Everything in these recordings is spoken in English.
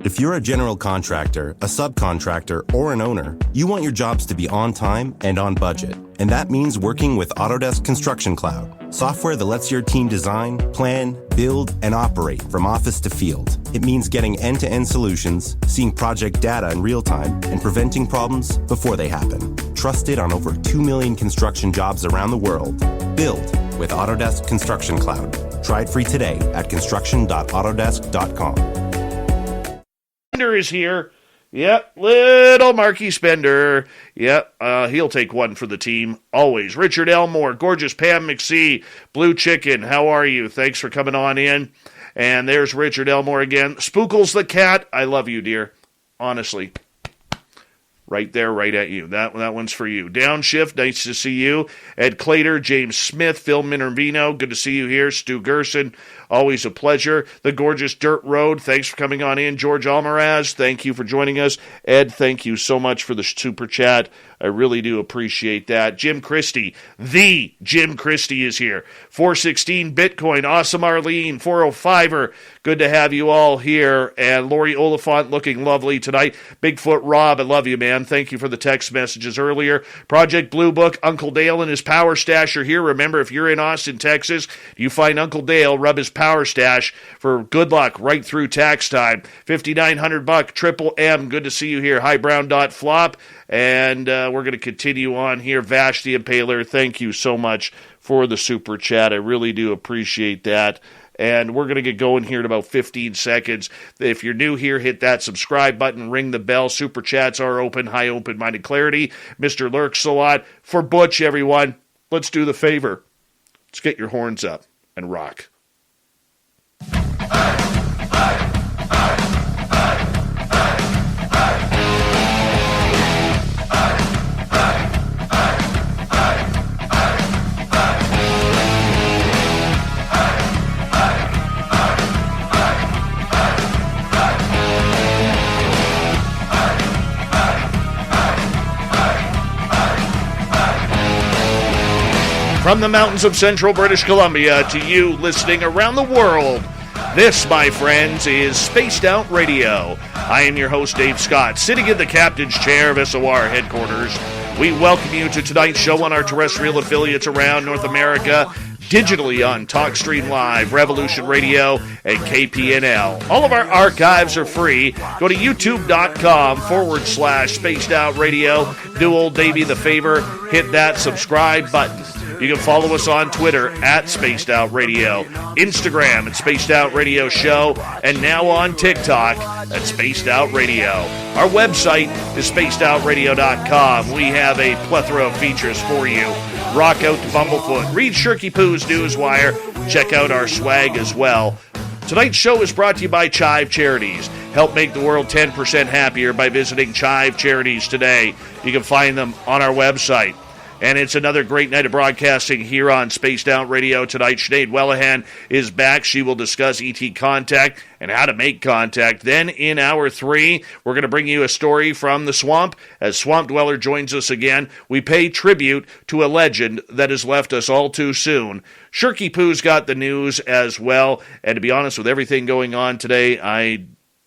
If you're a general contractor, a subcontractor, or an owner, you want your jobs to be on time and on budget. And that means working with Autodesk Construction Cloud, software that lets your team design, plan, build, and operate from office to field. It means getting end-to-end solutions, seeing project data in real time, and preventing problems before they happen. Trusted on over 2 million construction jobs around the world. Build with Autodesk Construction Cloud. Try it free today at construction.autodesk.com. Is here. Yep, little Marky Spender. Yep, he'll take one for the team, always. Richard Elmore, gorgeous Pam McSee, Blue Chicken, how are you? Thanks for coming on in. And there's Richard Elmore again. Spookles the cat, I love you, dear. Honestly. Right there, right at you. That one's for you. Downshift, nice to see you. Ed Clater, James Smith, Phil Minervino, good to see you here. Stu Gerson, always a pleasure. The gorgeous Dirt Road, thanks for coming on in. George Almaraz, thank you for joining us. Ed, thank you so much for the super chat. I really do appreciate that. Jim Christie, the Jim Christie is here. 416 Bitcoin, Awesome Arlene, 405er, good to have you all here. And Lori Oliphant looking lovely tonight. Bigfoot Rob, I love you, man. Thank you for the text messages earlier. Project Blue Book, Uncle Dale and his Power Stash are here. Remember, if you're in Austin, Texas, you find Uncle Dale, rub his Power Stash for good luck right through tax time. $5,900 Triple M, good to see you here. Highbrown.flop. And we're going to continue on here. Vash the Impaler, thank you so much for the super chat. I really do appreciate that. And we're going to get going here in about 15 seconds. If you're new here, hit that subscribe button, ring the bell. Super chats are open. High open-minded clarity. Mr. Lurks-a-lot. For Butch, everyone, let's do the favor. Let's get your horns up and rock. From the mountains of central British Columbia to you listening around the world, this, my friends, is Spaced Out Radio. I am your host, Dave Scott, sitting in the captain's chair of SOR headquarters. We welcome you to tonight's show on our terrestrial affiliates around North America, digitally on TalkStream Live, Revolution Radio, and KPNL. All of our archives are free. Go to youtube.com/Spaced Out Radio. Do old Davey the favor, hit that subscribe button. You can follow us on Twitter at Spaced Out Radio, Instagram at Spaced Out Radio Show, and now on TikTok at Spaced Out Radio. Our website is spacedoutradio.com. We have a plethora of features for you. Rock out to Bumblefoot. Read Shirky Poo's Newswire. Check out our swag as well. Tonight's show is brought to you by Chive Charities. Help make the world 10% happier by visiting Chive Charities today. You can find them on our website. And it's another great night of broadcasting here on Spaced Out Radio tonight. Sinead Whelehan is back. She will discuss ET contact and how to make contact. Then in hour 3, we're going to bring you a story from the swamp. As Swamp Dweller joins us again, we pay tribute to a legend that has left us all too soon. Shirky Poo's got the news as well. And to be honest, with everything going on today, I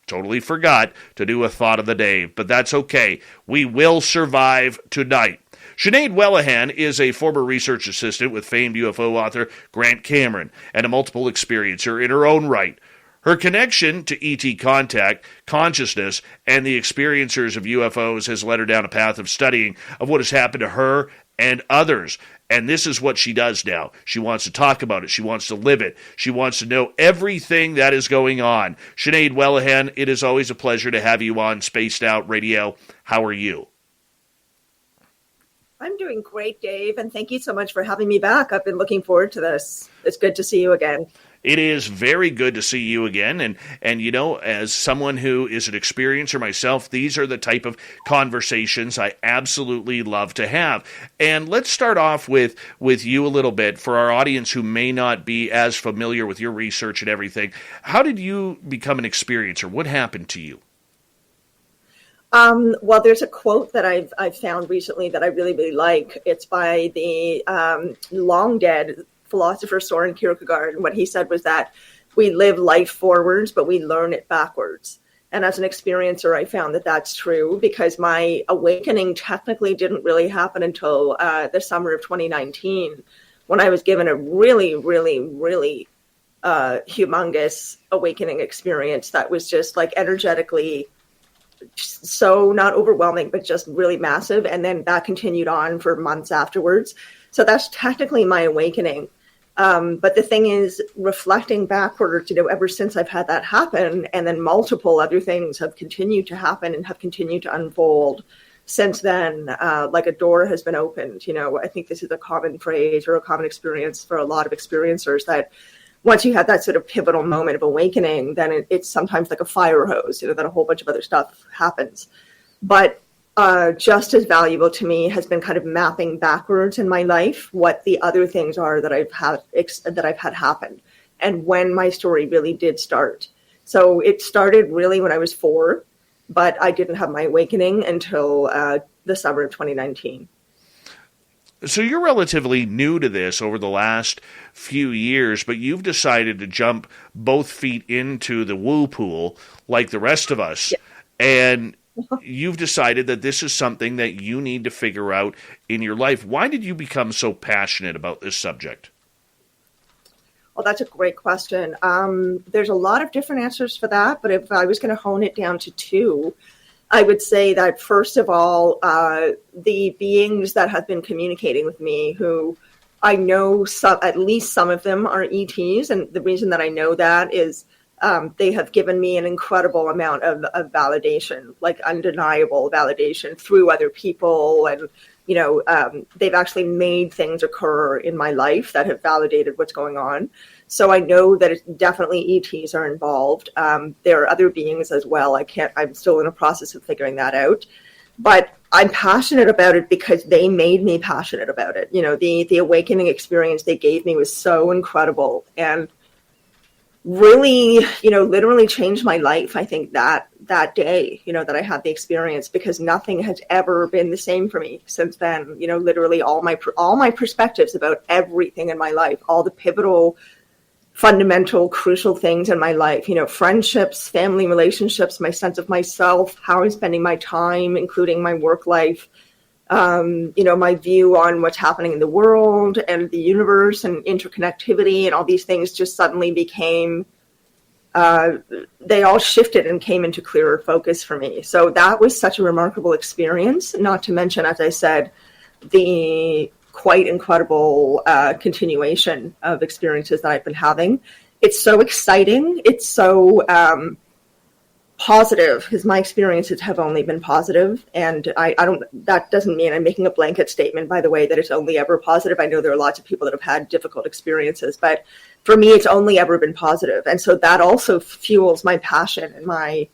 totally forgot to do a thought of the day. But that's okay. We will survive tonight. Sinead Whelehan is a former research assistant with famed UFO author Grant Cameron and a multiple experiencer in her own right. Her connection to ET contact, consciousness, and the experiencers of UFOs has led her down a path of studying of what has happened to her and others. And this is what she does now. She wants to talk about it. She wants to live it. She wants to know everything that is going on. Sinead Whelehan, it is always a pleasure to have you on Spaced Out Radio. How are you? I'm doing great, Dave, and thank you so much for having me back. I've been looking forward to this. It's good to see you again. It is very good to see you again, and you know, as someone who is an experiencer myself, these are the type of conversations I absolutely love to have. And let's start off with you a little bit, for our audience who may not be as familiar with your research and everything. How did you become an experiencer? What happened to you? Well, there's a quote that I've found recently that I really, really like. It's by the long dead philosopher Soren Kierkegaard. And what he said was that we live life forwards, but we learn it backwards. And as an experiencer, I found that that's true, because my awakening technically didn't really happen until the summer of 2019, when I was given a really, really, really humongous awakening experience that was just like energetically so not overwhelming, but just really massive. And then that continued on for months afterwards. So that's technically my awakening. But the thing is, reflecting backwards, ever since I've had that happen, and then multiple other things have continued to happen and have continued to unfold since then, like a door has been opened. I think this is a common phrase or a common experience for a lot of experiencers, that once you have that sort of pivotal moment of awakening, then it's sometimes like a fire hose, that a whole bunch of other stuff happens. But just as valuable to me has been kind of mapping backwards in my life what the other things are that I've had happen, and when my story really did start. So it started really when I was 4, but I didn't have my awakening until the summer of 2019. So you're relatively new to this over the last few years, but you've decided to jump both feet into the woo pool like the rest of us. Yeah. And you've decided that this is something that you need to figure out in your life. Why did you become so passionate about this subject? Well, that's a great question. There's a lot of different answers for that, but if I was going to hone it down to 2, I would say that, first of all, the beings that have been communicating with me, who I know at least some of them are ETs, and the reason that I know that is they have given me an incredible amount of validation, like undeniable validation through other people. And, they've actually made things occur in my life that have validated what's going on. So I know that it's definitely ETs are involved. There are other beings as well. I'm still in a process of figuring that out. But I'm passionate about it because they made me passionate about it. The awakening experience they gave me was so incredible, and really, literally changed my life. I think that day, that I had the experience, because nothing has ever been the same for me since then. Literally all my perspectives about everything in my life, all the pivotal, fundamental, crucial things in my life, friendships, family relationships, my sense of myself, how I'm spending my time, including my work life, my view on what's happening in the world and the universe and interconnectivity, and all these things just suddenly became, they all shifted and came into clearer focus for me. So that was such a remarkable experience, not to mention, as I said, the quite incredible continuation of experiences that I've been having. It's so exciting. It's so positive, because my experiences have only been positive, and that doesn't mean I'm making a blanket statement, by the way, that it's only ever positive. I know there are lots of people that have had difficult experiences, but for me, it's only ever been positive. And so that also fuels my passion and my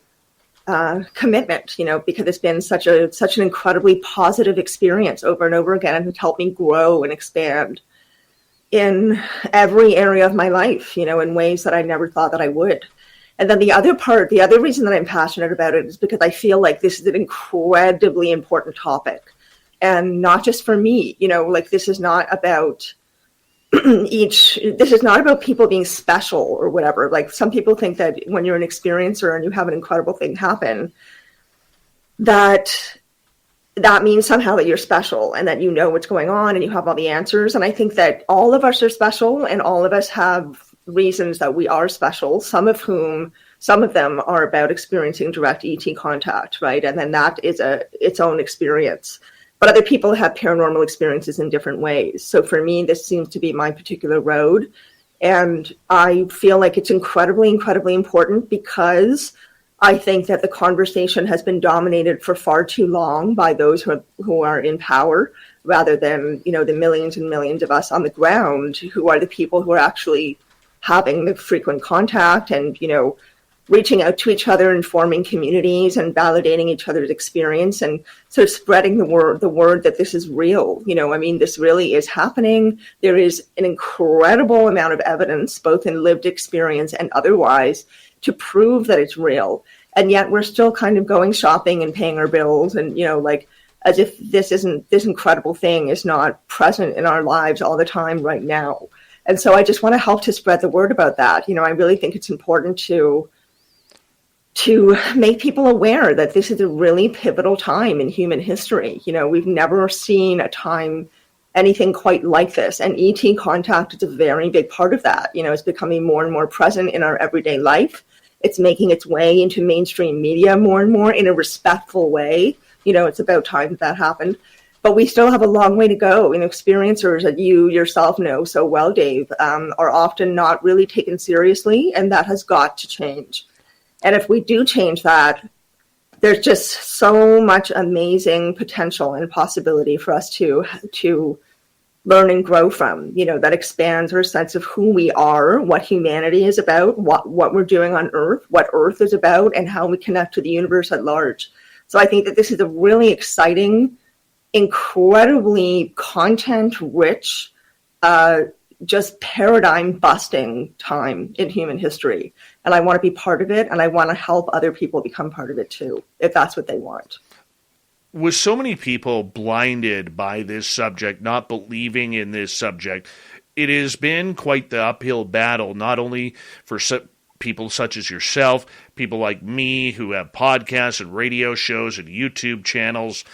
commitment, because it's been such an incredibly positive experience over and over again, and it's helped me grow and expand in every area of my life, in ways that I never thought that I would. And then the other reason that I'm passionate about it is because I feel like this is an incredibly important topic, and not just for me. This is not about this is not about people being special or whatever. Like, some people think that when you're an experiencer and you have an incredible thing happen, that means somehow that you're special and that you know what's going on and you have all the answers. And I think that all of us are special, and all of us have reasons that we are special, some of them are about experiencing direct ET contact, right? And then that is its own experience. But other people have paranormal experiences in different ways. So for me, this seems to be my particular road. And I feel like it's incredibly, incredibly important, because I think that the conversation has been dominated for far too long by those who are in power, rather than, the millions and millions of us on the ground, who are the people who are actually having the frequent contact and, reaching out to each other and forming communities and validating each other's experience, and sort of spreading the word that this is real. This really is happening. There is an incredible amount of evidence, both in lived experience and otherwise, to prove that it's real. And yet we're still kind of going shopping and paying our bills, and, as if this incredible thing is not present in our lives all the time right now. And so I just want to help to spread the word about that. I really think it's important to to make people aware that this is a really pivotal time in human history. We've never seen a time, anything quite like this. And ET contact is a very big part of that. It's becoming more and more present in our everyday life. It's making its way into mainstream media more and more in a respectful way. It's about time that happened. But we still have a long way to go. Experiencers that you yourself know so well, Dave, are often not really taken seriously, and that has got to change. And if we do change that, there's just so much amazing potential and possibility for us to learn and grow from, that expands our sense of who we are, what humanity is about, what we're doing on Earth, what Earth is about, and how we connect to the universe at large. So I think that this is a really exciting, incredibly content-rich, just paradigm-busting time in human history. And I want to be part of it, and I want to help other people become part of it too, if that's what they want. With so many people blinded by this subject, not believing in this subject, it has been quite the uphill battle, not only for people such as yourself, people like me who have podcasts and radio shows and YouTube channels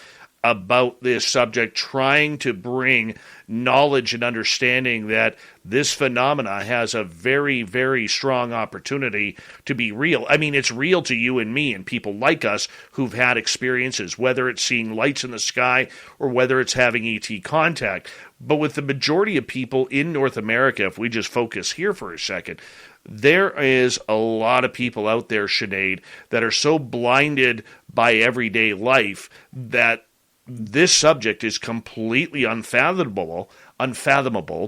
about this subject, trying to bring knowledge and understanding that this phenomena has a very, very strong opportunity to be real. I mean, it's real to you and me and people like us who've had experiences, whether it's seeing lights in the sky or whether it's having ET contact. But with the majority of people in North America, if we just focus here for a second, there is a lot of people out there, Sinead, that are so blinded by everyday life that this subject is completely unfathomable,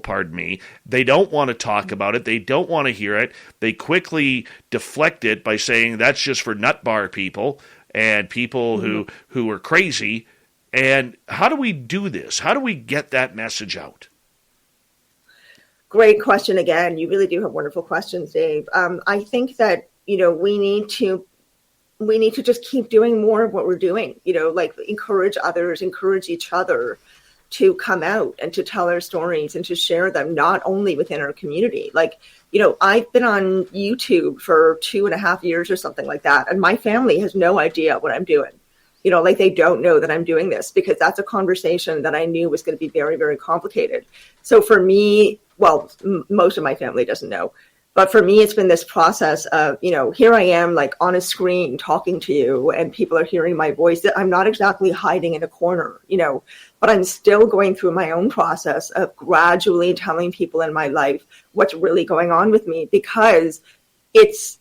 pardon me. They don't want to talk about it. They don't want to hear it. They quickly deflect it by saying that's just for nut bar people and people who are crazy. And how do we do this? How do we get that message out? Great question again. You really do have wonderful questions, Dave. I think that, we need to just keep doing more of what we're doing, like encourage others, encourage each other to come out and to tell our stories and to share them, not only within our community. Like, I've been on YouTube for 2.5 years or something like that, and my family has no idea what I'm doing. Like they don't know that I'm doing this, because that's a conversation that I knew was going to be very, very complicated. So for me, well, most of my family doesn't know. But for me, it's been this process of, here I am like on a screen talking to you and people are hearing my voice. That I'm not exactly hiding in a corner, but I'm still going through my own process of gradually telling people in my life what's really going on with me, because it's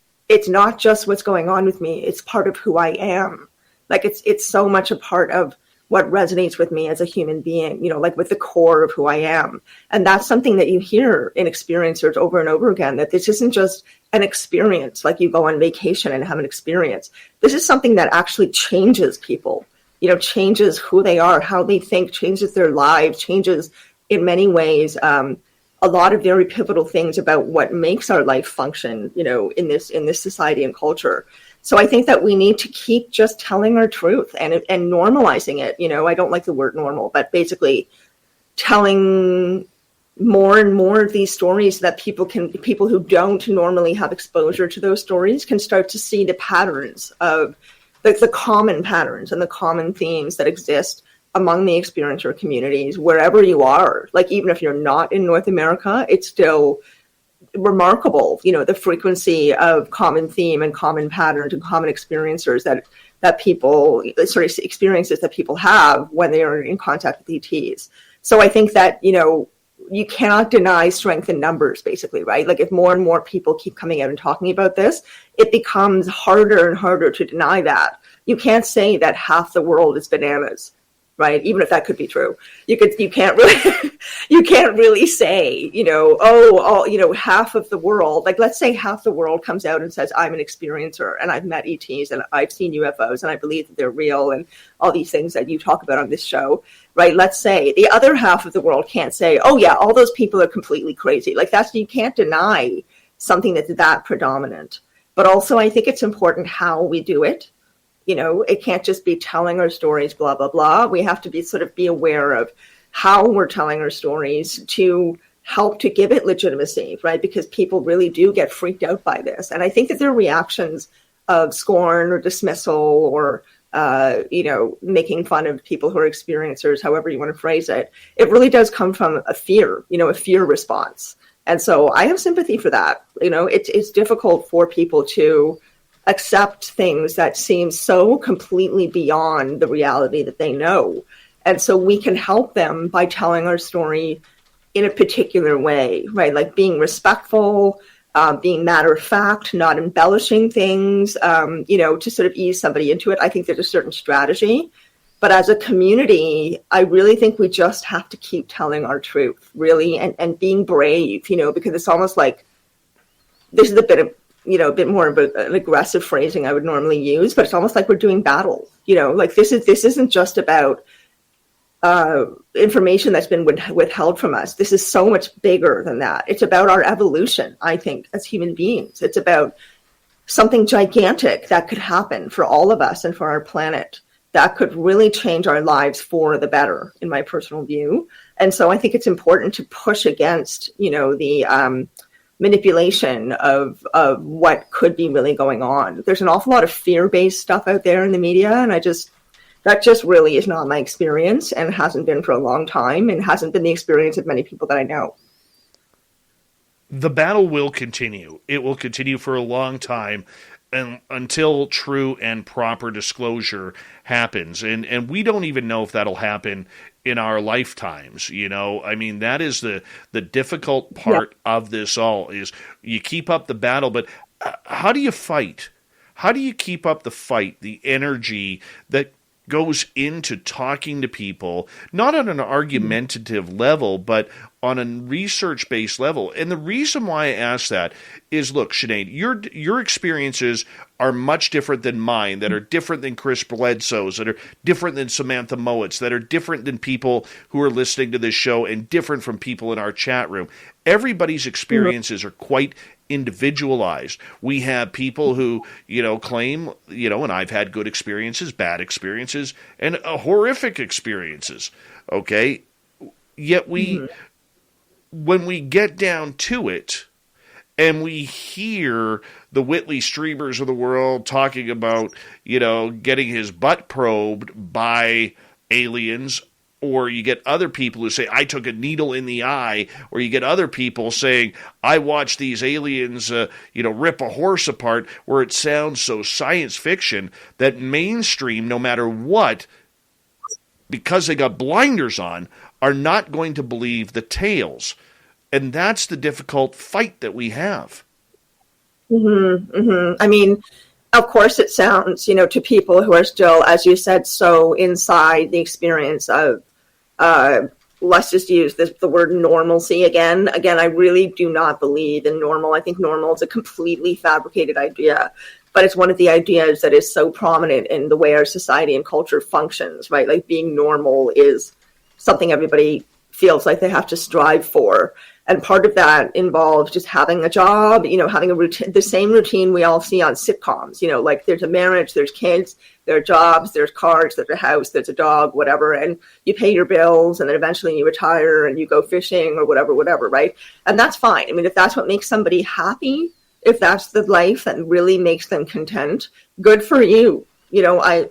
not just what's going on with me. It's part of who I am. Like it's so much a part of what resonates with me as a human being, like with the core of who I am. And that's something that you hear in experiencers over and over again, that this isn't just an experience, like you go on vacation and have an experience. This is something that actually changes people, changes who they are, how they think, changes their lives, changes in many ways, a lot of very pivotal things about what makes our life function, in this society and culture. So I think that we need to keep just telling our truth and normalizing it. I don't like the word normal, but basically telling more and more of these stories that people who don't normally have exposure to those stories can start to see the patterns of the common patterns and the common themes that exist among the experiencer communities, wherever you are. Like, even if you're not in North America, it's still remarkable, the frequency of common theme and common patterns and common experiencers that people, experiences that people have when they are in contact with ETs. So I think that, you cannot deny strength in numbers, basically, right? Like, if more and more people keep coming out and talking about this, it becomes harder and harder to deny that. You can't say that half the world is bananas, right? Even if that could be true, you can't really say, half of the world, like, let's say half the world comes out and says, I'm an experiencer and I've met ETs and I've seen UFOs and I believe that they're real and all these things that you talk about on this show, right? Let's say the other half of the world can't say, oh yeah, all those people are completely crazy. Like, you can't deny something that's that predominant. But also, I think it's important how we do it. It can't just be telling our stories, blah, blah, blah. We have to be aware of how we're telling our stories to help to give it legitimacy, right? Because people really do get freaked out by this. And I think that their reactions of scorn or dismissal or, making fun of people who are experiencers, however you want to phrase it, it really does come from a fear response. And so I have sympathy for that. It's difficult for people to accept things that seem so completely beyond the reality that they know. And so we can help them by telling our story in a particular way, right? Like being respectful, being matter of fact, not embellishing things, to sort of ease somebody into it. I think there's a certain strategy. But as a community, I really think we just have to keep telling our truth, really, and being brave, because it's almost like this is a bit more of an aggressive phrasing I would normally use, but it's almost like we're doing battle. Like this isn't just about information that's been withheld from us. This is so much bigger than that. It's about our evolution, I think, as human beings. It's about something gigantic that could happen for all of us and for our planet that could really change our lives for the better, in my personal view. And so I think it's important to push against, the manipulation of what could be really going on. There's an awful lot of fear-based stuff out there in the media, and that just really is not my experience and hasn't been for a long time and hasn't been the experience of many people that I know. The battle will continue. It will continue for a long time and until true and proper disclosure happens. And we don't even know if that'll happen in our lifetimes. That is the difficult part of this all is you keep up the battle, but how do you fight? How do you keep up the fight, the energy that goes into talking to people, not on an argumentative level, but on a research-based level? And the reason why I ask that is, look, Sinead, your experiences are much different than mine, that are different than Chris Bledsoe's, that are different than Samantha Mowett's, that are different than people who are listening to this show, and different from people in our chat room. Everybody's experiences are quite individualized. We have people who, claim, and I've had good experiences, bad experiences, and horrific experiences. Okay. Yet when we get down to it and we hear the Whitley Strieber's of the world talking about, getting his butt probed by aliens, or you get other people who say, I took a needle in the eye, or you get other people saying, I watched these aliens, rip a horse apart, where it sounds so science fiction that mainstream, no matter what, because they got blinders on, are not going to believe the tales. And that's the difficult fight that we have. Mm-hmm, mm-hmm. Of course it sounds, to people who are still, as you said, so inside the experience of, let's just use the word normalcy again. Again, I really do not believe in normal. I think normal is a completely fabricated idea, but it's one of the ideas that is so prominent in the way our society and culture functions, right? Like being normal is something everybody feels like they have to strive for. And part of that involves just having a job, having a routine, the same routine we all see on sitcoms, like there's a marriage, there's kids, there are jobs, there's cars, there's a house, there's a dog, whatever, and you pay your bills and then eventually you retire and you go fishing or whatever, right? And that's fine. If that's what makes somebody happy, if that's the life that really makes them content, good for you.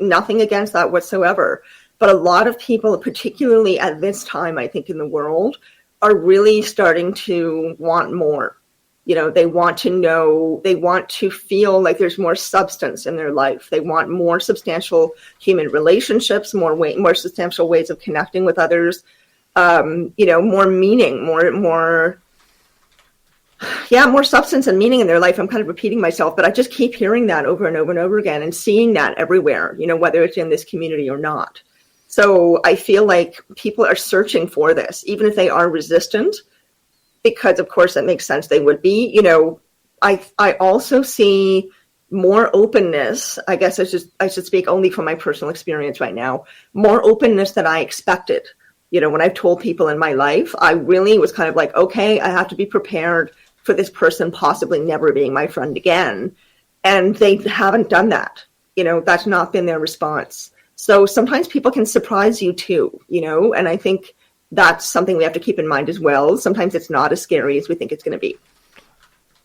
Nothing against that whatsoever. But a lot of people, particularly at this time, I think in the world, are really starting to want more. They want to know, they want to feel like there's more substance in their life. They want more substantial human relationships, more substantial ways of connecting with others, more meaning, more substance and meaning in their life. I'm kind of repeating myself, but I just keep hearing that over and over and over again and seeing that everywhere, whether it's in this community or not. So I feel like people are searching for this, even if they are resistant, because of course that makes sense. They would be, I also see more openness. I guess I should speak only from my personal experience right now, more openness than I expected. When I've told people in my life, I really was kind of like, okay, I have to be prepared for this person possibly never being my friend again. And they haven't done that. That's not been their response. So sometimes people can surprise you too, and I think that's something we have to keep in mind as well. Sometimes it's not as scary as we think it's going to be.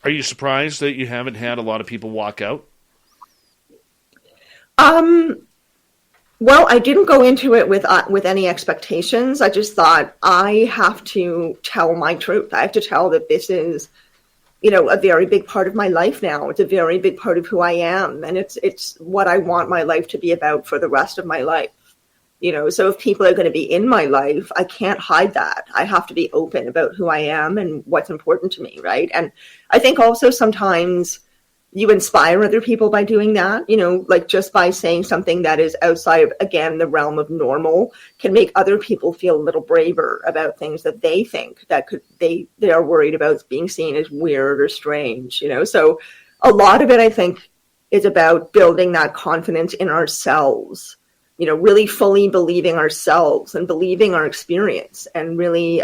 Are you surprised that you haven't had a lot of people walk out? Well, I didn't go into it with any expectations. I just thought I have to tell my truth. I have to tell that this is, a very big part of my life now. It's a very big part of who I am, and it's what I want my life to be about for the rest of my life. So if people are going to be in my life, I can't hide that. I have to be open about who I am and what's important to me, right? And I think also sometimes you inspire other people by doing that, like just by saying something that is outside of, again, the realm of normal can make other people feel a little braver about things that they think that they are worried about being seen as weird or strange, So a lot of it, I think, is about building that confidence in ourselves, really fully believing ourselves and believing our experience and really,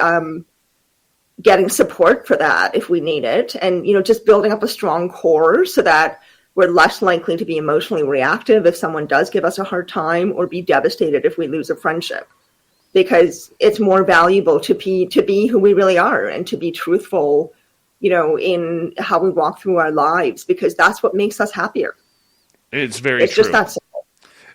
getting support for that if we need it, and just building up a strong core so that we're less likely to be emotionally reactive if someone does give us a hard time, or be devastated if we lose a friendship, because it's more valuable to be who we really are and to be truthful, in how we walk through our lives, because that's what makes us happier. It's very true. Just that simple.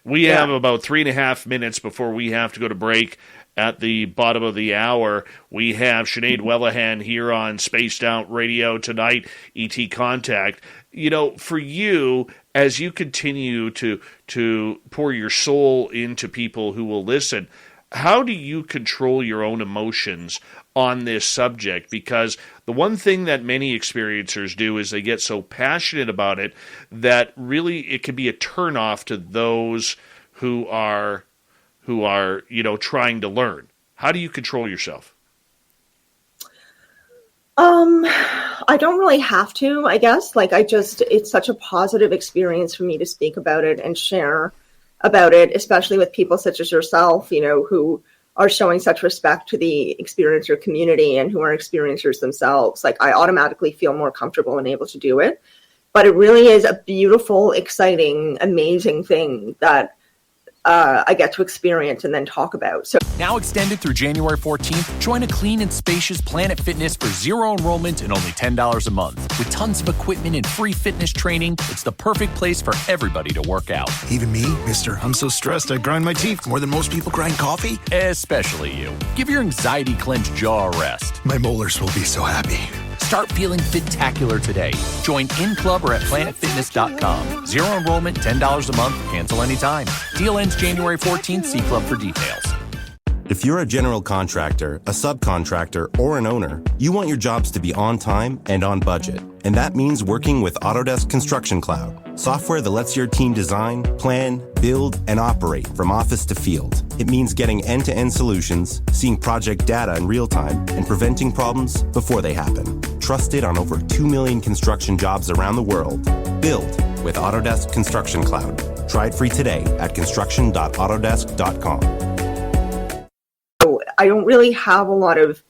We have about 3.5 minutes before we have to go to break. At the bottom of the hour, we have Sinead Whelehan here on Spaced Out Radio tonight, ET Contact. For you, as you continue to pour your soul into people who will listen, how do you control your own emotions on this subject? Because the one thing that many experiencers do is they get so passionate about it that really it can be a turnoff to those who are trying to learn. How do you control yourself? I don't really have to, I guess. It's such a positive experience for me to speak about it and share about it, especially with people such as yourself, who are showing such respect to the experiencer community and who are experiencers themselves. I automatically feel more comfortable and able to do it. But it really is a beautiful, exciting, amazing thing that I get to experience and then talk about. So now extended through January 14th, join a clean and spacious Planet Fitness for zero enrollment and only $10 a month. With tons of equipment and free fitness training, it's the perfect place for everybody to work out. Even me, mister. I'm so stressed I grind my teeth more than most people grind coffee. Especially you. Give your anxiety-clenched jaw a rest. My molars will be so happy. Start feeling fit-tacular today. Join in club or at planetfitness.com. Zero enrollment, $10 a month, cancel anytime. Deal ends January 14th. See club for details. If you're a general contractor, a subcontractor, or an owner, you want your jobs to be on time and on budget. And that means working with Autodesk Construction Cloud, software that lets your team design, plan, build, and operate from office to field. It means getting end-to-end solutions, seeing project data in real time, and preventing problems before they happen. Trusted on over 2 million construction jobs around the world. Build with Autodesk Construction Cloud. Try it free today at construction.autodesk.com. I don't really have a lot of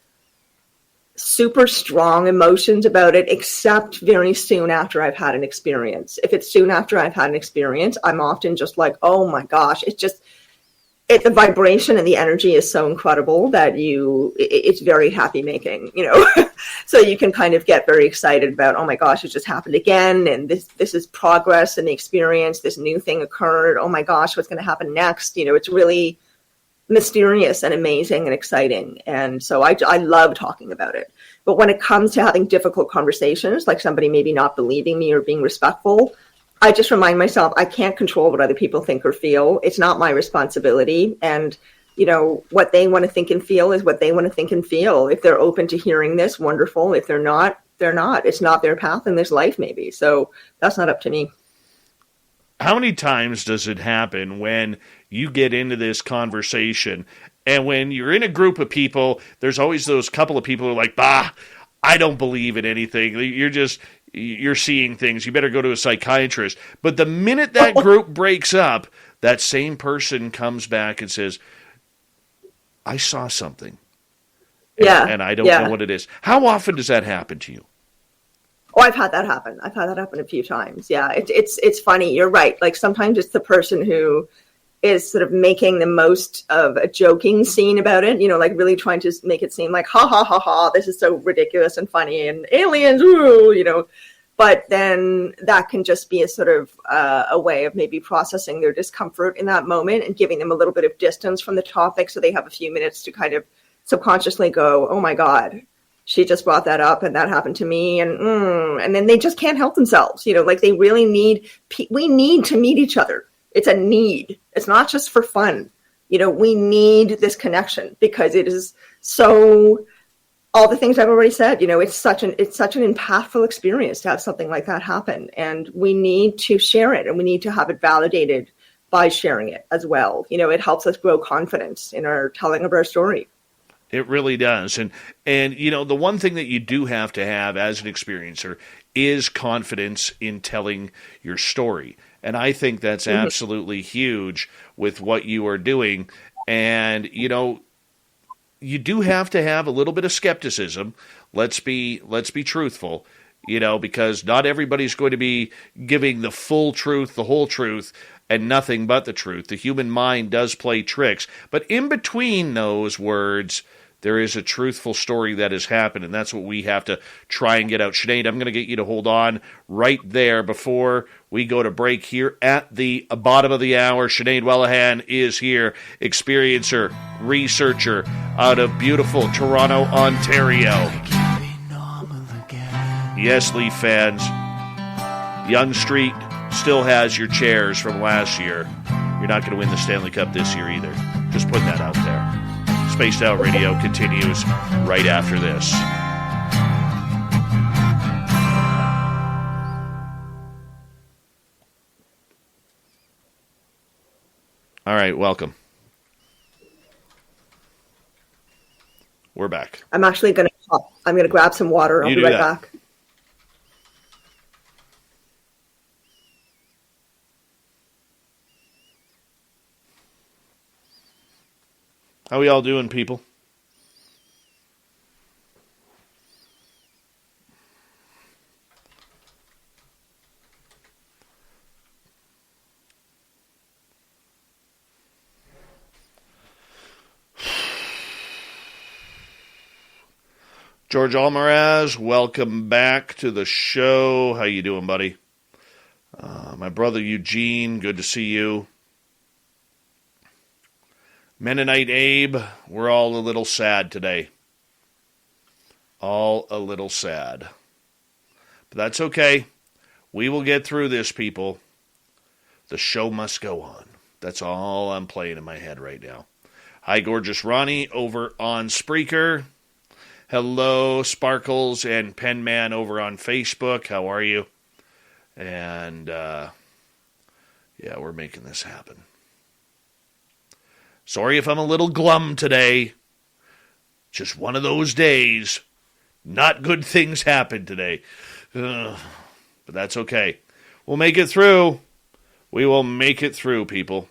super strong emotions about it, except very soon after I've had an experience. If it's soon after I've had an experience, I'm often just like, oh my gosh, the vibration and the energy is so incredible that it's very happy making, so you can kind of get very excited about, oh my gosh, it just happened again. And this is progress in the experience. This new thing occurred. Oh my gosh, what's going to happen next? It's really mysterious and amazing and exciting. And so I love talking about it. But when it comes to having difficult conversations, like somebody maybe not believing me or being respectful, I just remind myself I can't control what other people think or feel. It's not my responsibility. And, what they want to think and feel is what they want to think and feel. If they're open to hearing this, wonderful. If they're not, they're not. It's not their path in this life, maybe. So that's not up to me. How many times does it happen when you get into this conversation and when you're in a group of people, there's always those couple of people who are like, bah, I don't believe in anything. You're seeing things. You better go to a psychiatrist. But the minute that group breaks up, that same person comes back and says, I saw something. And I don't know what it is. How often does that happen to you? Oh, I've had that happen. I've had that happen a few times. Yeah, it's funny. You're right. Like sometimes it's the person who is sort of making the most of a joking scene about it, like really trying to make it seem like, ha, ha, ha, ha, this is so ridiculous and funny and aliens, ooh, But then that can just be a sort of a way of maybe processing their discomfort in that moment and giving them a little bit of distance from the topic, so they have a few minutes to kind of subconsciously go, oh my God, she just brought that up and that happened to me. And then they just can't help themselves. Like they really we need to meet each other. It's a need. It's not just for fun. We need this connection because it is so, all the things I've already said, it's such an impactful experience to have something like that happen. And we need to share it, and we need to have it validated by sharing it as well. It helps us grow confidence in our telling of our story. It really does. And the one thing that you do have to have as an experiencer is confidence in telling your story. And I think that's absolutely huge with what you are doing. And, you do have to have a little bit of skepticism. Let's be truthful, because not everybody's going to be giving the full truth, the whole truth, and nothing but the truth. The human mind does play tricks. But in between those words, there is a truthful story that has happened, and that's what we have to try and get out. Sinead, I'm going to get you to hold on right there before we go to break here at the bottom of the hour. Sinead Whelehan is here, experiencer, researcher out of beautiful Toronto, Ontario. Yes, Leaf fans, Yonge Street still has your chairs from last year. You're not going to win the Stanley Cup this year either. Just putting that out there. Spaced Out Radio continues right after this. All right, welcome. We're back. I'm actually going to grab some water. I'll be right back. How we all doing, people? George Almaraz, welcome back to the show. How you doing, buddy? My brother Eugene, good to see you. Mennonite Abe, we're all a little sad today. All a little sad. But that's okay. We will get through this, people. The show must go on. That's all I'm playing in my head right now. Hi, Gorgeous Ronnie over on Spreaker. Hello, Sparkles and Penman over on Facebook. How are you? And, yeah, we're making this happen. Sorry if I'm a little glum today. Just one of those days. Not good things happen today. But that's okay. We'll make it through. We will make it through, people.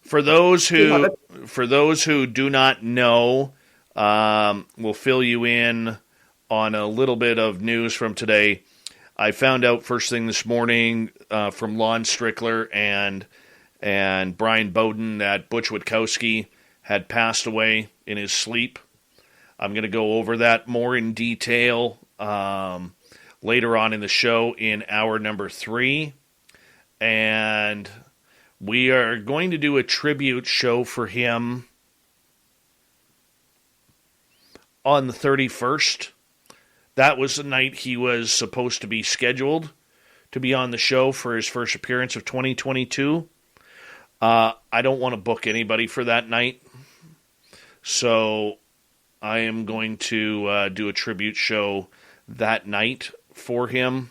For those who do not know, we'll fill you in on a little bit of news from today. I found out first thing this morning from Lon Strickler and Brian Bowden that Butch Witkowski had passed away in his sleep. I'm going to go over that more in detail later on in the show in hour number 3. And we are going to do a tribute show for him on the 31st. That was the night he was supposed to be scheduled to be on the show for his first appearance of 2022. I don't want to book anybody for that night. So I am going to do a tribute show that night for him.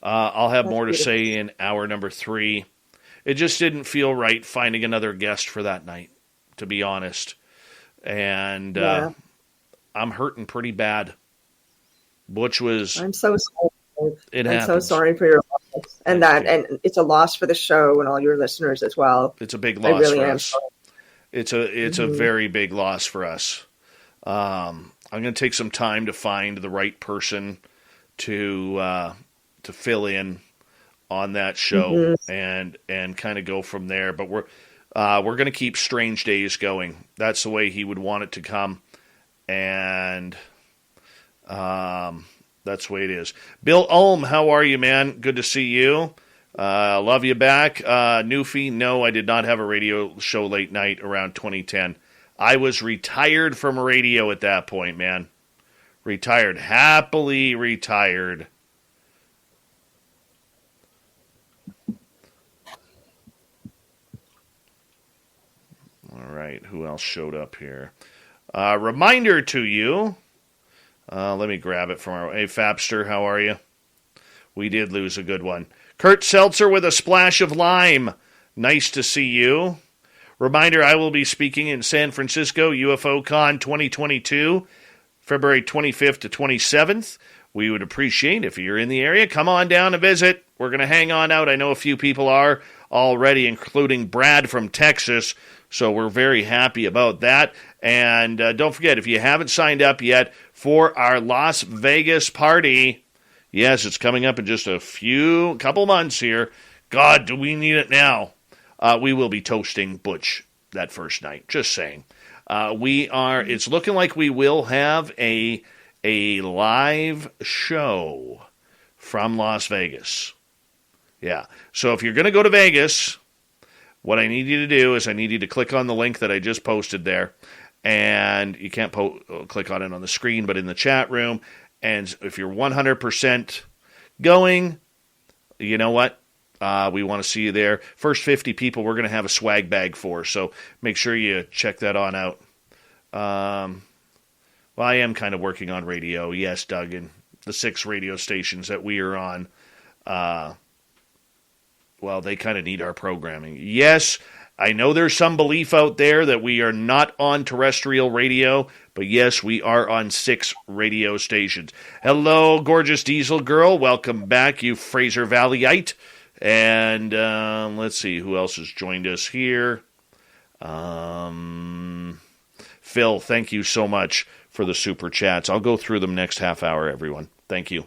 I'll have more to say in hour number 3. It just didn't feel right finding another guest for that night, to be honest. And I'm hurting pretty bad. Butch was... I'm so sorry. I'm so sorry for your loss. And it's a loss for the show and all your listeners as well. It's a big loss for us. Sorry. It's a very big loss for us. I'm going to take some time to find the right person to fill in on that show and kind of go from there. But we're going to keep Strange Days going. That's the way he would want it to come. And that's the way it is. Bill Ulm, how are you, man? Good to see you. Love you back. Newfie, no, I did not have a radio show late night around 2010. I was retired from radio at that point, man. Retired. Happily retired. All right, who else showed up here? Reminder to you. Let me grab it from our... Hey, Fapster, how are you? We did lose a good one. Kurt Seltzer with a splash of lime. Nice to see you. Reminder, I will be speaking in San Francisco, UFO Con 2022, February 25th to 27th. We would appreciate if you're in the area, come on down and visit. We're going to hang on out. I know a few people are already, including Brad from Texas, so we're very happy about that. And don't forget, if you haven't signed up yet for our Las Vegas party, yes, it's coming up in just a couple months here. God, do we need it now? We will be toasting Butch that first night. Just saying. It's looking like we will have a live show from Las Vegas. Yeah. So if you're going to go to Vegas, what I need you to do is I need you to click on the link that I just posted there. And you can't click on it on the screen, but in the chat room. And if you're 100% going, you know what? We want to see you there. First 50 people we're going to have a swag bag for, so make sure you check that on out. Well, I am kind of working on radio. Yes, Doug, and the 6 radio stations that we are on, well, they kind of need our programming. Yes, I know there's some belief out there that we are not on terrestrial radio, but yes, we are on 6 radio stations. Hello, gorgeous Diesel Girl. Welcome back, you Fraser Valleyite. And let's see who else has joined us here. Phil, thank you so much for the super chats. I'll go through them next half hour, everyone. Thank you.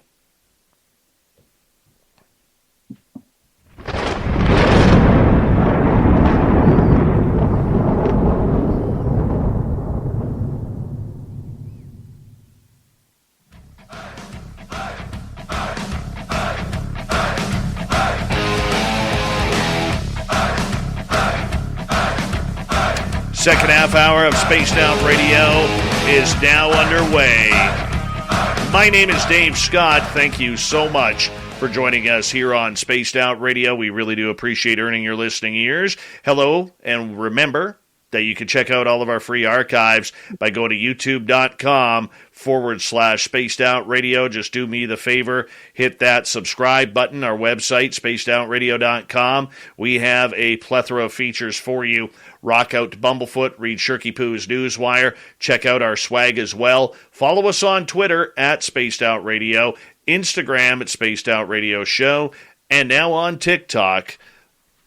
Second half hour of Spaced Out Radio is now underway. My name is Dave Scott. Thank you so much for joining us here on Spaced Out Radio. We really do appreciate earning your listening ears. Hello, and remember that you can check out all of our free archives by going to youtube.com/Spaced Out Radio. Just do me the favor, hit that subscribe button, our website, spacedoutradio.com. We have a plethora of features for you. Rock out to Bumblefoot, read Shirky Poo's Newswire, check out our swag as well. Follow us on Twitter at Spaced Out Radio, Instagram at Spaced Out Radio Show, and now on TikTok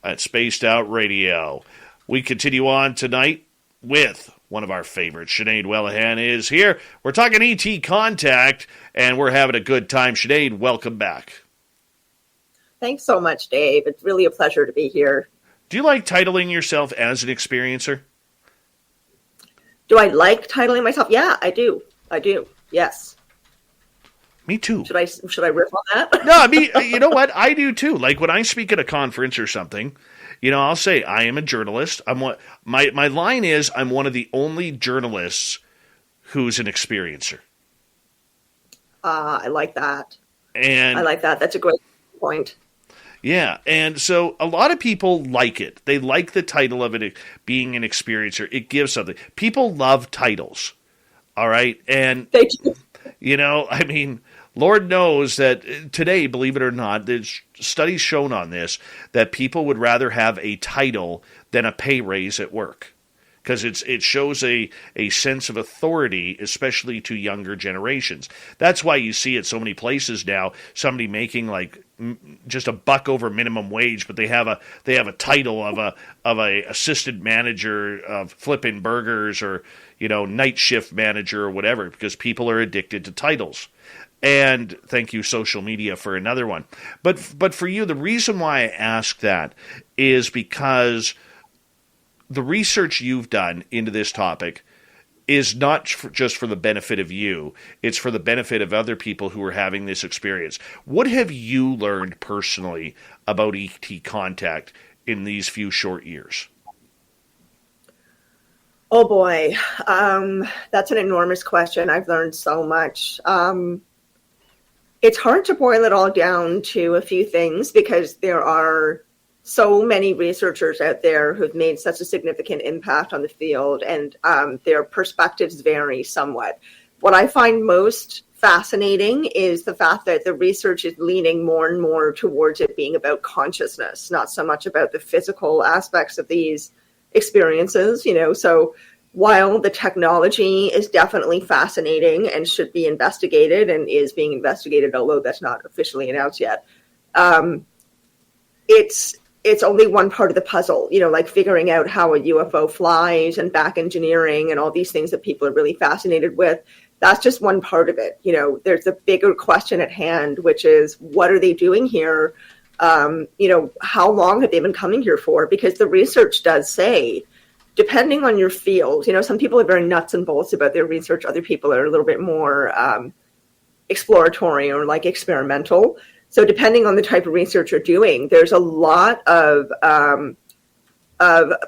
at Spaced Out Radio. We continue on tonight with one of our favorites. Sinead Whelehan is here. We're talking ET contact, and we're having a good time. Sinead, welcome back. Thanks so much, Dave. It's really a pleasure to be here. Do you like titling yourself as an experiencer? Do I like titling myself? Yeah, I do. Yes. Me too. Should I riff on that? No, I mean, you know what? I do too. Like when I speak at a conference or something, you know, I'll say I am a journalist. My line is I'm one of the only journalists who's an experiencer. I like that. And I like that. That's a great point. Yeah, and so a lot of people like it. They like the title of it being an experiencer. It gives something. People love titles, all right? And, they do. You know, I mean, Lord knows that today, believe it or not, there's studies shown on this, that people would rather have a title than a pay raise at work. Because it shows a sense of authority, especially to younger generations. That's why you see at so many places now somebody making like just $1 over minimum wage, but they have a title of a assistant manager of flipping burgers, or night shift manager or whatever, because people are addicted to titles. And thank you, social media, for another one. But for you, the reason why I ask that is because the research you've done into this topic is not just for the benefit of you. It's for the benefit of other people who are having this experience. What have you learned personally about ET contact in these few short years? Oh boy, that's an enormous question. I've learned so much. It's hard to boil it all down to a few things because there are so many researchers out there who've made such a significant impact on the field, and their perspectives vary somewhat. What I find most fascinating is the fact that the research is leaning more and more towards it being about consciousness, not so much about the physical aspects of these experiences, so while the technology is definitely fascinating and should be investigated and is being investigated, although that's not officially announced yet, it's only one part of the puzzle, like figuring out how a UFO flies and back engineering and all these things that people are really fascinated with. That's just one part of it. There's a bigger question at hand, which is what are they doing here? How long have they been coming here for? Because the research does say, depending on your field, some people are very nuts and bolts about their research. Other people are a little bit more exploratory or like experimental. So depending on the type of research you're doing, there's a lot of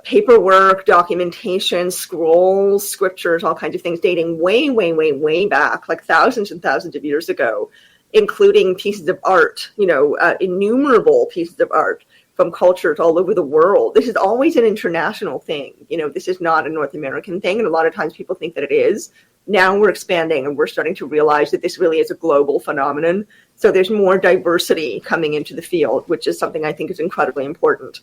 paperwork, documentation, scrolls, scriptures, all kinds of things dating way, way, way, way back, like thousands and thousands of years ago, including pieces of art, innumerable pieces of art from cultures all over the world. This is always an international thing. This is not a North American thing. And a lot of times people think that it is. Now we're expanding and we're starting to realize that this really is a global phenomenon. So there's more diversity coming into the field, which is something I think is incredibly important.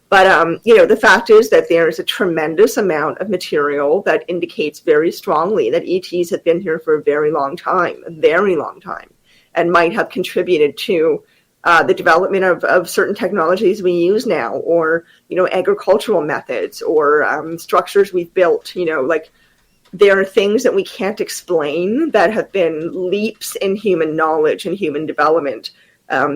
But, the fact is that there is a tremendous amount of material that indicates very strongly that ETs have been here for a very long time, and might have contributed to the development of certain technologies we use now, or, agricultural methods, or structures we've built, there are things that we can't explain that have been leaps in human knowledge and human development,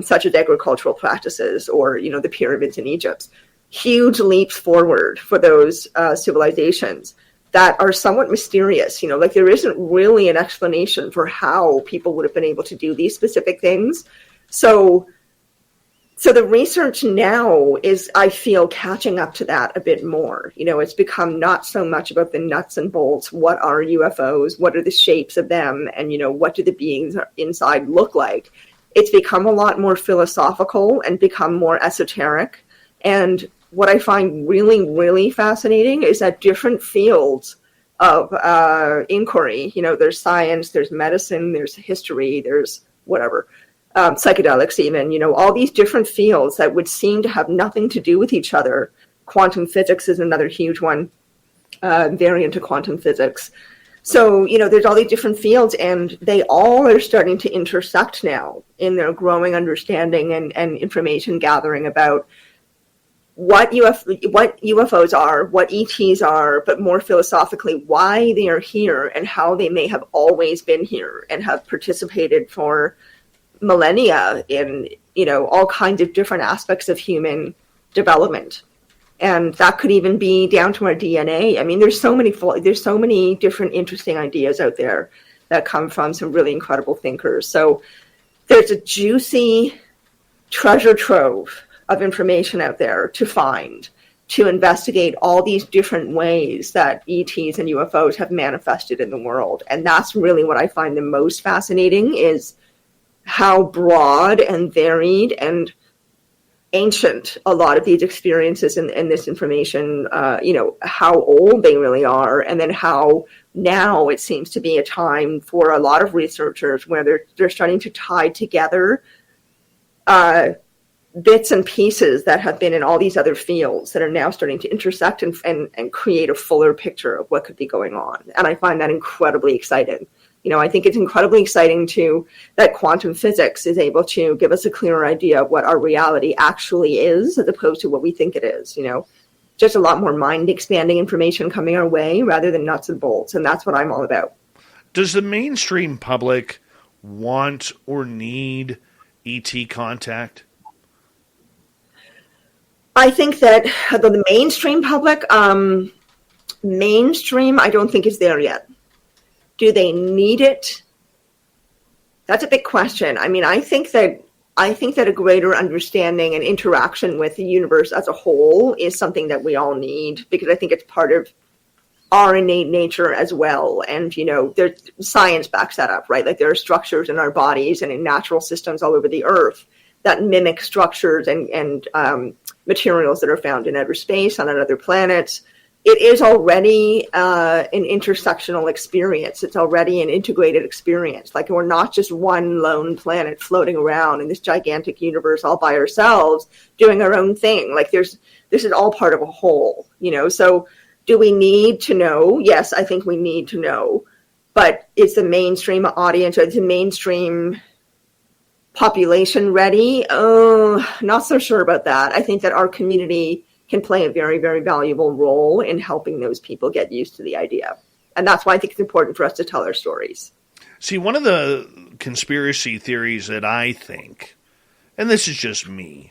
such as agricultural practices or, the pyramids in Egypt. Huge leaps forward for those civilizations that are somewhat mysterious. There isn't really an explanation for how people would have been able to do these specific things. So the research now is, I feel, catching up to that a bit more. It's become not so much about the nuts and bolts. What are UFOs? What are the shapes of them? And, what do the beings inside look like? It's become a lot more philosophical and become more esoteric. And what I find really, really fascinating is that different fields of inquiry, there's science, there's medicine, there's history, there's whatever, psychedelics even, all these different fields that would seem to have nothing to do with each other. Quantum physics is another huge one, variant of quantum physics. So, there's all these different fields, and they all are starting to intersect now in their growing understanding and information gathering about what UFOs are, what ETs are, but more philosophically, why they are here and how they may have always been here and have participated for millennia in, all kinds of different aspects of human development. And that could even be down to our DNA. I mean, there's so many different interesting ideas out there that come from some really incredible thinkers. So there's a juicy treasure trove of information out there to find, to investigate all these different ways that ETs and UFOs have manifested in the world. And that's really what I find the most fascinating, is how broad and varied and ancient a lot of these experiences and this information, how old they really are, and then how now it seems to be a time for a lot of researchers where they're starting to tie together bits and pieces that have been in all these other fields that are now starting to intersect and create a fuller picture of what could be going on. And I find that incredibly exciting. I think it's incredibly exciting that quantum physics is able to give us a clearer idea of what our reality actually is, as opposed to what we think it is. Just a lot more mind-expanding information coming our way rather than nuts and bolts. And that's what I'm all about. Does the mainstream public want or need ET contact? I think that the mainstream public, I don't think is there yet. Do they need it? That's a big question. I mean, I think that a greater understanding and interaction with the universe as a whole is something that we all need, because I think it's part of our innate nature as well. And, there's science backs that up, right? Like there are structures in our bodies and in natural systems all over the earth that mimic structures and materials that are found in outer space, on other planets. It is already an intersectional experience. It's already an integrated experience. Like we're not just one lone planet floating around in this gigantic universe all by ourselves doing our own thing. Like this is all part of a whole, So do we need to know? Yes, I think we need to know. But is the mainstream audience or the mainstream population ready? Oh, not so sure about that. I think that our community can play a very, very valuable role in helping those people get used to the idea. And that's why I think it's important for us to tell our stories. See, one of the conspiracy theories that I think, and this is just me,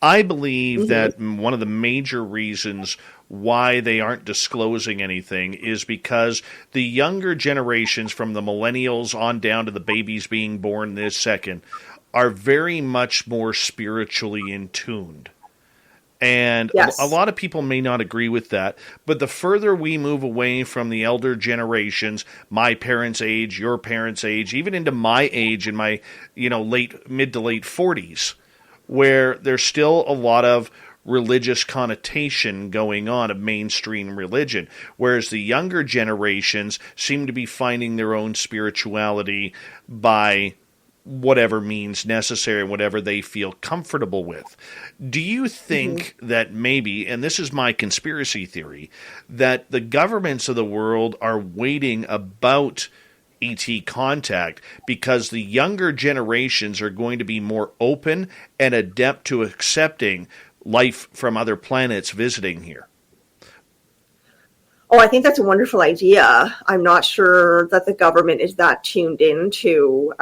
I believe that one of the major reasons why they aren't disclosing anything is because the younger generations, from the millennials on down to the babies being born this second, are very much more spiritually in tuned. And yes, a lot of people may not agree with that, but the further we move away from the elder generations, my parents' age, your parents' age, even into my age in my, mid to late 40s, where there's still a lot of religious connotation going on of mainstream religion, whereas the younger generations seem to be finding their own spirituality by whatever means necessary, whatever they feel comfortable with. Do you think that maybe, and this is my conspiracy theory, that the governments of the world are waiting about ET contact because the younger generations are going to be more open and adept to accepting life from other planets visiting here? Oh, I think that's a wonderful idea. I'm not sure that the government is that tuned into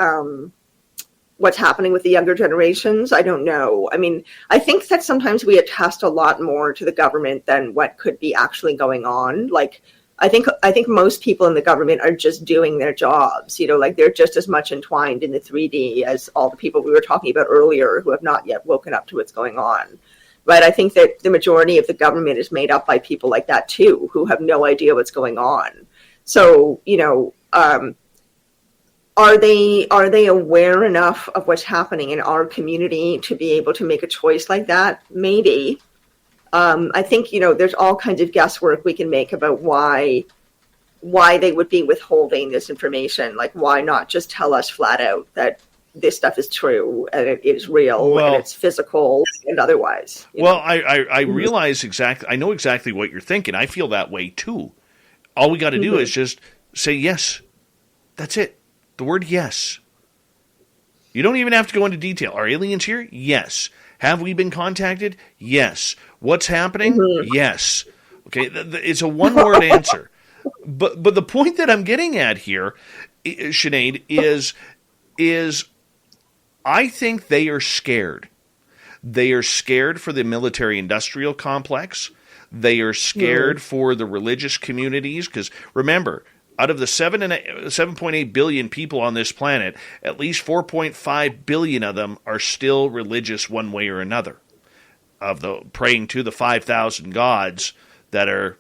what's happening with the younger generations. I don't know. I mean, I think that sometimes we attest a lot more to the government than what could be actually going on. Like, I think most people in the government are just doing their jobs, like they're just as much entwined in the 3D as all the people we were talking about earlier who have not yet woken up to what's going on. But I think that the majority of the government is made up by people like that too, who have no idea what's going on. So, are they aware enough of what's happening in our community to be able to make a choice like that? Maybe. I think, there's all kinds of guesswork we can make about why they would be withholding this information. Like, why not just tell us flat out that this stuff is true and it is real and it's physical and otherwise. I realize exactly, I know exactly what you're thinking. I feel that way too. All we got to do is just say yes. That's it. The word yes. You don't even have to go into detail. Are aliens here? Yes. Have we been contacted? Yes. What's happening? Yes. Okay, it's a one-word answer. But the point that I'm getting at here, Sinead, is I think they are scared. They are scared for the military-industrial complex. They are scared for the religious communities, because remember, out of the 7.8 billion people on this planet, at least 4.5 billion of them are still religious one way or another, of the praying to the 5,000 gods that are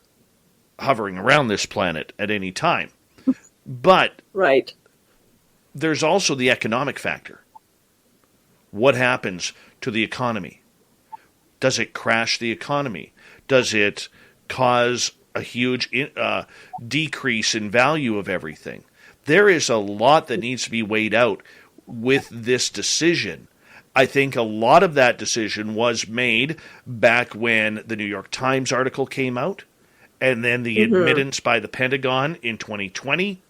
hovering around this planet at any time. But there's also the economic factor. What happens to the economy? Does it crash the economy? Does it cause a huge decrease in value of everything? There is a lot that needs to be weighed out with this decision. I think a lot of that decision was made back when the New York Times article came out, and then the admittance by the Pentagon in 2020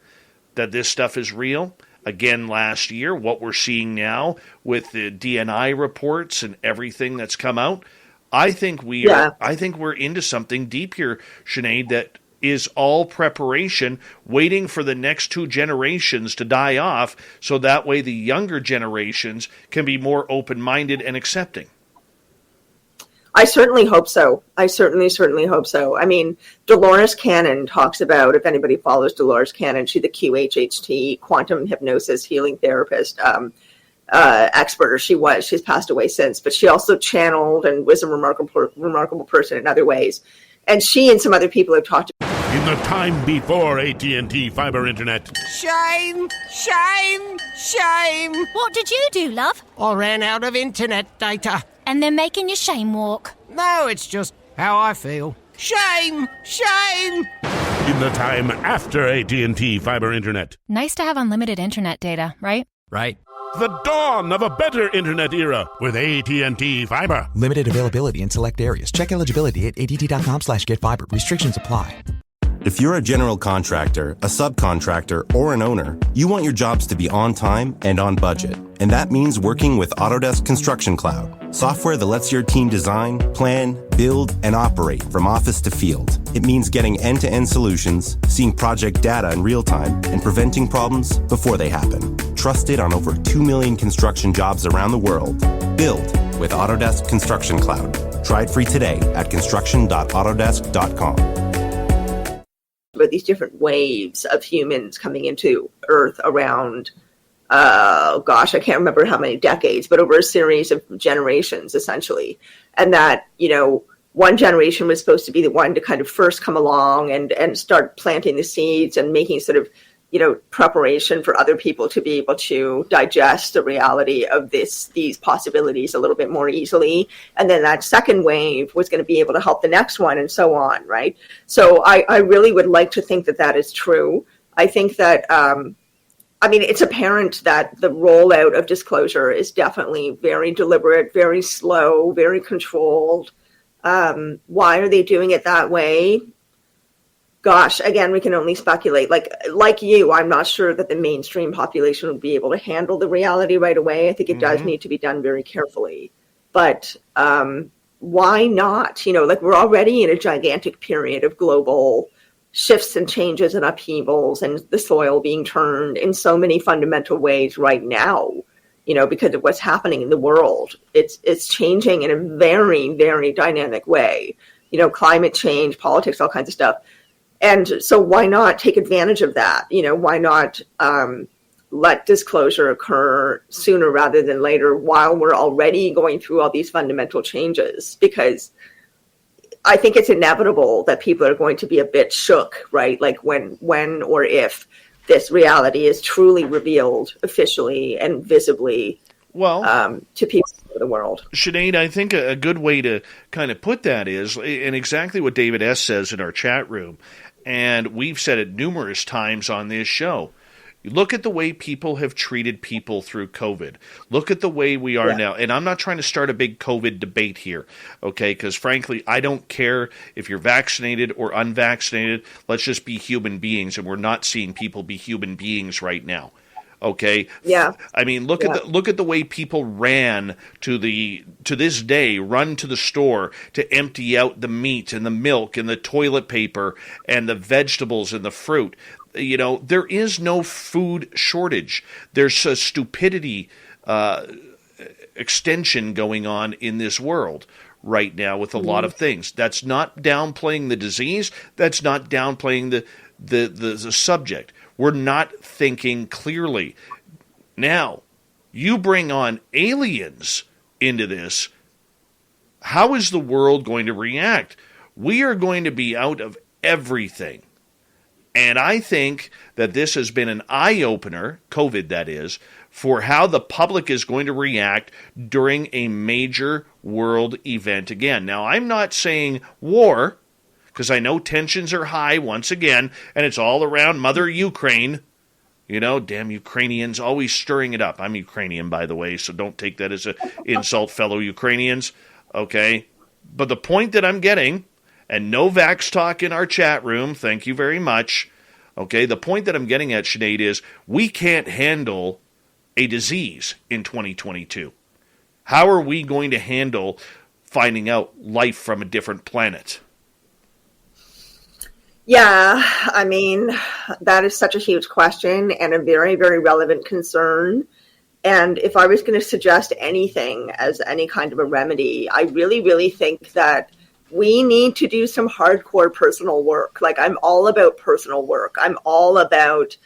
that this stuff is real. Again, last year, what we're seeing now with the DNI reports and everything that's come out, I think we're into something deep here, Sinead, that is all preparation, waiting for the next two generations to die off, so that way the younger generations can be more open-minded and accepting. I certainly hope so. I certainly hope so. I mean, Dolores Cannon talks about, if anybody follows Dolores Cannon, she's the QHHT, quantum hypnosis healing therapist, expert, or she's passed away since, but she also channeled and was a remarkable person in other ways. And she and some other people have talked In the time before AT&T fiber internet. Shame! Shame! Shame! What did you do, love? I ran out of internet data. And they're making you shame walk. No, it's just how I feel. Shame! Shame! In the time after AT&T fiber internet. Nice to have unlimited internet data, right? Right. The dawn of a better internet era with AT&T fiber. Limited availability in select areas. Check eligibility at att.com/getfiber. Restrictions apply. If you're a general contractor, a subcontractor, or an owner, you want your jobs to be on time and on budget. And that means working with Autodesk Construction Cloud, software that lets your team design, plan, build, and operate from office to field. It means getting end-to-end solutions, seeing project data in real time, and preventing problems before they happen. Trusted on over 2 million construction jobs around the world. Build with Autodesk Construction Cloud. Try it free today at construction.autodesk.com. about these different waves of humans coming into Earth around, I can't remember how many decades, but over a series of generations, essentially. And that, one generation was supposed to be the one to kind of first come along and start planting the seeds and making sort of, preparation for other people to be able to digest the reality of these possibilities a little bit more easily. And then that second wave was going to be able to help the next one and so on, right? So I really would like to think that that is true. I think that, it's apparent that the rollout of disclosure is definitely very deliberate, very slow, very controlled. Why are they doing it that way? Gosh, again, we can only speculate. Like you, I'm not sure that the mainstream population would be able to handle the reality right away. I think it does need to be done very carefully. But why not? We're already in a gigantic period of global shifts and changes and upheavals, and the soil being turned in so many fundamental ways right now, because of what's happening in the world. It's changing in a very, very dynamic way. Climate change, politics, all kinds of stuff. And so why not take advantage of that? Why not let disclosure occur sooner rather than later while we're already going through all these fundamental changes? Because I think it's inevitable that people are going to be a bit shook, right? Like when or if this reality is truly revealed officially and visibly to people of the world. Sinead, I think a good way to kind of put that is, and exactly what David S. says in our chat room, and we've said it numerous times on this show. Look at the way people have treated people through COVID. Look at the way we are now. And I'm not trying to start a big COVID debate here, okay? Because frankly, I don't care if you're vaccinated or unvaccinated. Let's just be human beings, and we're not seeing people be human beings right now. Okay. Yeah. I mean, look at the way people ran to this day, run to the store to empty out the meat and the milk and the toilet paper and the vegetables and the fruit. There is no food shortage. There's a stupidity extension going on in this world right now with a lot of things. That's not downplaying the disease. That's not downplaying the subject. We're not thinking clearly. Now, you bring on aliens into this. How is the world going to react? We are going to be out of everything. And I think that this has been an eye-opener, COVID that is, for how the public is going to react during a major world event again. Now, I'm not saying war, because I know tensions are high once again, and it's all around Mother Ukraine. Damn Ukrainians, always stirring it up. I'm Ukrainian, by the way, so don't take that as an insult, fellow Ukrainians, okay? But the point that I'm getting, and no vax talk in our chat room, thank you very much, okay? The point that I'm getting at, Sinead, is we can't handle a disease in 2022. How are we going to handle finding out life from a different planet? Yeah, that is such a huge question and a very, very relevant concern. And if I was going to suggest anything as any kind of a remedy, I really, really think that we need to do some hardcore personal work. Like, I'm all about personal work. I'm all about,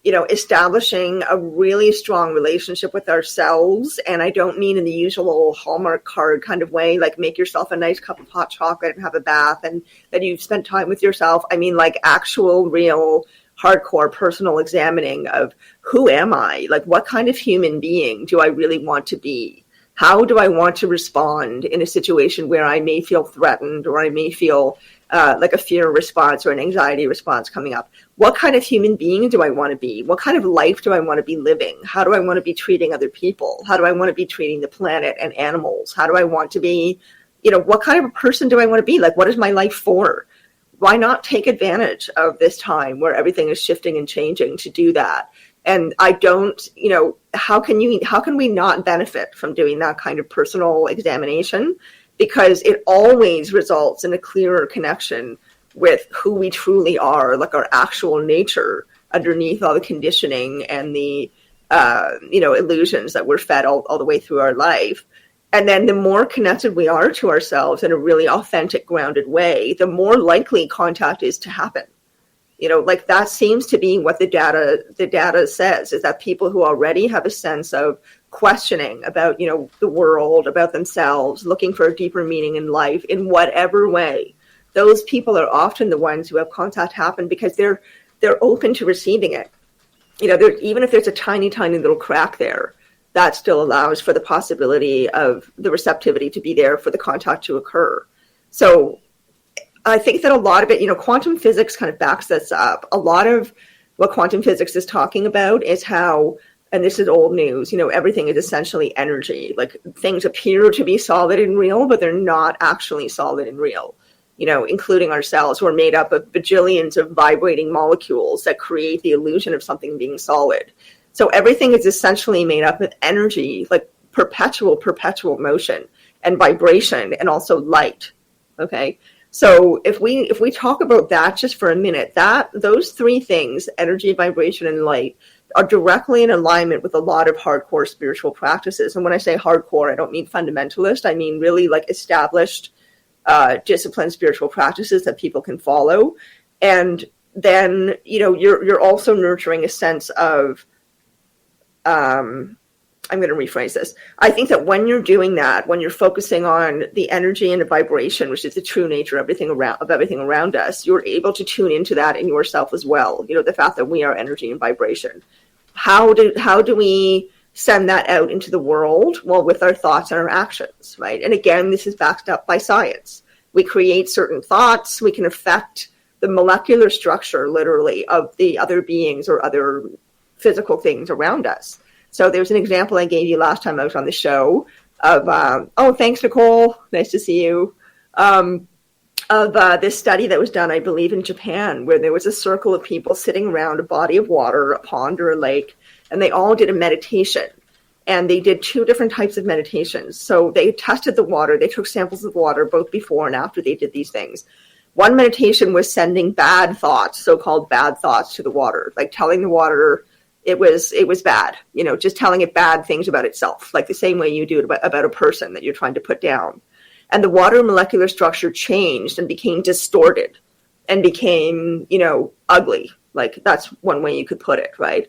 establishing a really strong relationship with ourselves. And I don't mean in the usual Hallmark card kind of way, like make yourself a nice cup of hot chocolate and have a bath and that you've spent time with yourself. I mean, like, actual, real, hardcore personal examining of who am I? Like, what kind of human being do I really want to be? How do I want to respond in a situation where I may feel threatened or I may feel like a fear response or an anxiety response coming up? What kind of human being do I want to be? What kind of life do I want to be living? How do I want to be treating other people? How do I want to be treating the planet and animals? How do I want to be, what kind of a person do I want to be? Like, what is my life for? Why not take advantage of this time where everything is shifting and changing to do that? And I don't, how can we not benefit from doing that kind of personal examination? Because it always results in a clearer connection with who we truly are, like our actual nature underneath all the conditioning and the, illusions that we're fed all the way through our life. And then the more connected we are to ourselves in a really authentic, grounded way, the more likely contact is to happen. Like, that seems to be what the data says, is that people who already have a sense of questioning about, the world, about themselves, looking for a deeper meaning in life in whatever way, those people are often the ones who have contact happen because they're open to receiving it. Even if there's a tiny, tiny little crack there, that still allows for the possibility of the receptivity to be there for the contact to occur. So I think that a lot of it, quantum physics kind of backs this up. A lot of what quantum physics is talking about is how, and this is old news, everything is essentially energy. Like, things appear to be solid and real, but they're not actually solid and real. Including ourselves, we're made up of bajillions of vibrating molecules that create the illusion of something being solid. So everything is essentially made up of energy, like perpetual motion and vibration and also light. Okay. So if we talk about that just for a minute, those three things, energy, vibration, and light, are directly in alignment with a lot of hardcore spiritual practices. And when I say hardcore, I don't mean fundamentalist. I mean really like established disciplined spiritual practices that people can follow. And then, you're also nurturing a sense of, I'm going to rephrase this. I think that when you're doing that, when you're focusing on the energy and the vibration, which is the true nature of everything around us, you're able to tune into that in yourself as well. The fact that we are energy and vibration. How do we send that out into the world? Well, with our thoughts and our actions, right? And again, this is backed up by science. We create certain thoughts. We can affect the molecular structure, literally, of the other beings or other physical things around us. So there's an example I gave you last time I was on the show of, thanks, Nicole. Nice to see you. Of this study that was done, I believe, in Japan, where there was a circle of people sitting around a body of water, a pond or a lake, and they all did a meditation. And they did two different types of meditations. So they tested the water. They took samples of water both before and after they did these things. One meditation was sending bad thoughts, so-called bad thoughts, to the water, like telling the water it was bad, just telling it bad things about itself, like the same way you do it about a person that you're trying to put down. And the water molecular structure changed and became distorted and became, ugly. Like, that's one way you could put it, right?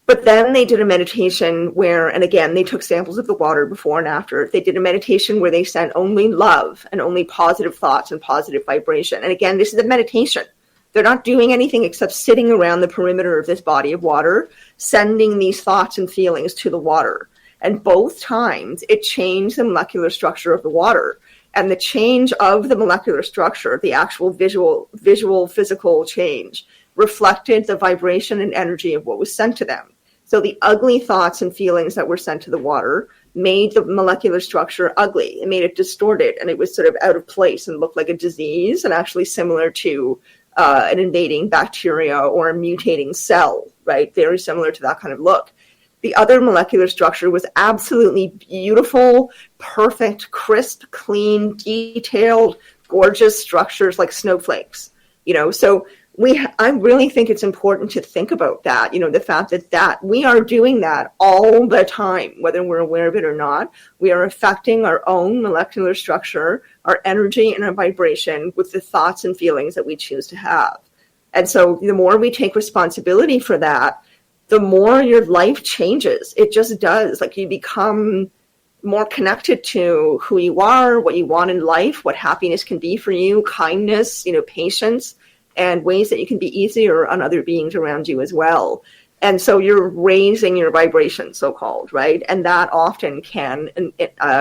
But then they did a meditation where, and again, they took samples of the water before and after. They did a meditation where they sent only love and only positive thoughts and positive vibration. And again, this is a meditation. They're not doing anything except sitting around the perimeter of this body of water, sending these thoughts and feelings to the water. And both times it changed the molecular structure of the water. And the change of the molecular structure, the actual visual physical change, reflected the vibration and energy of what was sent to them. So the ugly thoughts and feelings that were sent to the water made the molecular structure ugly. It made it distorted, and it was sort of out of place and looked like a disease, and actually similar to an invading bacteria or a mutating cell, right? Very similar to that kind of look. The other molecular structure was absolutely beautiful, perfect, crisp, clean, detailed, gorgeous structures like snowflakes. So I really think it's important to think about that, the fact that we are doing that all the time, whether we're aware of it or not. We are affecting our own molecular structure, our energy and our vibration with the thoughts and feelings that we choose to have. And so the more we take responsibility for that, the more your life changes. It just does. Like, you become more connected to who you are, what you want in life, what happiness can be for you, kindness, patience, and ways that you can be easier on other beings around you as well. And so you're raising your vibration, so-called, right? And that often can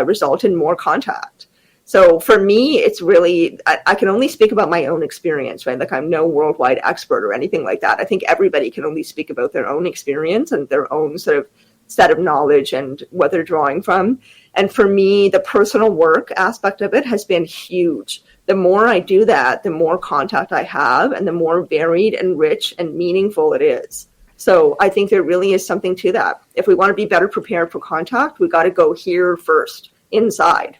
result in more contact. So for me, it's really, I can only speak about my own experience, right? Like, I'm no worldwide expert or anything like that. I think everybody can only speak about their own experience and their own sort of set of knowledge and what they're drawing from. And for me, the personal work aspect of it has been huge. The more I do that, the more contact I have and the more varied and rich and meaningful it is. So I think there really is something to that. If we want to be better prepared for contact, we got to go here first, inside.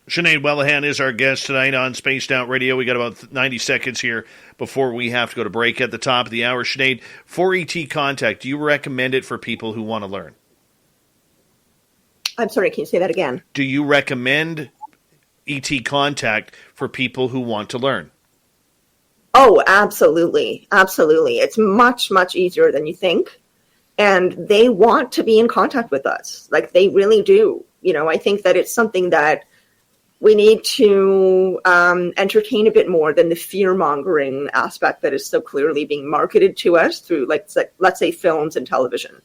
Sinead Whelehan is our guest tonight on Spaced Out Radio. We got about 90 seconds here before we have to go to break at the top of the hour. Sinead, for ET contact, do you recommend it for people who want to learn? I'm sorry, can you say that again? Do you recommend ET contact for people who want to learn? Oh, absolutely. Absolutely. It's much, much easier than you think. And they want to be in contact with us. Like, they really do. I think that it's something that we need to entertain a bit more than the fear-mongering aspect that is so clearly being marketed to us through, let's say, films and television.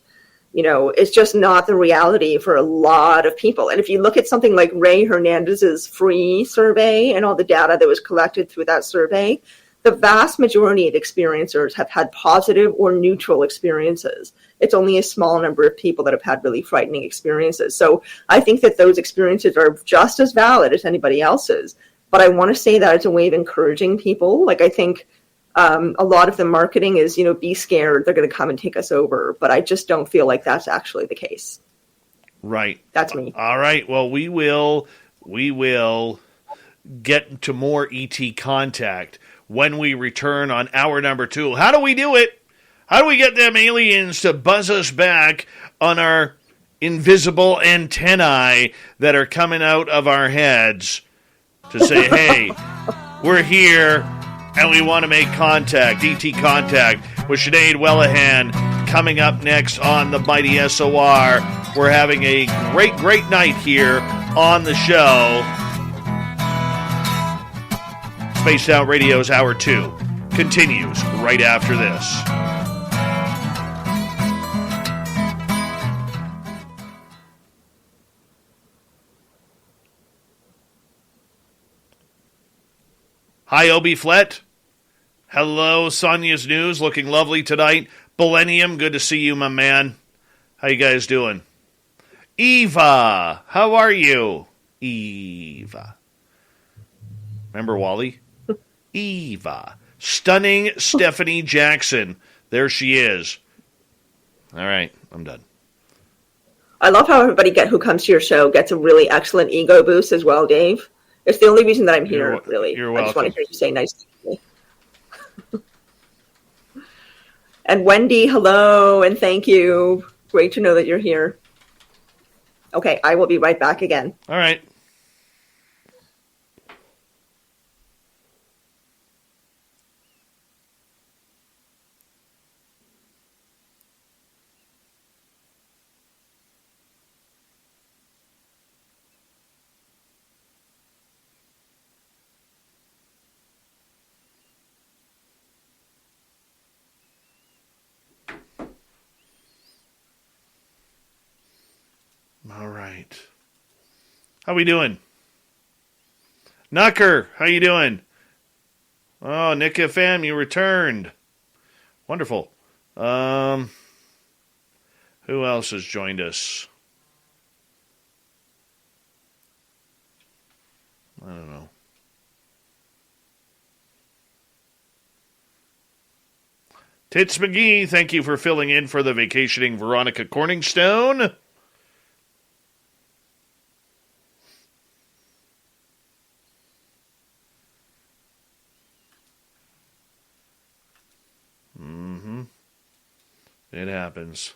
It's just not the reality for a lot of people. And if you look at something like Ray Hernandez's free survey and all the data that was collected through that survey, the vast majority of experiencers have had positive or neutral experiences. It's only a small number of people that have had really frightening experiences. So I think that those experiences are just as valid as anybody else's. But I want to say that as a way of encouraging people. Like, I think a lot of the marketing is, be scared, they're going to come and take us over. But I just don't feel like that's actually the case. Right. That's me. All right. Well, we will get to more ET contact when we return on hour number 2. How do we do it? How do we get them aliens to buzz us back on our invisible antennae that are coming out of our heads to say, hey, we're here and we want to make contact, ET contact, with Sinead Whelehan coming up next on the mighty SOR. We're having a great, great night here on the show. Spaced Out Radio's Hour 2 continues right after this. Hi, Obi Flett. Hello, Sonia's News. Looking lovely tonight. Millennium, good to see you, my man. How you guys doing? Eva, how are you? Eva. Remember Wally? Eva. Stunning Stephanie Jackson. There she is. All right, I'm done. I love how everybody who comes to your show gets a really excellent ego boost as well, Dave. It's the only reason that I'm here, really. You're welcome. I just want to hear you say nice things to me. And Wendy, hello, and thank you. Great to know that you're here. Okay, I will be right back again. All right. All right. How we doing? Knucker, how you doing? Oh, Nick FM, you returned. Wonderful. Who else has joined us? I don't know. Tits McGee, thank you for filling in for the vacationing Veronica Corningstone. It happens.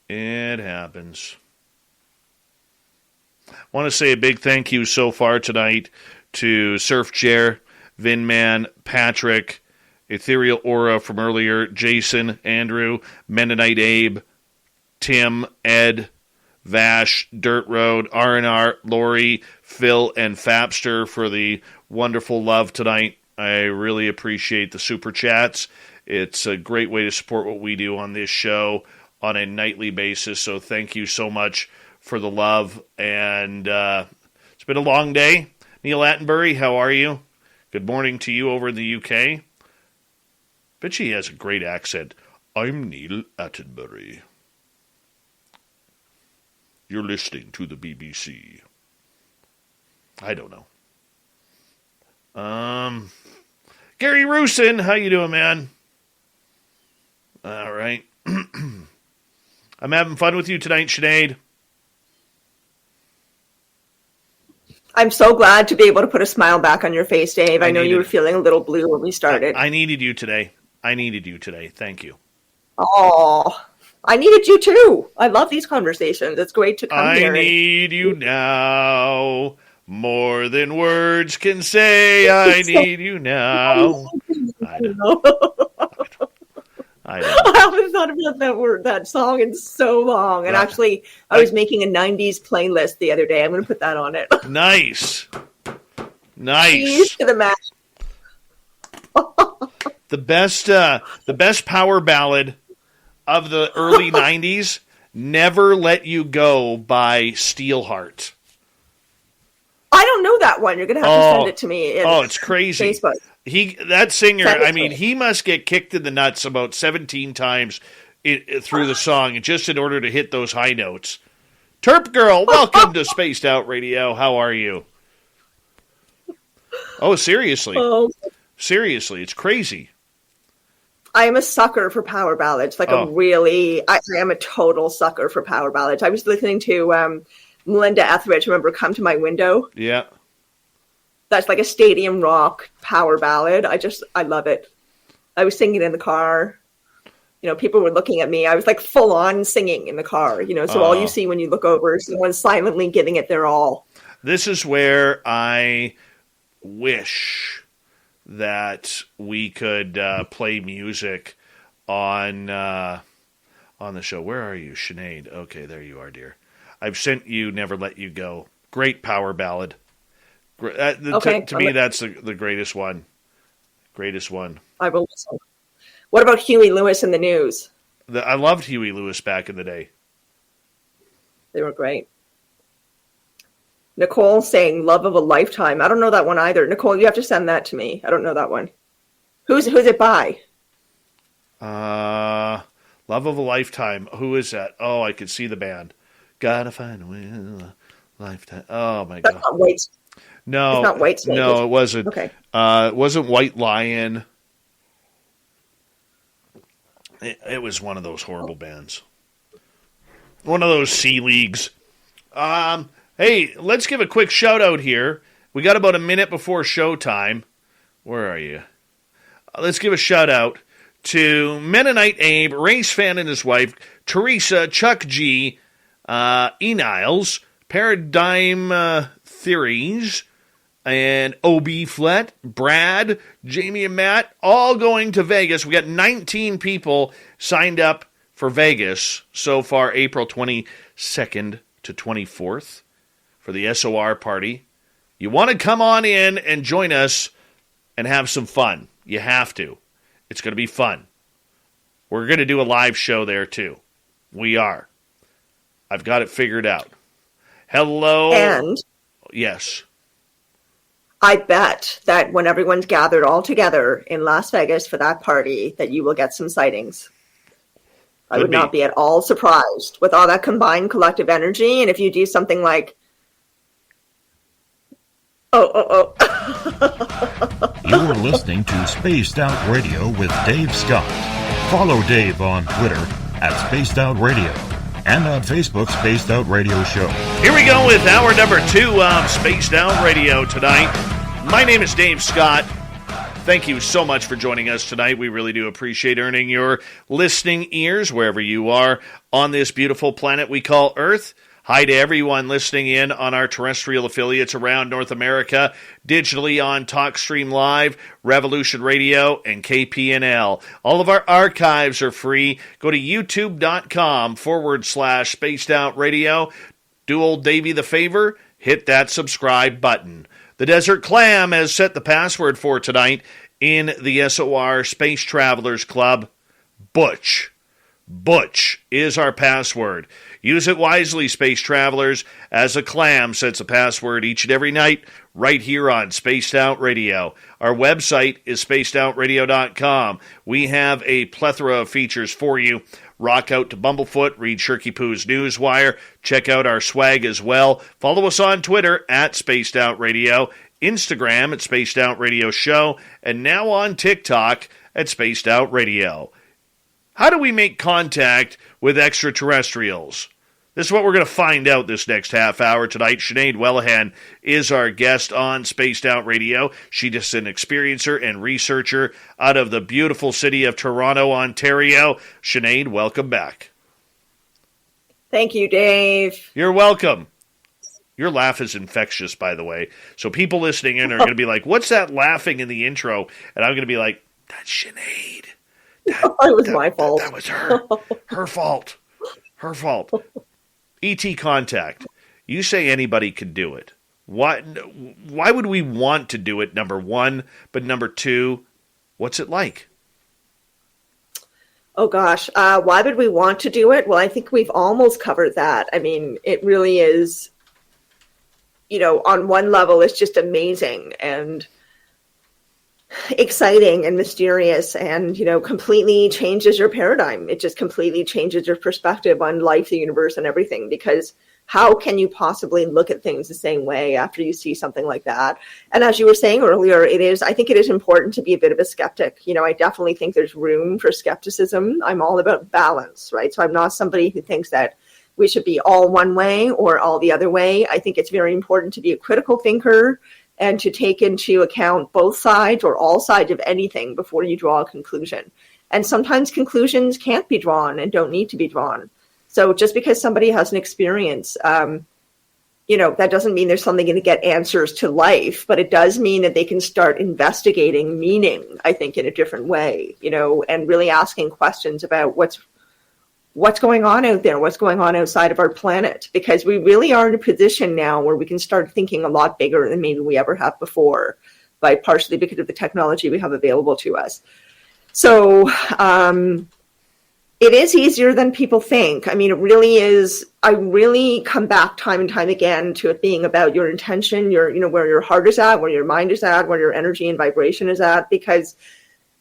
It happens. I want to say a big thank you so far tonight to Surf Chair, Vinman, Patrick, Ethereal Aura from earlier, Jason, Andrew, Mennonite Abe, Tim, Ed, Vash, Dirt Road, R&R, Lori, Phil, and Fapster for the wonderful love tonight. I really appreciate the super chats. It's a great way to support what we do on this show on a nightly basis, so thank you so much for the love. And it's been a long day. Neil Attenbury, how are you? Good morning to you over in the UK. Bet she has a great accent. I'm Neil Attenbury. You're listening to the BBC. I don't know. Gary Roosin, how you doing, man? All right. I'm having fun with you tonight, Sinead. I'm so glad to be able to put a smile back on your face, Dave. I know you were feeling a little blue when we started. I needed you today. Thank you. Oh, I needed you too. I love these conversations. It's great to come here. I need you now. More than words can say. I need you now. I know. I haven't thought about that song in so long. And actually, I was making a 90s playlist the other day. I'm going to put that on it. Nice. Keys to the match. The best power ballad of the early 90s, Never Let You Go by Steelheart. I don't know that one. You're going to have to send it to me. It's crazy. Facebook. That singer, I mean, he must get kicked in the nuts about 17 times through the song just in order to hit those high notes. Terp Girl, welcome to Spaced Out Radio. How are you? Oh, seriously. Seriously, it's crazy. I am a sucker for power ballads. I am a total sucker for power ballads. I was listening to Melinda Etheridge, remember Come to My Window? Yeah. That's like a stadium rock power ballad. I love it. I was singing in the car. You know, people were looking at me. I was like full on singing in the car, you know, so all you see when you look over is someone silently giving it their all. This is where I wish that we could play music on the show. Where are you, Sinead? Okay, there you are, dear. I've sent you Never Let You Go. Great power ballad. To me, that's the greatest one. Greatest one. I will listen. What about Huey Lewis and the News? I loved Huey Lewis back in the day. They were great. Nicole saying Love of a Lifetime. I don't know that one either. Nicole, you have to send that to me. I don't know that one. Who's it by? Love of a Lifetime. Who is that? Oh, I could see the band. Gotta find a way, lifetime. Oh my God. Not White. No, it's not White Snake. No, it wasn't. Okay. It wasn't White Lion. It was one of those horrible bands. One of those C leagues. Hey, let's give a quick shout out here. We got about a minute before showtime. Where are you? Let's give a shout out to Mennonite Abe, Race Fan and his wife, Teresa, Chuck G, E. Niles, Paradigm Theories, and OB Flet, Brad, Jamie and Matt, all going to Vegas. We got 19 people signed up for Vegas so far, April 22nd to 24th for the SOR party. You want to come on in and join us and have some fun. You have to. It's going to be fun. We're going to do a live show there too. We are. I've got it figured out. Hello. And yes. I bet that when everyone's gathered all together in Las Vegas for that party, that you will get some sightings. I would not be at all surprised with all that combined collective energy. And if you do something like, You're listening to Spaced Out Radio with Dave Scott. Follow Dave on Twitter at Spaced Out Radio and on Facebook, Spaced Out Radio Show. Here we go with hour number 2 of Spaced Out Radio tonight. My name is Dave Scott. Thank you so much for joining us tonight. We really do appreciate earning your listening ears wherever you are on this beautiful planet we call Earth. Hi to everyone listening in on our terrestrial affiliates around North America, digitally on TalkStream Live, Revolution Radio, and KPNL. All of our archives are free. Go to youtube.com/Spaced Out Radio. Do old Davey the favor, hit that subscribe button. The Desert Clam has set the password for tonight in the SOR Space Travelers Club. Butch. Butch is our password. Use it wisely, space travelers, as a clam sets a password each and every night right here on Spaced Out Radio. Our website is spacedoutradio.com. We have a plethora of features for you. Rock out to Bumblefoot, read Shirky Poo's Newswire, check out our swag as well. Follow us on Twitter at Spaced Out Radio, Instagram at Spaced Out Radio Show, and now on TikTok at Spaced Out Radio. How do we make contact with extraterrestrials? This is what we're going to find out this next half hour tonight. Sinead Whelehan is our guest on Spaced Out Radio. She's just an experiencer and researcher out of the beautiful city of Toronto, Ontario. Sinead, welcome back. Thank you, Dave. You're welcome. Your laugh is infectious, by the way. So people listening in are going to be like, what's that laughing in the intro? And I'm going to be like, that's Sinead. It was my fault. That was her. Her fault. Her fault. E.T. contact. You say anybody could do it. Why would we want to do it, number one? But number two, what's it like? Oh, gosh. Why would we want to do it? Well, I think we've almost covered that. I mean, it really is, on one level, it's just amazing and exciting and mysterious and, completely changes your paradigm. It just completely changes your perspective on life, the universe, and everything, because how can you possibly look at things the same way after you see something like that? And as you were saying earlier, I think it is important to be a bit of a skeptic. I definitely think there's room for skepticism. I'm all about balance, right? So I'm not somebody who thinks that we should be all one way or all the other way. I think it's very important to be a critical thinker and to take into account both sides or all sides of anything before you draw a conclusion. And sometimes conclusions can't be drawn and don't need to be drawn. So just because somebody has an experience, that doesn't mean there's something going to get answers to life, but it does mean that they can start investigating meaning, I think, in a different way, and really asking questions about what's going on out there, what's going on outside of our planet, because we really are in a position now where we can start thinking a lot bigger than maybe we ever have before, partially because of the technology we have available to us. So it is easier than people think. I mean, it really is. I really come back time and time again to it being about your intention, where your heart is at, where your mind is at, where your energy and vibration is at, because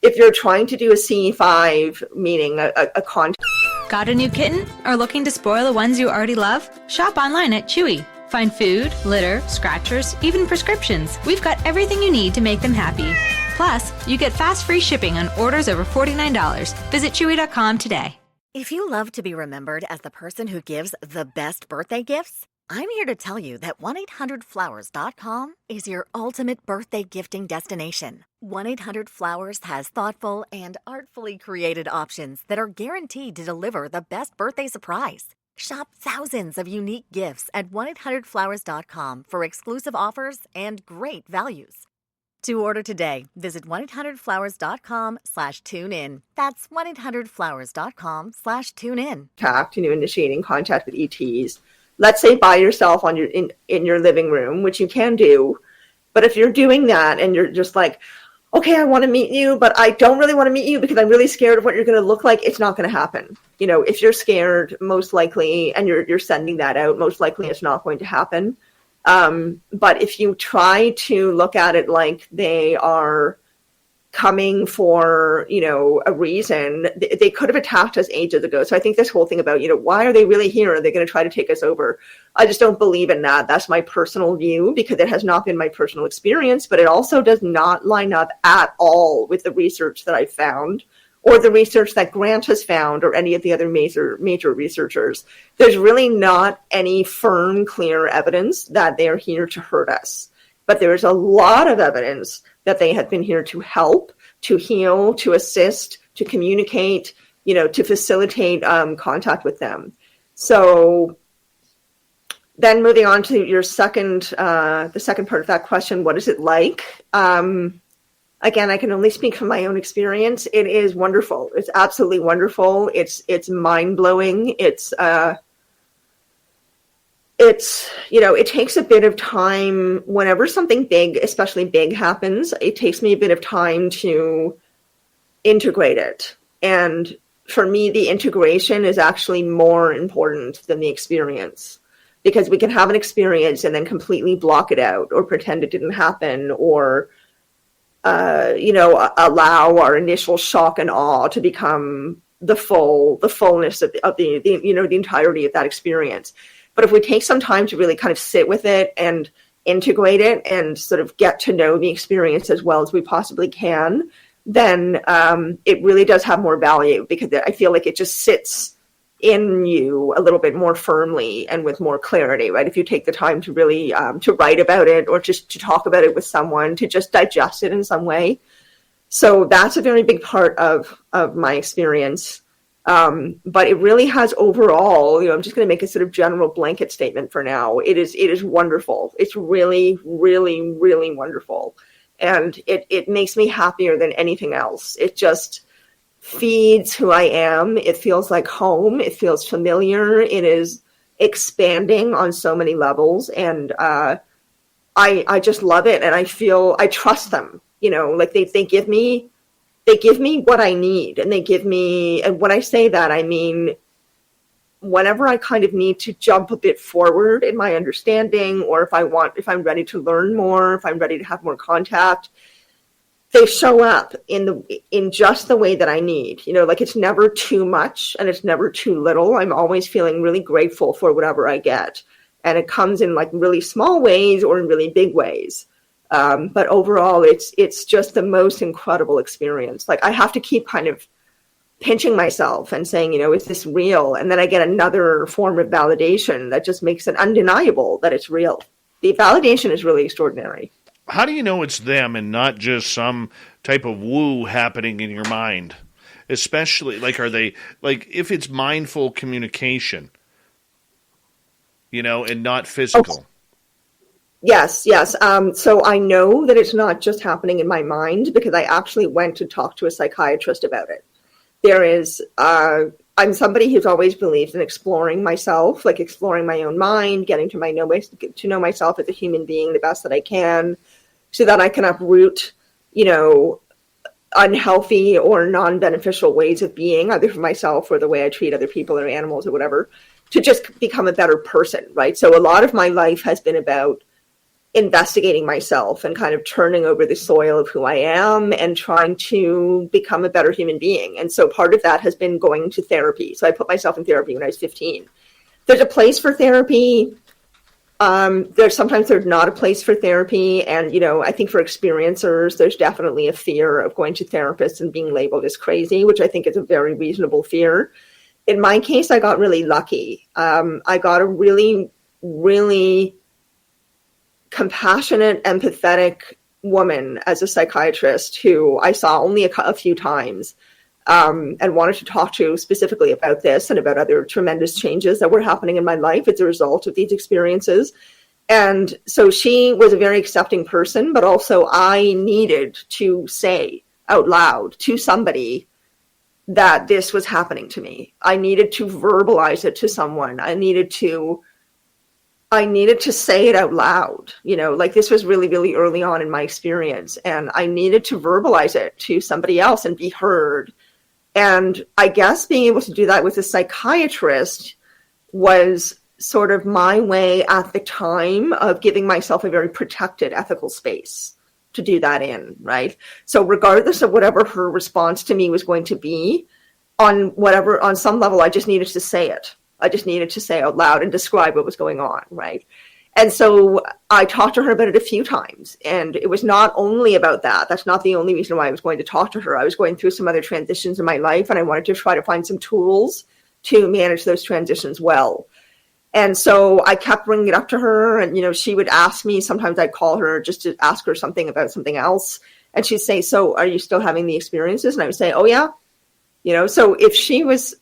if you're trying to do a C5, meaning a contact. Got a new kitten? Or looking to spoil the ones you already love? Shop online at Chewy. Find food, litter, scratchers, even prescriptions. We've got everything you need to make them happy. Plus, you get fast free shipping on orders over $49. Visit Chewy.com today. If you love to be remembered as the person who gives the best birthday gifts, I'm here to tell you that 1-800-Flowers.com is your ultimate birthday gifting destination. 1-800-Flowers has thoughtful and artfully created options that are guaranteed to deliver the best birthday surprise. Shop thousands of unique gifts at 1-800-Flowers.com for exclusive offers and great values. To order today, visit 1-800-Flowers.com/tune-in. That's 1-800-Flowers.com/tune-in. Initiating contact with ETs. Let's say by yourself in your living room, which you can do. But if you're doing that and you're just like, okay, I want to meet you, but I don't really want to meet you because I'm really scared of what you're going to look like, it's not going to happen. If you're scared, most likely, and you're sending that out, most likely it's not going to happen. But if you try to look at it like they are coming for, a reason, they could have attacked us ages ago. So I think this whole thing about, why are they really here? Are they going to try to take us over? I just don't believe in that. That's my personal view because it has not been my personal experience, but it also does not line up at all with the research that I found or the research that Grant has found or any of the other major researchers. There's really not any firm, clear evidence that they're here to hurt us. but there's a lot of evidence that they have been here to help, to heal, to assist, to communicate, to facilitate contact with them. So then moving on to your the second part of that question, what is it like? Again, I can only speak from my own experience. It is wonderful. It's absolutely wonderful. It's mind-blowing. It takes a bit of time whenever something big, especially big, happens. It takes me a bit of time to integrate it. And for me, the integration is actually more important than the experience, because we can have an experience and then completely block it out or pretend it didn't happen, or allow our initial shock and awe to become the fullness of the entirety of that experience. But if we take some time to really kind of sit with it and integrate it and sort of get to know the experience as well as we possibly can, then it really does have more value, because I feel like it just sits in you a little bit more firmly and with more clarity, right? If you take the time to really to write about it, or just to talk about it with someone, to just digest it in some way. So that's a very big part of my experience. But it really has overall, I'm just going to make a sort of general blanket statement for now. It is wonderful. It's really, really, really wonderful. And it makes me happier than anything else. It just feeds who I am. It feels like home. It feels familiar. It is expanding on so many levels. And I just love it. And I trust them, like they give me what I need, and they give me, and when I say that, I mean, whenever I kind of need to jump a bit forward in my understanding, or if I'm ready to learn more, if I'm ready to have more contact, they show up in just the way that I need. Like, it's never too much and it's never too little. I'm always feeling really grateful for whatever I get. And it comes in like really small ways or in really big ways. But overall, it's just the most incredible experience. Like, I have to keep kind of pinching myself and saying, is this real? And then I get another form of validation that just makes it undeniable that it's real. The validation is really extraordinary. How do you know it's them and not just some type of woo happening in your mind? Especially, are they, if it's mindful communication, and not physical? Oh. Yes. So I know that it's not just happening in my mind, because I actually went to talk to a psychiatrist about it. I'm somebody who's always believed in exploring myself, like exploring my own mind, getting to know myself as a human being the best that I can, so that I can uproot, unhealthy or non-beneficial ways of being, either for myself or the way I treat other people or animals or whatever, to just become a better person, right? So a lot of my life has been about investigating myself and kind of turning over the soil of who I am and trying to become a better human being. And so part of that has been going to therapy. So I put myself in therapy when I was 15. There's a place for therapy. Sometimes there's not a place for therapy. And, I think for experiencers, there's definitely a fear of going to therapists and being labeled as crazy, which I think is a very reasonable fear. In my case, I got really lucky. I got a really, really compassionate, empathetic woman as a psychiatrist who I saw only a few times, and wanted to talk to specifically about this and about other tremendous changes that were happening in my life as a result of these experiences. And so she was a very accepting person, but also I needed to say out loud to somebody that this was happening to me. I needed to verbalize it to someone. I needed to say it out loud, this was really, really early on in my experience, and I needed to verbalize it to somebody else and be heard. And I guess being able to do that with a psychiatrist was sort of my way at the time of giving myself a very protected ethical space to do that in, right? So regardless of whatever her response to me was going to be, on some level, I just needed to say it. I just needed to say out loud and describe what was going on, right? And so I talked to her about it a few times, and it was not only about that. That's not the only reason why I was going to talk to her. I was going through some other transitions in my life, and I wanted to try to find some tools to manage those transitions well. And so I kept bringing it up to her, and, she would ask me, sometimes I'd call her just to ask her something about something else. And she'd say, so are you still having the experiences? And I would say, oh yeah. So if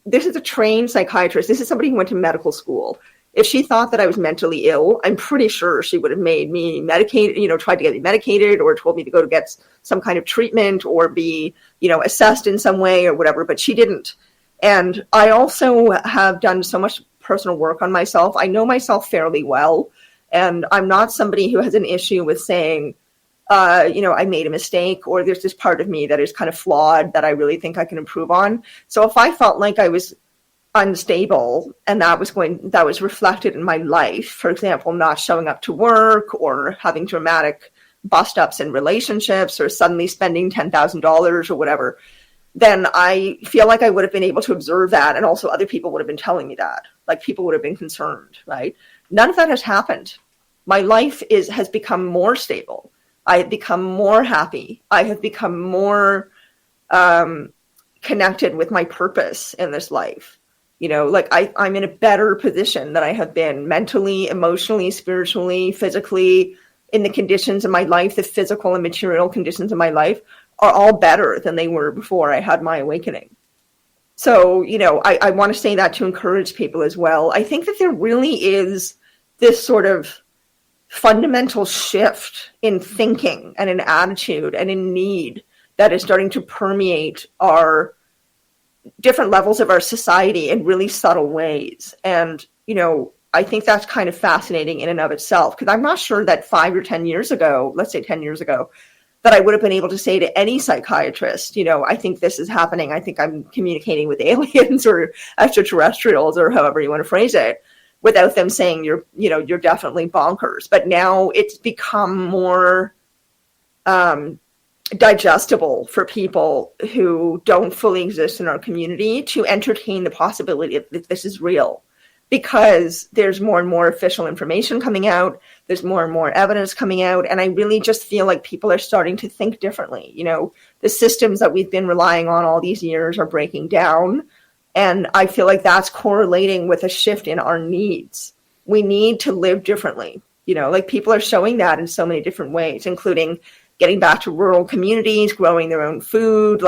this is a trained psychiatrist, this is somebody who went to medical school. If she thought that I was mentally ill, I'm pretty sure she would have made me medicated, tried to get me medicated, or told me to go to get some kind of treatment or be, assessed in some way or whatever, but she didn't. And I also have done so much personal work on myself. I know myself fairly well, and I'm not somebody who has an issue with saying, I made a mistake, or there's this part of me that is kind of flawed that I really think I can improve on. So if I felt like I was unstable and that was reflected in my life, for example, not showing up to work or having dramatic bust ups in relationships or suddenly spending $10,000 or whatever, then I feel like I would have been able to observe that. And also other people would have been telling me that, like people would have been concerned, right? None of that has happened. My life has become more stable. I have become more happy. I have become more connected with my purpose in this life. I'm in a better position than I have been mentally, emotionally, spiritually, physically, in the conditions of my life. The physical and material conditions of my life are all better than they were before I had my awakening. So, I want to say that to encourage people as well. I think that there really is this sort of fundamental shift in thinking and in attitude and in need that is starting to permeate our different levels of our society in really subtle ways. And, I think that's kind of fascinating in and of itself, because I'm not sure that 5 or 10 years ago, let's say 10 years ago, that I would have been able to say to any psychiatrist, I think this is happening. I think I'm communicating with aliens or extraterrestrials, or however you want to phrase it, without them saying you're definitely bonkers. But now it's become more digestible for people who don't fully exist in our community to entertain the possibility that this is real, because there's more and more official information coming out. There's more and more evidence coming out. And I really just feel like people are starting to think differently. The systems that we've been relying on all these years are breaking down. And I feel like that's correlating with a shift in our needs. We need to live differently. People are showing that in so many different ways, including getting back to rural communities, growing their own food.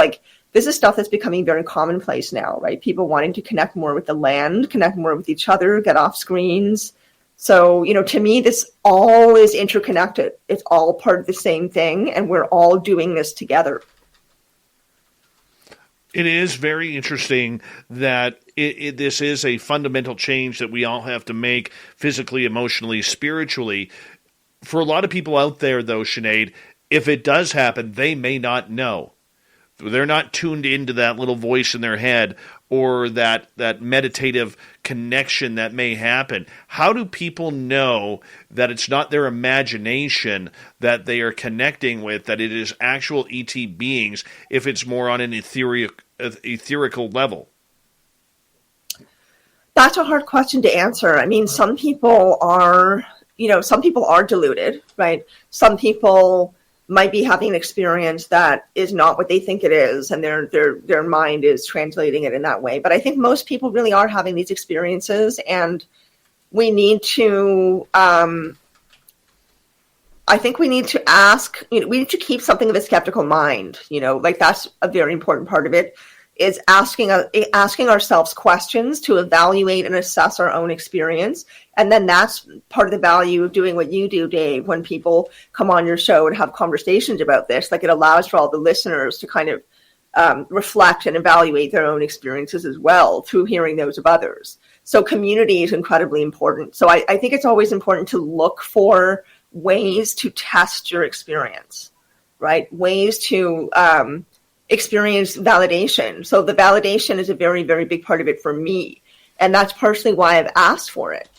This is stuff that's becoming very commonplace now, right? People wanting to connect more with the land, connect more with each other, get off screens. So, to me, this all is interconnected. It's all part of the same thing, and we're all doing this together. It is very interesting that this is a fundamental change that we all have to make physically, emotionally, spiritually. For a lot of people out there, though, Sinead, if it does happen, they may not know. They're not tuned into that little voice in their head or that meditative connection that may happen. How do people know that it's not their imagination that they are connecting with, that it is actual ET beings, if it's more on an etherical level? That's a hard question to answer. I mean, some people are deluded, right? Some people might be having an experience that is not what they think it is, and their mind is translating it in that way. But I think most people really are having these experiences, and we need to I think we need to ask, we need to keep something of a skeptical mind, that's a very important part of it, is asking ourselves questions to evaluate and assess our own experience. And then that's part of the value of doing what you do, Dave, when people come on your show and have conversations about this. It allows for all the listeners to kind of reflect and evaluate their own experiences as well through hearing those of others. So community is incredibly important. So I think it's always important to look for ways to test your experience, right? Ways to experience validation. So the validation is a very, very big part of it for me. And that's partially why I've asked for it.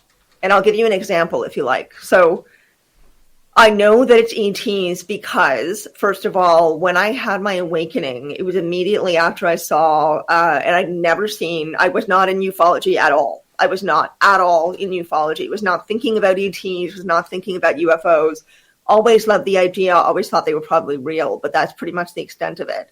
And I'll give you an example if you like. So I know that it's ETs because, first of all, when I had my awakening, it was immediately after I saw, and I was not in ufology at all. I was not at all in ufology. Was not thinking about ETs, was not thinking about UFOs. Always loved the idea, always thought they were probably real, but that's pretty much the extent of it.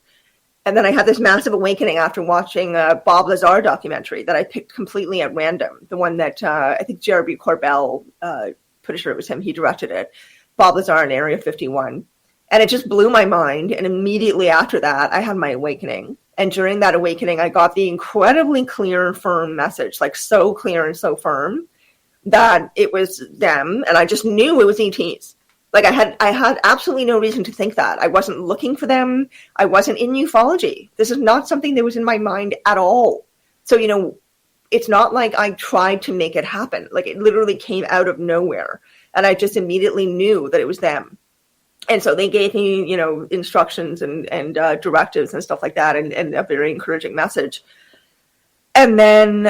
And then I had this massive awakening after watching a Bob Lazar documentary that I picked completely at random. The one that I think Jeremy Corbell, pretty sure it was him, he directed it. Bob Lazar in Area 51. And it just blew my mind. And immediately after that, I had my awakening. And during that awakening, I got the incredibly clear, firm message, like so clear and so firm that it was them. And I just knew it was ETs. Like I had absolutely no reason to think that. I wasn't looking for them. I wasn't in ufology. This is not something that was in my mind at all. So, you know, it's not like I tried to make it happen. Like it literally came out of nowhere. And I just immediately knew that it was them. And so they gave me, you know, instructions and directives and stuff like that, and a very encouraging message. And then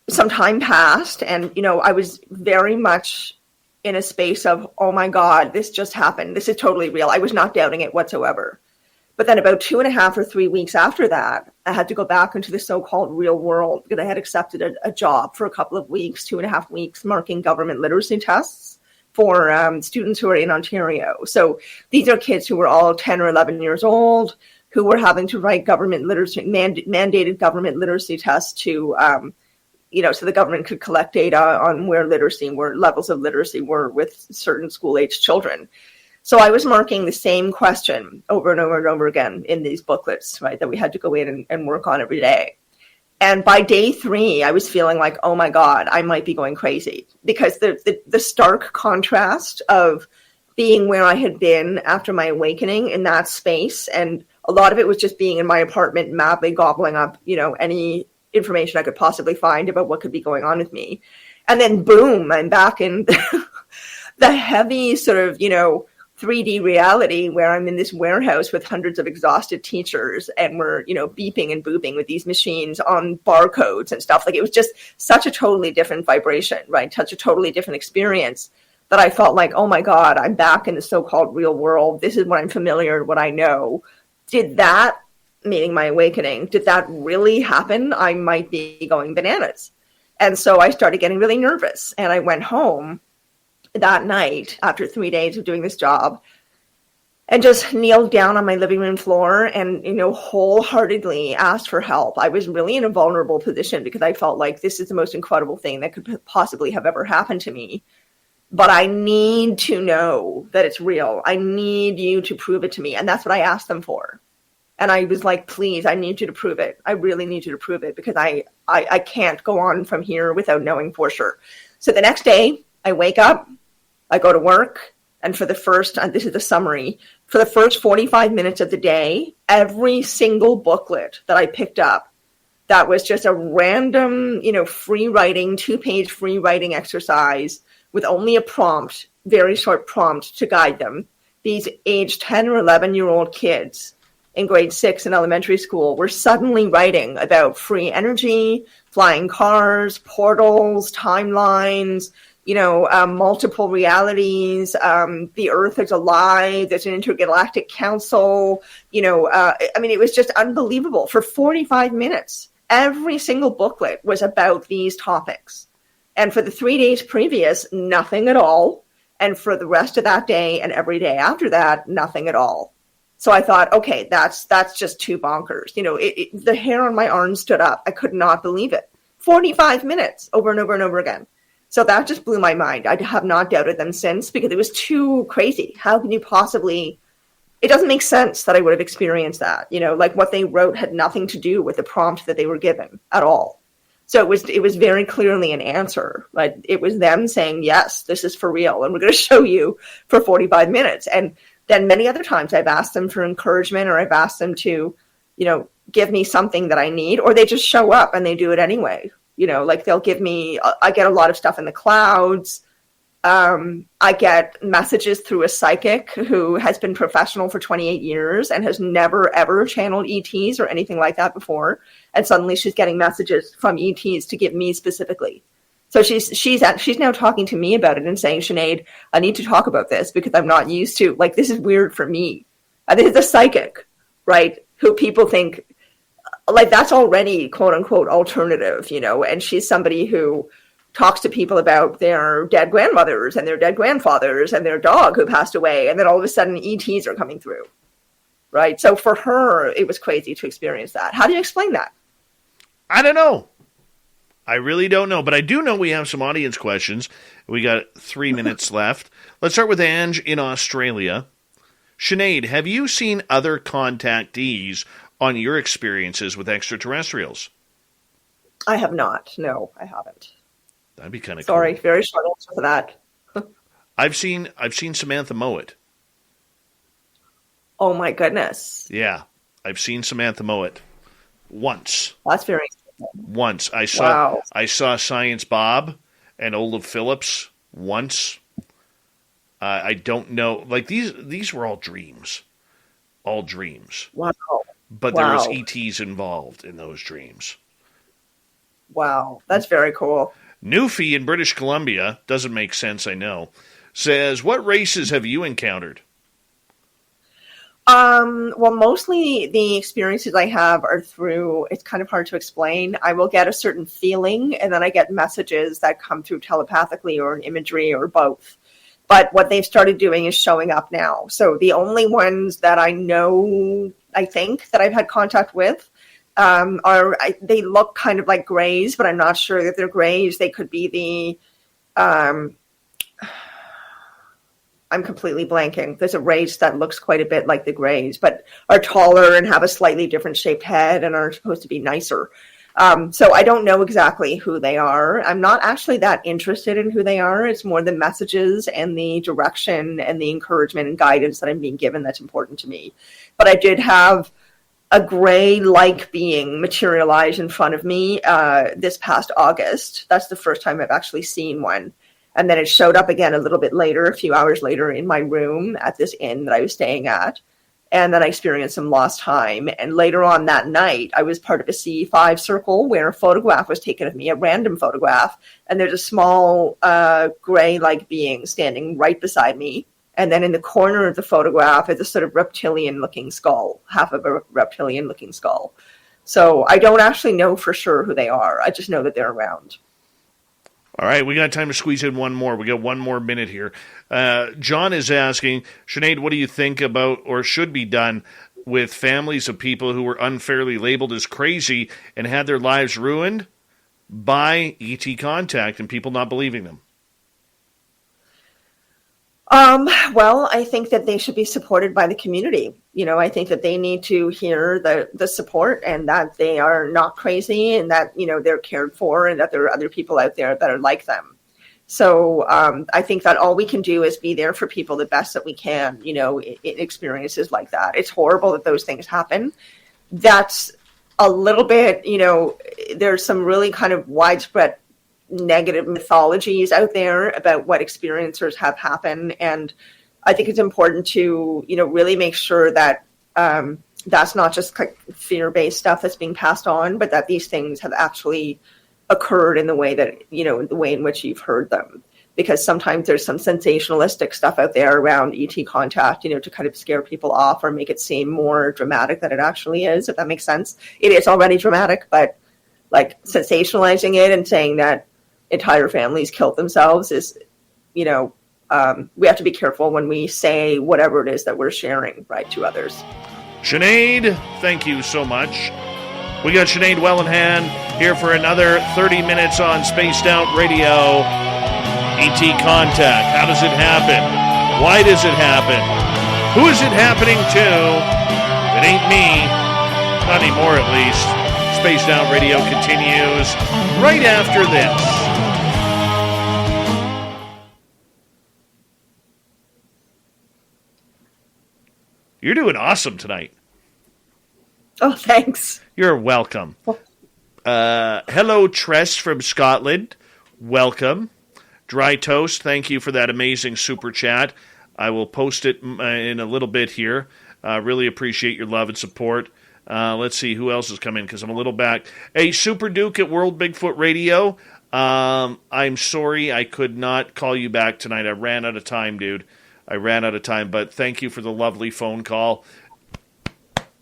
some time passed, and, you know, I was very much in a space of, oh my God, this just happened. This is totally real. I was not doubting it whatsoever. But then about 2.5 or 3 weeks after that, I had to go back into the so-called real world because I had accepted a job for a couple of weeks, 2.5 weeks, marking government literacy tests for students who are in Ontario. So these are kids who were all 10 or 11 years old, who were having to write government literacy, mandated government literacy tests to, you know, so the government could collect data on where levels of literacy were with certain school-aged children. So I was marking the same question over and over and over again in these booklets, right, that we had to go in and work on every day. And by day 3, I was feeling like, oh my God, I might be going crazy, because the stark contrast of being where I had been after my awakening in that space, and a lot of it was just being in my apartment, madly gobbling up, you know, any information I could possibly find about what could be going on with me. And then boom, I'm back in the heavy sort of, you know, 3D reality where I'm in this warehouse with hundreds of exhausted teachers, and we're, you know, beeping and booping with these machines on barcodes and stuff. Like, it was just such a totally different vibration, right? Such a totally different experience that I felt like, oh my God, I'm back in the so-called real world. This is what I'm familiar, what I know. Did that, meaning my awakening, did that really happen? I might be going bananas. And so I started getting really nervous, and I went home that night after 3 days of doing this job and just kneeled down on my living room floor and, you know, wholeheartedly asked for help. I was really in a vulnerable position because I felt like this is the most incredible thing that could possibly have ever happened to me. But I need to know that it's real. I need you to prove it to me. And that's what I asked them for. And I was like, please, I need you to prove it. I really need you to prove it, because I can't go on from here without knowing for sure. So the next day I wake up, I go to work, and for the first, and this is the summary, for the first 45 minutes of the day, every single booklet that I picked up, that was just a random, you know, free writing, 2-page free writing exercise with only a prompt, very short prompt to guide them. These age 10 or 11-year-old kids in grade 6 in elementary school were suddenly writing about free energy, flying cars, portals, timelines, you know, multiple realities, the Earth is alive, there's an intergalactic council, you know, I mean, it was just unbelievable. For 45 minutes, every single booklet was about these topics. And for the 3 days previous, nothing at all. And for the rest of that day and every day after that, nothing at all. So I thought, okay, that's just too bonkers. You know, the hair on my arm stood up. I could not believe it. 45 minutes over and over and over again. So that just blew my mind. I have not doubted them since, because it was too crazy. How can you possibly, it doesn't make sense that I would have experienced that. You know, like what they wrote had nothing to do with the prompt that they were given at all. So it was very clearly an answer. Like, it was them saying, yes, this is for real, and we're going to show you for 45 minutes. And then many other times I've asked them for encouragement, or I've asked them to, you know, give me something that I need, or they just show up and they do it anyway. You know, like they'll give me, I get a lot of stuff in the clouds. I get messages through a psychic who has been professional for 28 years and has never, ever channeled ETs or anything like that before. And suddenly she's getting messages from ETs to give me specifically. So she's now talking to me about it and saying, Sinead, I need to talk about this because I'm not used to, like, this is weird for me. This is a psychic, right, who people think, like, that's already quote unquote alternative, you know, and she's somebody who talks to people about their dead grandmothers and their dead grandfathers and their dog who passed away. And then all of a sudden ETs are coming through. right? So for her, it was crazy to experience that. How do you explain that? I don't know. I really don't know, but I do know we have some audience questions. We got 3 minutes left. Let's start with Ange in Australia. Sinead, have you seen other contactees on your experiences with extraterrestrials? I have not. No, I haven't. That'd be kind of Sorry, cool. very short answer for that. I've seen Samantha Mowat. Oh my goodness. Yeah, I've seen Samantha Mowat once. That's very Once I wow. saw Science Bob and Olaf Phillips once. I don't know. Like these were all dreams. Wow. But there was ETs involved in those dreams. Wow, that's very cool. Newfie in British Columbia, doesn't make sense, I know, says, what races have you encountered? Well, mostly the experiences I have are through, it's kind of hard to explain. I will get a certain feeling, and then I get messages that come through telepathically or in imagery or both. But what they've started doing is showing up now. So the only ones that I know, I think, that I've had contact with they look kind of like grays, but I'm not sure that they're grays. They could be I'm completely blanking. There's a race that looks quite a bit like the grays, but are taller and have a slightly different shaped head and are supposed to be nicer. So I don't know exactly who they are. I'm not actually that interested in who they are. It's more the messages and the direction and the encouragement and guidance that I'm being given that's important to me. But I did have a gray-like being materialize in front of me this past August. That's the first time I've actually seen one. And then it showed up again a little bit later, a few hours later, in my room at this inn that I was staying at. And then I experienced some lost time. And later on that night, I was part of a C5 circle where a photograph was taken of me, a random photograph. And there's a small gray-like being standing right beside me. And then in the corner of the photograph is a sort of reptilian-looking skull, half of a reptilian-looking skull. So I don't actually know for sure who they are. I just know that they're around. All right, we got time to squeeze in one more. We got 1 more minute here. John is asking, Sinead, what do you think about or should be done with families of people who were unfairly labeled as crazy and had their lives ruined by ET contact and people not believing them? Well, I think that they should be supported by the community. You know, I think that they need to hear the support and that they are not crazy and that, you know, they're cared for and that there are other people out there that are like them. So I think that all we can do is be there for people the best that we can, you know, in experiences like that. It's horrible that those things happen. That's a little bit, you know, there's some really kind of widespread negative mythologies out there about what experiencers have happened. And I think it's important to, you know, really make sure that that's not just like fear-based stuff that's being passed on, but that these things have actually occurred in the way that, you know, the way in which you've heard them. Because sometimes there's some sensationalistic stuff out there around ET contact, you know, to kind of scare people off or make it seem more dramatic than it actually is, if that makes sense. It is already dramatic, but like sensationalizing it and saying that entire families killed themselves is, you know, we have to be careful when we say whatever it is that we're sharing, right, to others. Sinead, thank you so much. We got Sinead Whelehan here for another 30 minutes on Spaced Out Radio. ET contact. How does it happen? Why does it happen? Who is it happening to? It ain't me. Not anymore, at least. Spaced Out Radio continues right after this. You're doing awesome tonight. Oh, thanks. You're welcome. Hello, Tress from Scotland. Welcome. Dry Toast, thank you for that amazing super chat. I will post it in a little bit here. Really appreciate your love and support. Let's see who else is coming because I'm a little back. Hey, Super Duke at World Bigfoot Radio. I'm sorry I could not call you back tonight. I ran out of time, dude. I ran out of time, but thank you for the lovely phone call.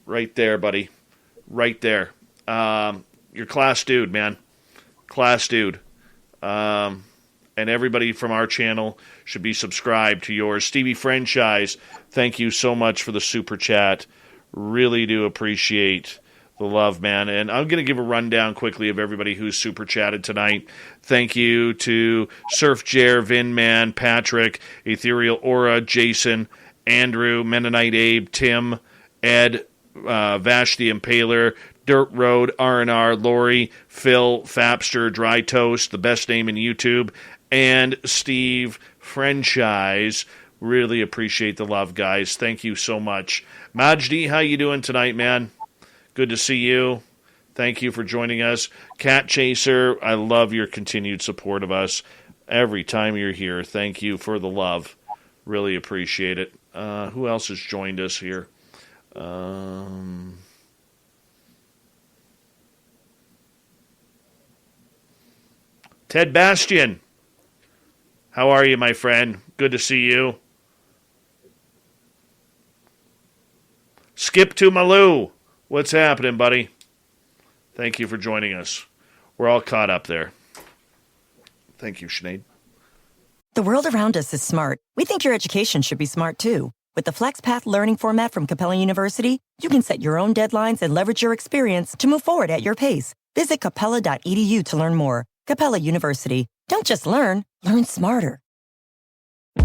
Right there, buddy. Right there. You're class dude, man. Class dude. And everybody from our channel should be subscribed to yours. Stevie Franchise, thank you so much for the super chat. Really do appreciate the love, man. And I'm going to give a rundown quickly of everybody who's super chatted tonight. Thank you to Surf Jer, Vinman, Patrick, Ethereal Aura, Jason, Andrew, Mennonite Abe, Tim, Ed, Vash the Impaler, Dirt Road, R&R, Lori, Phil, Fapster, Dry Toast, the best name in YouTube, and Steve Franchise. Really appreciate the love, guys. Thank you so much. Majdi, how you doing tonight, man? Good to see you. Thank you for joining us. Cat Chaser, I love your continued support of us every time you're here. Thank you for the love. Really appreciate it. Who else has joined us here? Ted Bastian. How are you, my friend? Good to see you. Skip to Malou. What's happening, buddy? Thank you for joining us. We're all caught up there. Thank you, Sinead. The world around us is smart. We think your education should be smart, too. With the FlexPath learning format from Capella University, you can set your own deadlines and leverage your experience to move forward at your pace. Visit capella.edu to learn more. Capella University. Don't just learn smarter.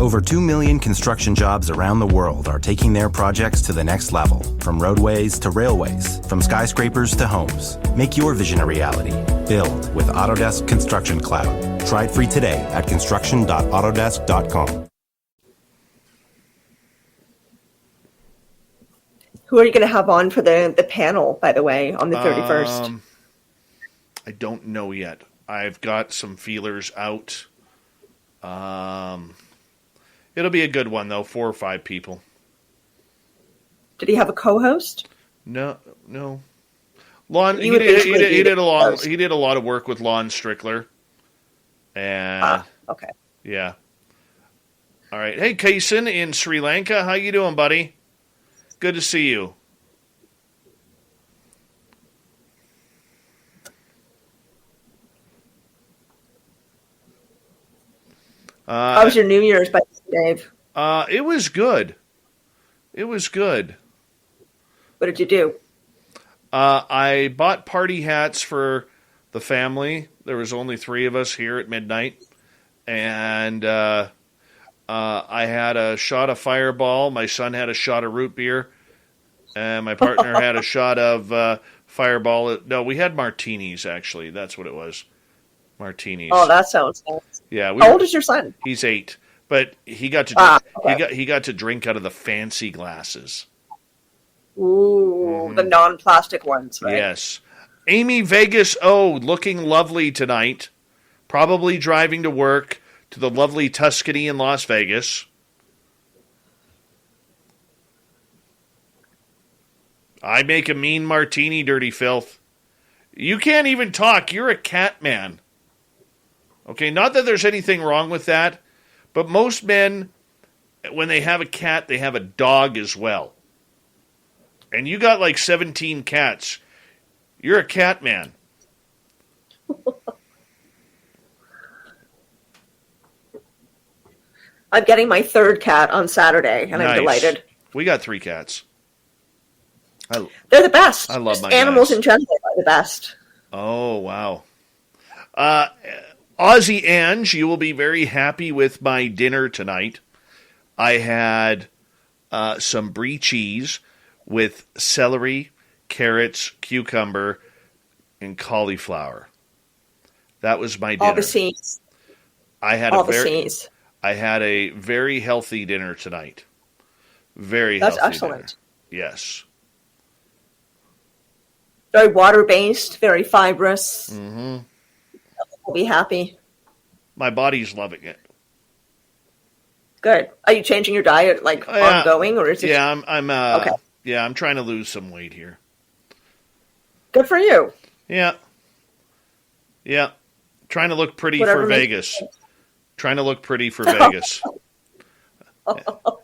Over 2 million construction jobs around the world are taking their projects to the next level. From roadways to railways, from skyscrapers to homes. Make your vision a reality. Build with Autodesk Construction Cloud. Try it free today at construction.autodesk.com. Who are you going to have on for the panel, by the way, on the 31st? I don't know yet. I've got some feelers out. It'll be a good one, though. 4 or 5 people. Did he have a co-host? No. Lon, he did a lot of work with Lon Strickler. And okay. Yeah. All right. Hey, Kaysen in Sri Lanka. How you doing, buddy? Good to see you. How was your New Year's, by Dave? It was good. What did you do? I bought party hats for the family. There was only 3 of us here at midnight. And I had a shot of Fireball. My son had a shot of root beer. And my partner had a shot of Fireball. No, we had martinis, actually. That's what it was. Martinis. Oh, that sounds nice. Yeah. How old is your son? He's 8. But he got to drink, he got to drink out of the fancy glasses. Ooh, the non-plastic ones, right? Yes. Amy Vegas looking lovely tonight. Probably driving to work to the lovely Tuscany in Las Vegas. I make a mean martini, dirty filth. You can't even talk. You're a cat man. Okay, not that there's anything wrong with that, but most men, when they have a cat, they have a dog as well. And you got like 17 cats. You're a cat man. I'm getting my 3rd cat on Saturday, and Nice. I'm delighted. We got 3 cats. They're the best. I love Just my animals cats. in general are the best. Oh, wow. Aussie Ange, you will be very happy with my dinner tonight. I had some brie cheese with celery, carrots, cucumber, and cauliflower. That was my dinner. All the C's. I had All the C's. I had a very healthy dinner tonight. That's excellent. Dinner. Yes. Very water-based, very fibrous. Mm-hmm. I'll be happy. My body's loving it. Good. Are you changing your diet ongoing, or is it? Yeah, I'm okay. Yeah, I'm trying to lose some weight here. Good for you. Yeah. Trying to look pretty Whatever for makes Vegas. Trying to look pretty for Vegas.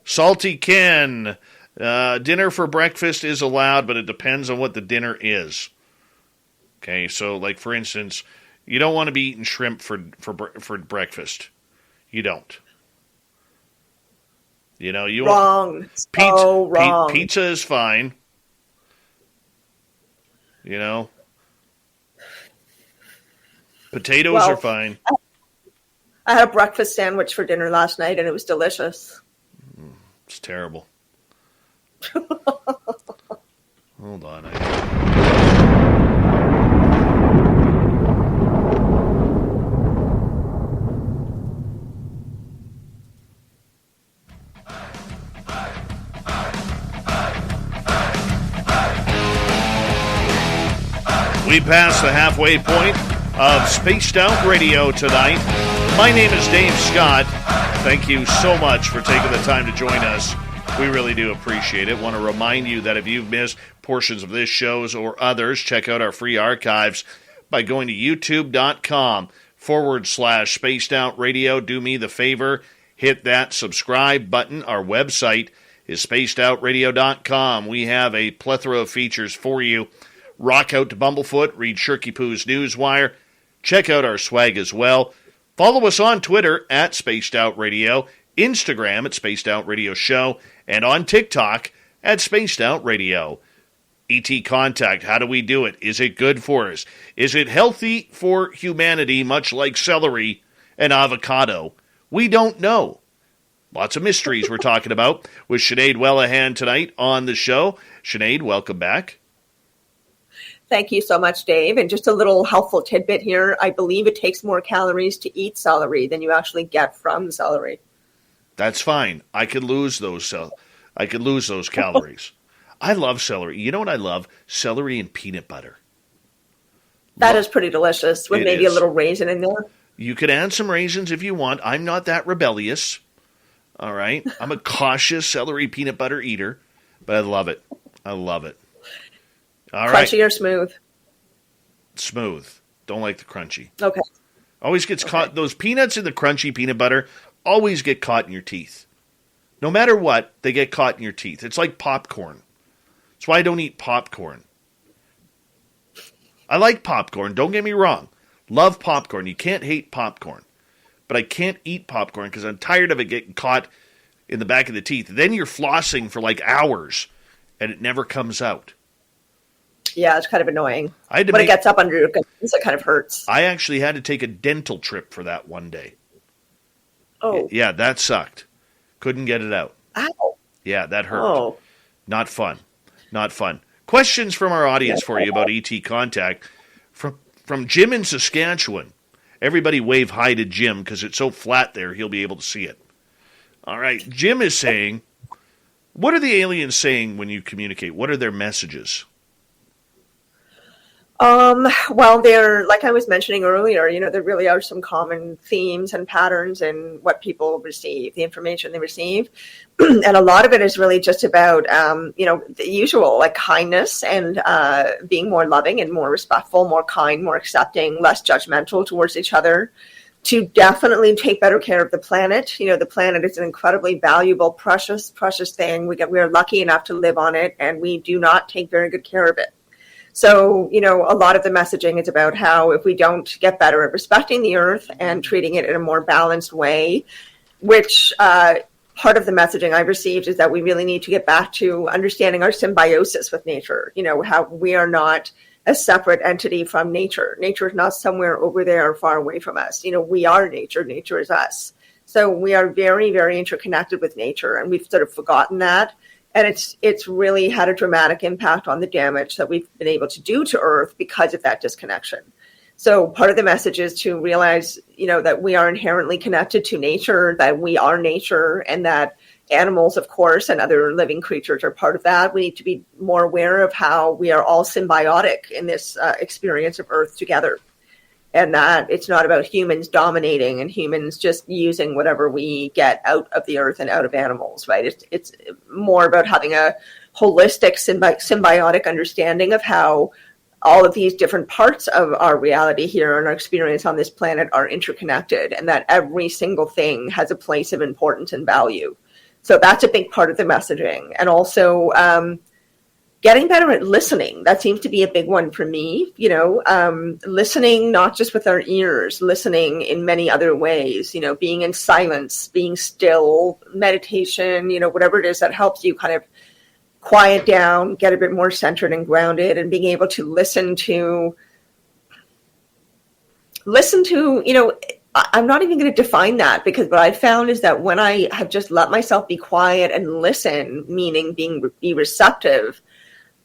Salty Ken. Dinner for breakfast is allowed, but it depends on what the dinner is. Okay, so like for instance, you don't want to be eating shrimp for breakfast. You don't. You know, you wrong. Pizza, wrong. Pizza is fine. You know? Potatoes are fine. I had a breakfast sandwich for dinner last night, and it was delicious. It's terrible. Hold on. We passed the halfway point of Spaced Out Radio tonight. My name is Dave Scott. Thank you so much for taking the time to join us. We really do appreciate it. Want to remind you that if you've missed portions of this shows or others, check out our free archives by going to youtube.com/Spaced Out Radio. Do me the favor, hit that subscribe button. Our website is spacedoutradio.com. We have a plethora of features for you. Rock out to Bumblefoot, read Shirky Poo's Newswire. Check out our swag as well. Follow us on Twitter at Spaced Out Radio, Instagram at Spaced Out Radio Show, and on TikTok at Spaced Out Radio. ET Contact, how do we do it? Is it good for us? Is it healthy for humanity, much like celery and avocado? We don't know. Lots of mysteries we're talking about with Sinead Whelehan tonight on the show. Sinead, welcome back. Thank you so much, Dave. And just a little helpful tidbit here. I believe it takes more calories to eat celery than you actually get from celery. That's fine. I could lose those calories. I love celery. You know what I love? Celery and peanut butter. That is pretty delicious with maybe a little raisin in there. You could add some raisins if you want. I'm not that rebellious. All right. I'm a cautious celery peanut butter eater, but I love it. I love it. All right. Crunchy or smooth? Smooth. Don't like the crunchy. Okay. Always gets caught. Those peanuts in the crunchy peanut butter always get caught in your teeth. No matter what, they get caught in your teeth. It's like popcorn. That's why I don't eat popcorn. I like popcorn. Don't get me wrong. Love popcorn. You can't hate popcorn. But I can't eat popcorn because I'm tired of it getting caught in the back of the teeth. Then you're flossing for like hours, and it never comes out. Yeah, it's kind of annoying. It gets up under your gums, it kind of hurts. I actually had to take a dental trip for that one day. Oh. Yeah, that sucked. Couldn't get it out. Ow. Yeah, that hurt. Oh. Not fun. Not fun. Questions from our audience for you about ET Contact. From Jim in Saskatchewan. Everybody wave hi to Jim because it's so flat there he'll be able to see it. All right. Jim is saying, what are the aliens saying when you communicate? What are their messages? Well, there, like I was mentioning earlier, there really are some common themes and patterns in what people receive, the information they receive. And a lot of it is really just about, the usual, like kindness and being more loving and more respectful, more kind, more accepting, less judgmental towards each other, to definitely take better care of the planet. The planet is an incredibly valuable, precious thing. We are lucky enough to live on it, and we do not take very good care of it. So, a lot of the messaging is about how if we don't get better at respecting the earth and treating it in a more balanced way, which part of the messaging I've received is that we really need to get back to understanding our symbiosis with nature, how we are not a separate entity from nature. Nature is not somewhere over there or far away from us. We are nature. Nature is us. So we are very, very interconnected with nature, and we've sort of forgotten that. And it's really had a dramatic impact on the damage that we've been able to do to Earth because of that disconnection. So part of the message is to realize, that we are inherently connected to nature, that we are nature, and that animals, of course, and other living creatures are part of that. We need to be more aware of how we are all symbiotic in this experience of Earth together. And that it's not about humans dominating and humans just using whatever we get out of the earth and out of animals, right? It's more about having a holistic symbiotic understanding of how all of these different parts of our reality here and our experience on this planet are interconnected, and that every single thing has a place of importance and value. So that's a big part of the messaging. And also, getting better at listening. That seems to be a big one for me, listening not just with our ears, listening in many other ways, being in silence, being still, meditation, whatever it is that helps you kind of quiet down, get a bit more centered and grounded, and being able to listen to, I'm not even going to define that, because what I found is that when I have just let myself be quiet and listen, meaning be receptive,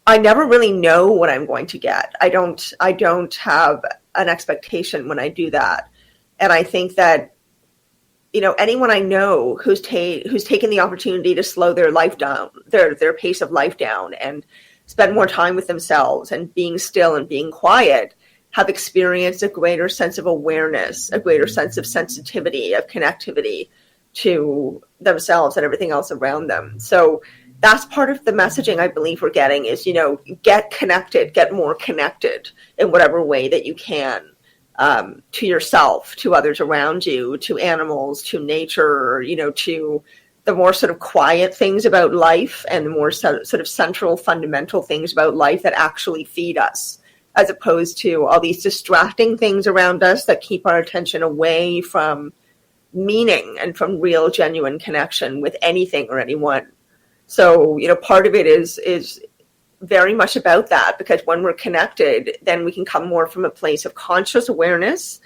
I never really know what I'm going to get. I don't have an expectation when I do that. And I think that, anyone I know who's taken the opportunity to slow their life down, their pace of life down, and spend more time with themselves and being still and being quiet, have experienced a greater sense of awareness, a greater sense of sensitivity, of connectivity to themselves and everything else around them. So that's part of the messaging I believe we're getting is, get connected, get more connected in whatever way that you can, to yourself, to others around you, to animals, to nature, to the more sort of quiet things about life and the more sort of central fundamental things about life that actually feed us, as opposed to all these distracting things around us that keep our attention away from meaning and from real, genuine connection with anything or anyone. So, part of it is very much about that, because when we're connected, then we can come more from a place of conscious awareness,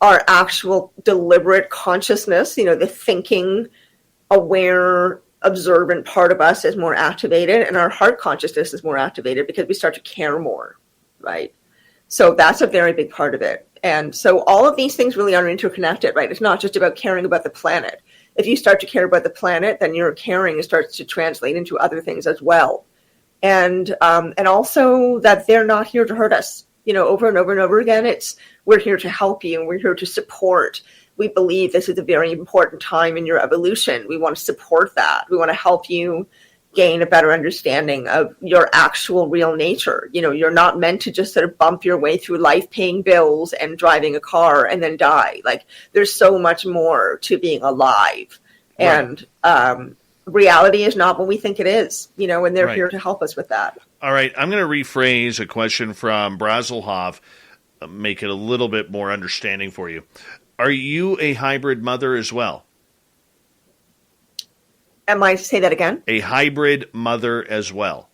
our actual deliberate consciousness, the thinking, aware, observant part of us is more activated, and our heart consciousness is more activated because we start to care more, right? So that's a very big part of it. And so all of these things really are interconnected, right? It's not just about caring about the planet. If you start to care about the planet, then your caring starts to translate into other things as well. And also that they're not here to hurt us, over and over and over again. We're here to help you, and we're here to support. We believe this is a very important time in your evolution. We want to support that. We want to help you gain a better understanding of your actual real nature. You're not meant to just sort of bump your way through life paying bills and driving a car and then die. Like, there's so much more to being alive. Right. And reality is not what we think it is, and they're here to help us with that. All right, I'm going to rephrase a question from Brazelhoff, make it a little bit more understanding for you. Are you a hybrid mother as well? Am I to say that again? A hybrid mother as well?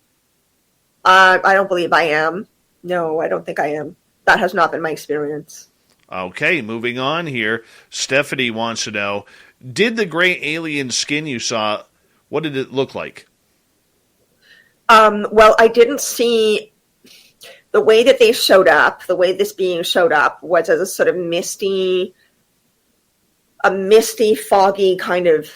I don't believe I am. No, I don't think I am. That has not been my experience. Okay, moving on here. Stephanie wants to know, did the gray alien skin you saw, what did it look like? Well, I didn't see the way that they showed up. The way this being showed up was as a sort of misty, foggy kind of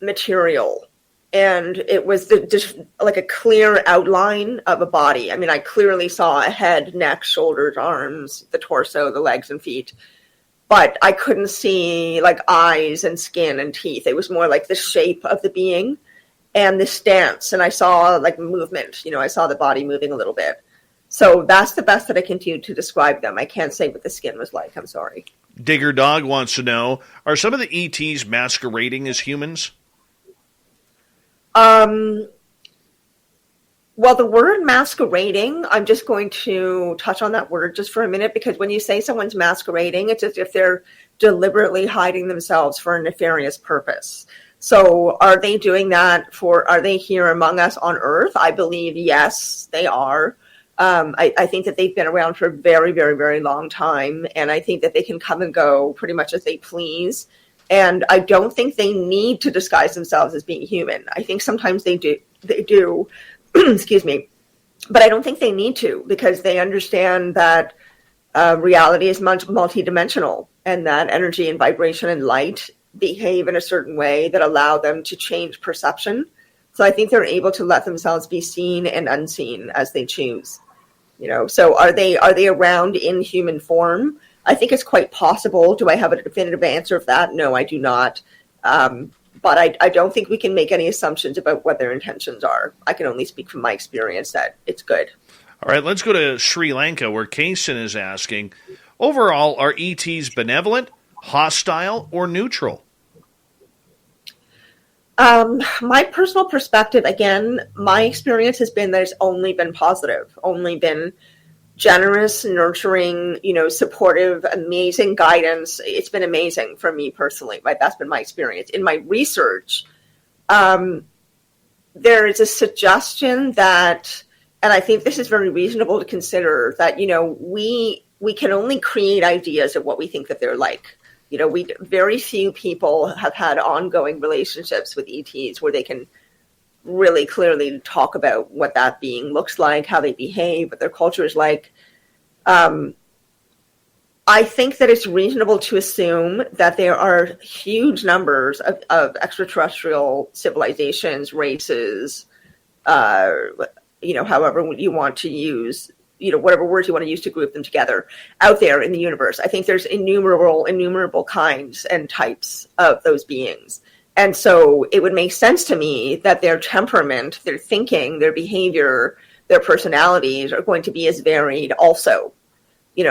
material, and it was just like a clear outline of a body. I mean, I clearly saw a head, neck, shoulders, arms, the torso, the legs and feet, but I couldn't see like eyes and skin and teeth. It was more like the shape of the being and the stance, and I saw like movement. I saw the body moving a little bit. So that's the best that I can do to describe them. I can't say what the skin was like. I'm sorry. Digger Dog wants to know, are some of the ETs masquerading as humans? Well, the word masquerading, I'm just going to touch on that word just for a minute, because when you say someone's masquerading, it's as if they're deliberately hiding themselves for a nefarious purpose. So are they doing that are they here among us on Earth? I believe, yes, they are. I think that they've been around for a very, very, very long time, and I think that they can come and go pretty much as they please. And I don't think they need to disguise themselves as being human. I think sometimes they do, excuse me, but I don't think they need to, because they understand that reality is multidimensional, and that energy and vibration and light behave in a certain way that allow them to change perception. So I think they're able to let themselves be seen and unseen as they choose. So are they around in human form? I think it's quite possible. Do I have a definitive answer of that? No, I do not. But I don't think we can make any assumptions about what their intentions are. I can only speak from my experience that it's good. All right, let's go to Sri Lanka, where Kaysen is asking, overall, are ETs benevolent, hostile, or neutral? My personal perspective, again, my experience has been that it's only been positive, only been generous, nurturing, supportive, amazing guidance. It's been amazing for me personally, right? That's been my experience. In my research, there is a suggestion that, and I think this is very reasonable to consider, that, we can only create ideas of what we think that they're like. Very few people have had ongoing relationships with ETs where they can really clearly talk about what that being looks like, how they behave, what their culture is like. I think that it's reasonable to assume that there are huge numbers of extraterrestrial civilizations, races, however you want to use, whatever words you want to use to group them together out there in the universe. I think there's innumerable kinds and types of those beings. And so it would make sense to me that their temperament, their thinking, their behavior, their personalities are going to be as varied also.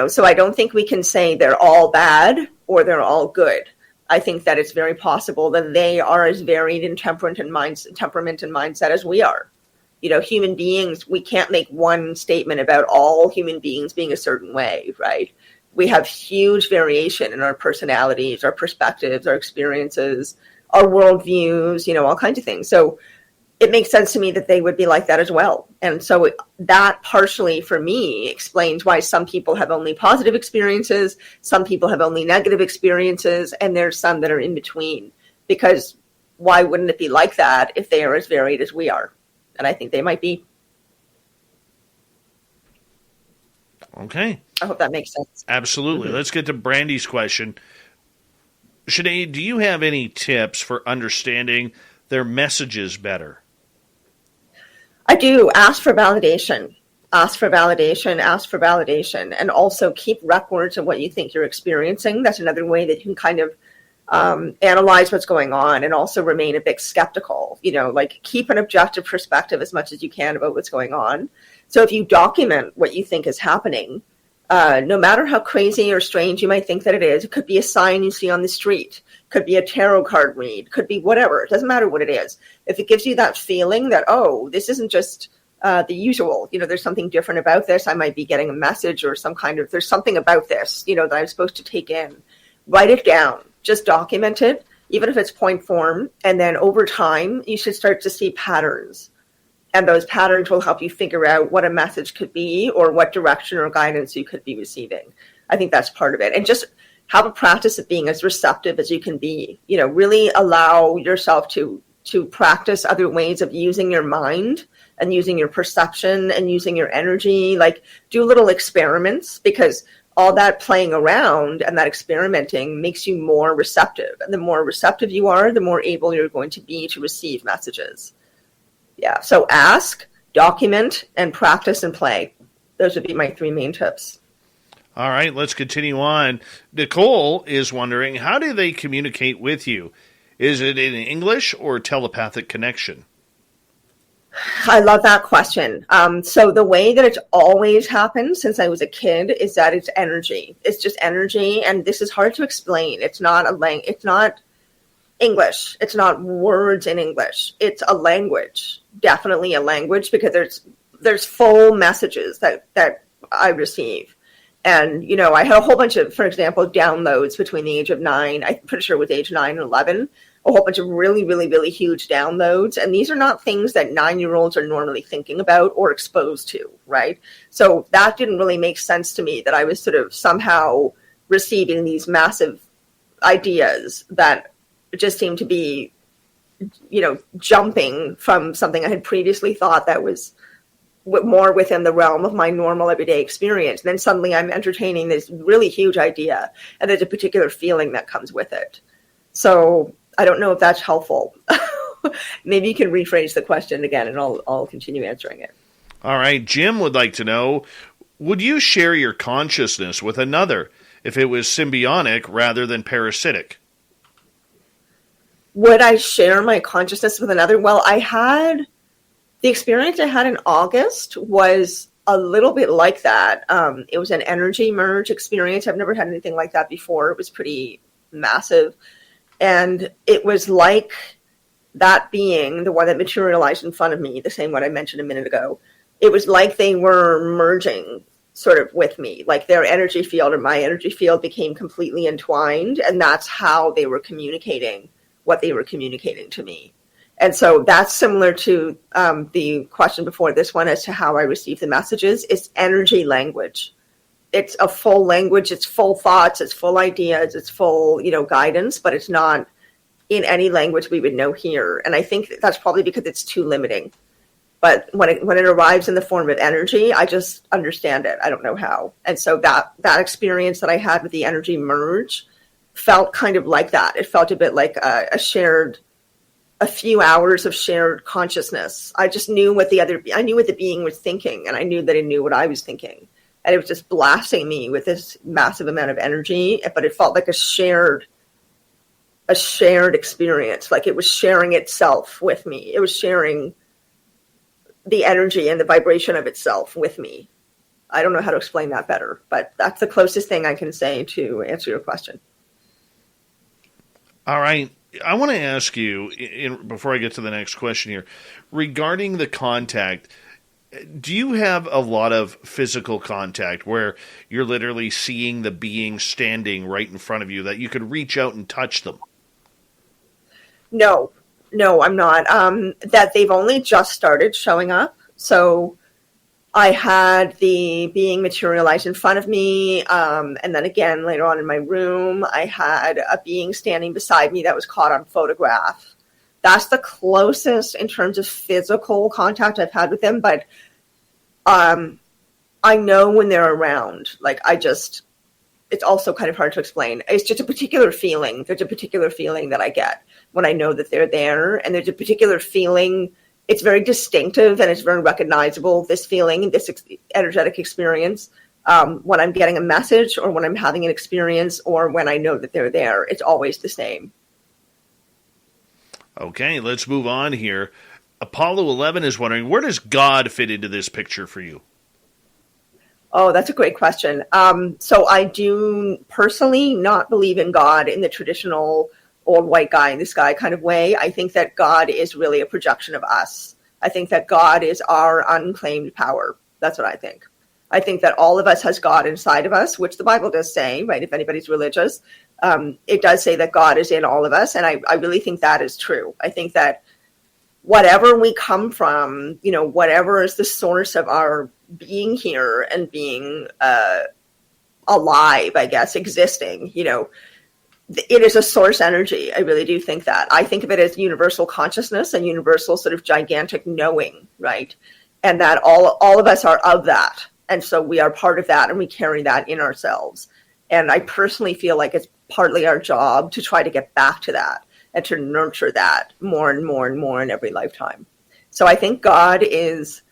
So I don't think we can say they're all bad or they're all good. I think that it's very possible that they are as varied in temperament and mindset as we are. Human beings, we can't make one statement about all human beings being a certain way, right? We have huge variation in our personalities, our perspectives, our experiences, our worldviews, all kinds of things. So it makes sense to me that they would be like that as well. And so that partially, for me, explains why some people have only positive experiences, some people have only negative experiences, and there's some that are in between. Because why wouldn't it be like that if they are as varied as we are? And I think they might be. Okay. I hope that makes sense. Absolutely. Mm-hmm. Let's get to Brandy's question. Sinead, do you have any tips for understanding their messages better? I do. Ask for validation. Ask for validation. Ask for validation. And also keep records of what you think you're experiencing. That's another way that you can kind of analyze what's going on and also remain a bit skeptical. Keep an objective perspective as much as you can about what's going on. So if you document what you think is happening, no matter how crazy or strange you might think that it is, it could be a sign you see on the street, could be a tarot card read, could be whatever. It doesn't matter what it is. If it gives you that feeling that, oh, this isn't just the usual, there's something different about this. I might be getting a message or there's something about this, that I'm supposed to take in. Write it down. Just document it, even if it's point form. And then over time, you should start to see patterns. And those patterns will help you figure out what a message could be or what direction or guidance you could be receiving. I think that's part of it. And just have a practice of being as receptive as you can be. Really allow yourself to practice other ways of using your mind and using your perception and using your energy. Do little experiments, because all that playing around and that experimenting makes you more receptive. And the more receptive you are, the more able you're going to be to receive messages. Yeah, so ask, document, and practice and play. Those would be my 3 main tips. All right, let's continue on. Nicole is wondering, how do they communicate with you? Is it in English or telepathic connection? I love that question. So the way that it's always happened since I was a kid is that it's energy. It's just energy, and this is hard to explain. It's not it's not English. It's not words in English. It's a language, definitely a language, because there's full messages that I receive. And, I had a whole bunch of, for example, downloads between the age of 9, I'm pretty sure it was age 9 and 11, a whole bunch of really, really, really huge downloads. And these are not things that 9-year-olds are normally thinking about or exposed to, right? So that didn't really make sense to me, that I was sort of somehow receiving these massive ideas that just seemed to be, jumping from something I had previously thought that was more within the realm of my normal everyday experience. And then suddenly I'm entertaining this really huge idea, and there's a particular feeling that comes with it. So I don't know if that's helpful. Maybe you can rephrase the question again, and I'll continue answering it. All right. Jim would like to know, would you share your consciousness with another if it was symbiotic rather than parasitic? Would I share my consciousness with another? Well, the experience I had in August was a little bit like that. It was an energy merge experience. I've never had anything like that before. It was pretty massive. And it was like that being, the one that materialized in front of me, the same one I mentioned a minute ago, it was like they were merging sort of with me. Like their energy field and my energy field became completely entwined. And that's how they were communicating what they were communicating to me. And so that's similar to the question before this one as to how I receive the messages. It's energy language. It's a full language. It's full thoughts. It's full ideas. It's full, guidance, but it's not in any language we would know here. And I think that's probably because it's too limiting. But when it arrives in the form of energy, I just understand it. I don't know how. And so that experience that I had with the energy merge felt kind of like that. It felt a bit like a few hours of shared consciousness. I just knew I knew what the being was thinking, and I knew that it knew what I was thinking. And it was just blasting me with this massive amount of energy, but it felt like a shared experience. Like it was sharing itself with me. It was sharing the energy and the vibration of itself with me. I don't know how to explain that better, but that's the closest thing I can say to answer your question. All right. I want to ask you, before I get to the next question here, regarding the contact, do you have a lot of physical contact where you're literally seeing the being standing right in front of you, that you could reach out and touch them? No, I'm not. That they've only just started showing up. So I had the being materialize in front of me. And then again, later on in my room, I had a being standing beside me that was caught on photograph. That's the closest in terms of physical contact I've had with them. But I know when they're around. It's also kind of hard to explain. It's just a particular feeling. There's a particular feeling that I get when I know that they're there. And there's a particular feeling. It's very distinctive and it's very recognizable, this feeling, this energetic experience, when I'm getting a message or when I'm having an experience or when I know that they're there. It's always the same. Okay, let's move on here. Apollo 11 is wondering, where does God fit into this picture for you? Oh, that's a great question. So I do personally not believe in God in the traditional old white guy in the sky kind of way. I think that God is really a projection of us. I think that God is our unclaimed power. That's what I think. I think that all of us has God inside of us, which the Bible does say, right? If anybody's religious, it does say that God is in all of us. And I really think that is true. I think that whatever we come from, whatever is the source of our being here and being alive, I guess, existing, it is a source energy. I really do think that. I think of it as universal consciousness and universal sort of gigantic knowing, right? And that all of us are of that. And so we are part of that and we carry that in ourselves. And I personally feel like it's partly our job to try to get back to that and to nurture that more and more and more in every lifetime. So I think God is,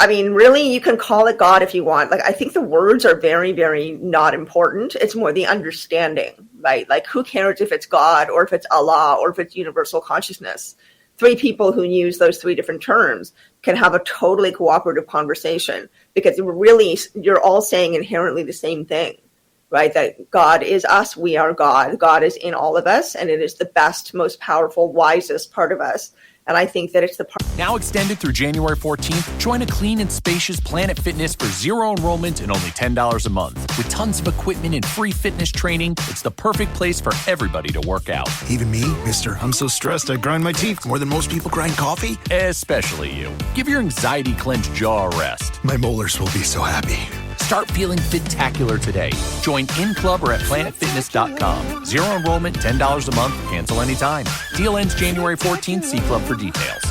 really, you can call it God if you want. I think the words are very, very not important. It's more the understanding, right? Who cares if it's God or if it's Allah or if it's universal consciousness? Three people who use those three different terms can have a totally cooperative conversation because really you're all saying inherently the same thing, right? That God is us, we are God. God is in all of us, and it is the best, most powerful, wisest part of us. And I think that it's the part. Now extended through January 14th, join a clean and spacious Planet Fitness for zero enrollment and only $10 a month. With tons of equipment and free fitness training, it's the perfect place for everybody to work out. Even me, mister. I'm so stressed I grind my teeth more than most people grind coffee. Especially you. Give your anxiety-clenched jaw a rest. My molars will be so happy. Start feeling fit-tacular today. Join in club or at planetfitness.com. Zero enrollment, $10 a month, cancel anytime. Deal ends January 14th. See club for details.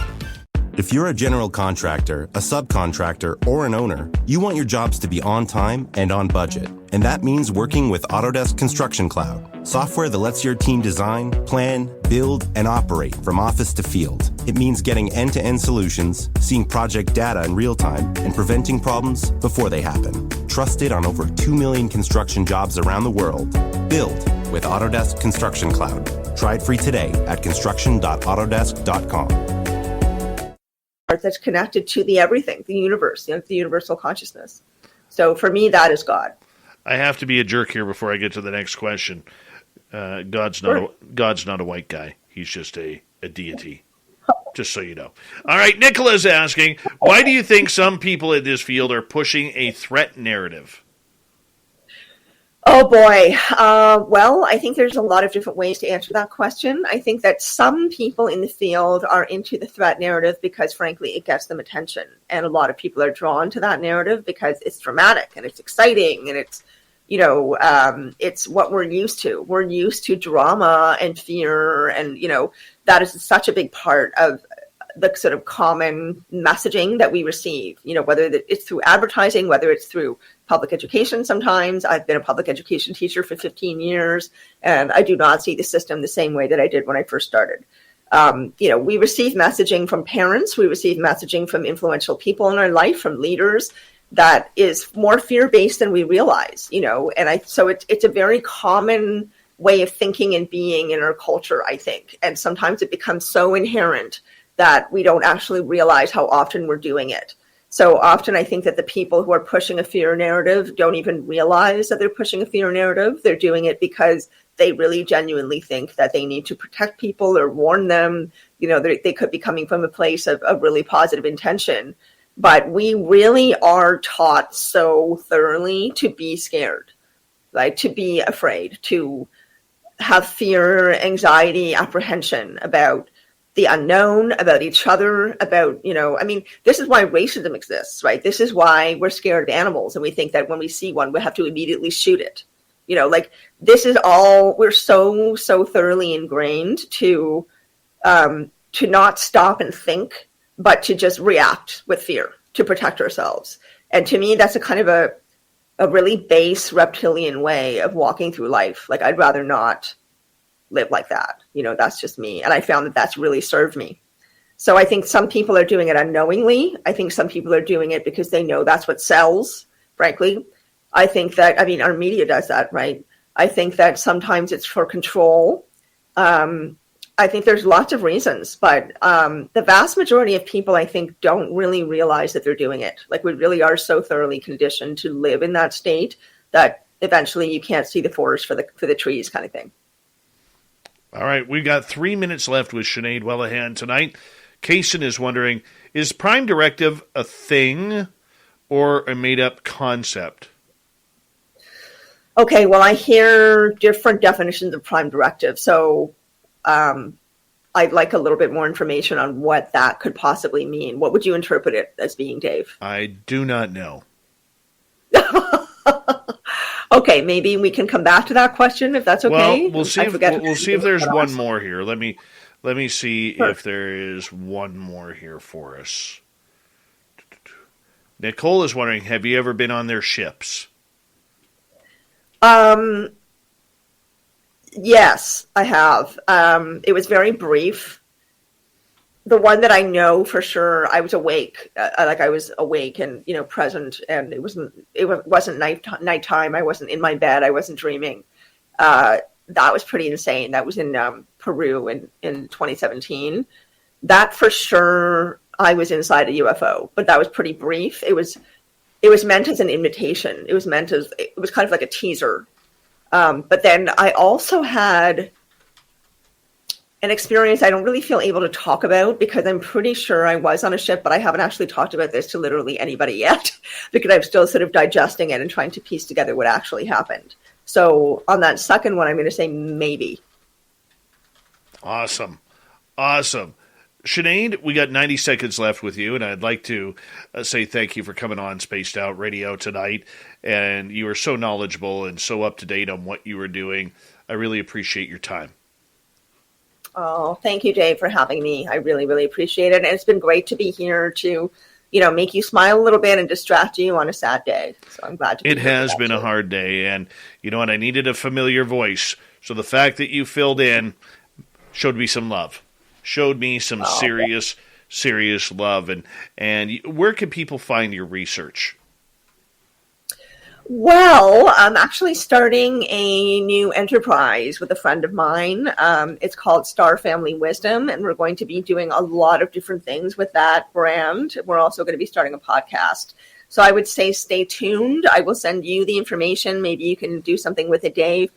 If you're a general contractor, a subcontractor, or an owner, you want your jobs to be on time and on budget. And that means working with Autodesk Construction Cloud, software that lets your team design, plan, build, and operate from office to field. It means getting end-to-end solutions, seeing project data in real time, and preventing problems before they happen. Trusted on over 2 million construction jobs around the world. Build with Autodesk Construction Cloud. Try it free today at construction.autodesk.com. That's connected to the everything, the universe, the universal consciousness. So for me, that is God. I have to be a jerk here before I get to the next question. God's not a white guy. He's just a deity. Just so you know. All right, Nicola's asking, why do you think some people in this field are pushing a threat narrative? Oh boy. Well, I think there's a lot of different ways to answer that question. I think that some people in the field are into the threat narrative because, frankly, it gets them attention. And a lot of people are drawn to that narrative because it's dramatic and it's exciting and it's, it's what we're used to. We're used to drama and fear. And, that is such a big part of the sort of common messaging that we receive, whether it's through advertising, whether it's through public education. Sometimes I've been a public education teacher for 15 years, and I do not see the system the same way that I did when I first started. We receive messaging from parents. We receive messaging from influential people in our life, from leaders, that is more fear-based than we realize, so it's a very common way of thinking and being in our culture, I think. And sometimes it becomes so inherent that we don't actually realize how often we're doing it. So often I think that the people who are pushing a fear narrative don't even realize that they're pushing a fear narrative. They're doing it because they really genuinely think that they need to protect people or warn them. They could be coming from a place of really positive intention. But we really are taught so thoroughly to be scared, right? To be afraid, to have fear, anxiety, apprehension about the unknown, about each other, about, this is why racism exists, right? This is why we're scared of animals. And we think that when we see one, we have to immediately shoot it. This is all, we're so thoroughly ingrained to not stop and think, but to just react with fear to protect ourselves. And to me, that's a kind of a really base reptilian way of walking through life. I'd rather not live like that. That's just me. And I found that that's really served me. So I think some people are doing it unknowingly. I think some people are doing it because they know that's what sells, frankly. I think that, our media does that, right? I think that sometimes it's for control. I think there's lots of reasons, but the vast majority of people, I think, don't really realize that they're doing it. We really are so thoroughly conditioned to live in that state that eventually you can't see the forest for the trees kind of thing. All right, we've got 3 minutes left with Sinead Whelehan tonight. Kaysen is wondering, is Prime Directive a thing or a made-up concept? Okay, well, I hear different definitions of Prime Directive, so I'd like a little bit more information on what that could possibly mean. What would you interpret it as being, Dave? I do not know. Okay, maybe we can come back to that question if that's okay. Well, we'll see if there's one more here. Let me see if there is one more here for us. Nicole is wondering, have you ever been on their ships? Yes, I have. It was very brief. The one that I know for sure, I was awake. I was awake and present, and it wasn't nighttime. I wasn't in my bed. I wasn't dreaming. That was pretty insane. That was in Peru in 2017. That for sure, I was inside a UFO, but that was pretty brief. It was meant as an invitation. It was kind of like a teaser. But then I also had an experience I don't really feel able to talk about because I'm pretty sure I was on a ship, but I haven't actually talked about this to literally anybody yet because I'm still sort of digesting it and trying to piece together what actually happened. So on that second one, I'm going to say maybe. Awesome. Sinead, we got 90 seconds left with you, and I'd like to say thank you for coming on Spaced Out Radio tonight. And you were so knowledgeable and so up to date on what you were doing. I really appreciate your time. Oh, thank you, Dave, for having me. I really, really appreciate it. And it's been great to be here to, make you smile a little bit and distract you on a sad day. So I'm glad to be here. It has been a hard day, and you know what? I needed a familiar voice. So the fact that you filled in showed me some love. Showed me some serious love. And where can people find your research? Well, I'm actually starting a new enterprise with a friend of mine. It's called Star Family Wisdom, and we're going to be doing a lot of different things with that brand. We're also going to be starting a podcast. So I would say stay tuned. I will send you the information. Maybe you can do something with it, Dave.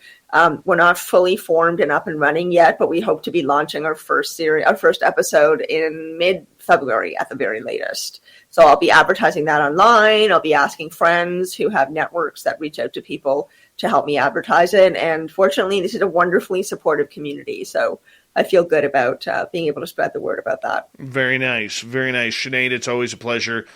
We're not fully formed and up and running yet, but we hope to be launching our first episode in mid-February at the very latest. So I'll be advertising that online. I'll be asking friends who have networks that reach out to people to help me advertise it. And fortunately, this is a wonderfully supportive community. So I feel good about being able to spread the word about that. Very nice. Very nice. Sinead, it's always a pleasure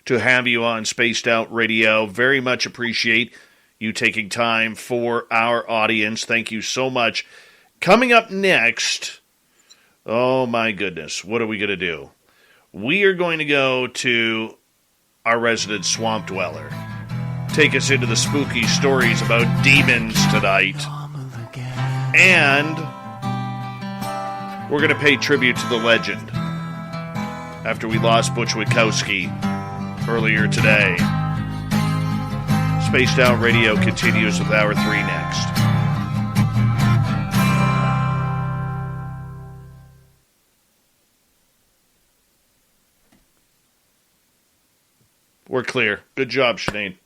to have you on Spaced Out Radio. Very much appreciate you taking time for our audience. Thank you so much. Coming up next, oh my goodness, what are we going to do? We are going to go to our resident swamp dweller. Take us into the spooky stories about demons tonight. And we're going to pay tribute to the legend after we lost Butch Witkowski earlier today. Spaced Out Radio continues with Hour 3 next. We're clear. Good job, Sinead.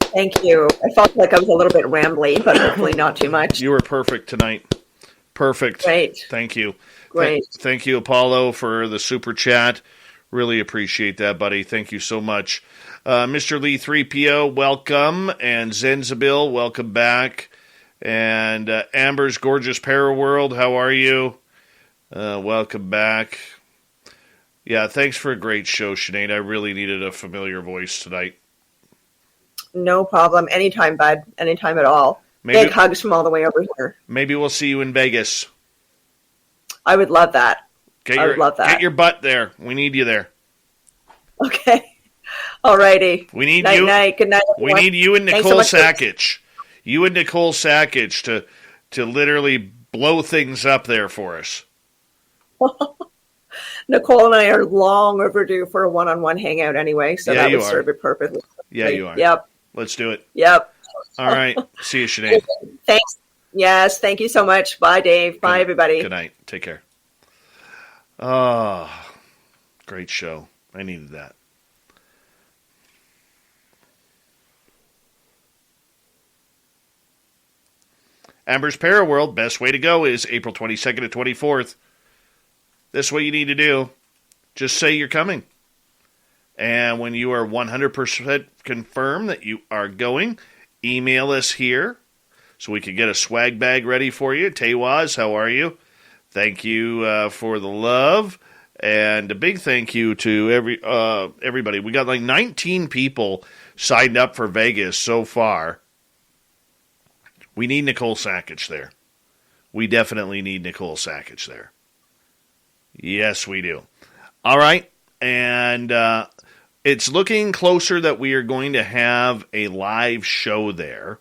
Thank you. I felt like I was a little bit rambly, but hopefully not too much. You were perfect tonight. Perfect. Great. Thank you. Great. Thank you, Apollo, for the super chat. Really appreciate that, buddy. Thank you so much. Mr. Lee 3PO, welcome. And Zenzabil, welcome back. And Amber's Gorgeous Paraworld, how are you? Welcome back. Yeah, thanks for a great show, Sinead. I really needed a familiar voice tonight. No problem. Anytime, bud. Anytime at all. Big hugs from all the way over here. Maybe we'll see you in Vegas. I would love that. I would love that. Get your butt there. We need you there. Okay. All righty. We need night, you. Night. Good night, everyone. We need you and Nicole Sackage. You and Nicole Sackage to literally blow things up there for us. Nicole and I are long overdue for a one-on-one hangout anyway, so that would serve it perfectly. Yeah, you are. Yep. Let's do it. Yep. All right. See you, Sinead. Thanks. Yes, thank you so much. Bye, Dave. Bye, everybody. Good night. Take care. Oh, great show. I needed that. Amber's Paraworld, best way to go is April 22nd to 24th. That's what you need to do. Just say you're coming. And when you are 100% confirmed that you are going, email us here so we can get a swag bag ready for you. Tewaz, how are you? Thank you for the love. And a big thank you to everybody. We got like 19 people signed up for Vegas so far. We need Nicole Sackage there. We definitely need Nicole Sackage there. Yes, we do. All right. And it's looking closer that we are going to have a live show there.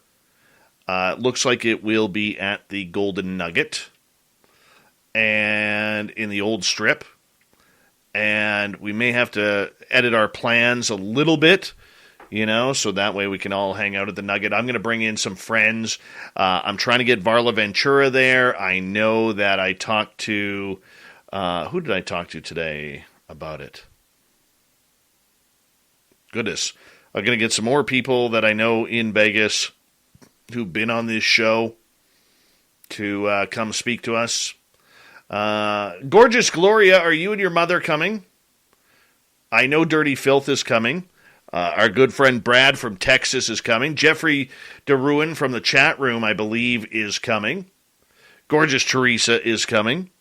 Looks like it will be at the Golden Nugget and in the Old Strip. And we may have to edit our plans a little bit, so that way we can all hang out at the Nugget. I'm going to bring in some friends. I'm trying to get Varla Ventura there. I know that I talked to... who did I talk to today about it? Goodness. I'm going to get some more people that I know in Vegas who've been on this show to come speak to us. Gorgeous Gloria, are you and your mother coming? I know Dirty Filth is coming. Our good friend Brad from Texas is coming. Jeffrey DeRuin from the chat room, I believe, is coming. Gorgeous Teresa is coming.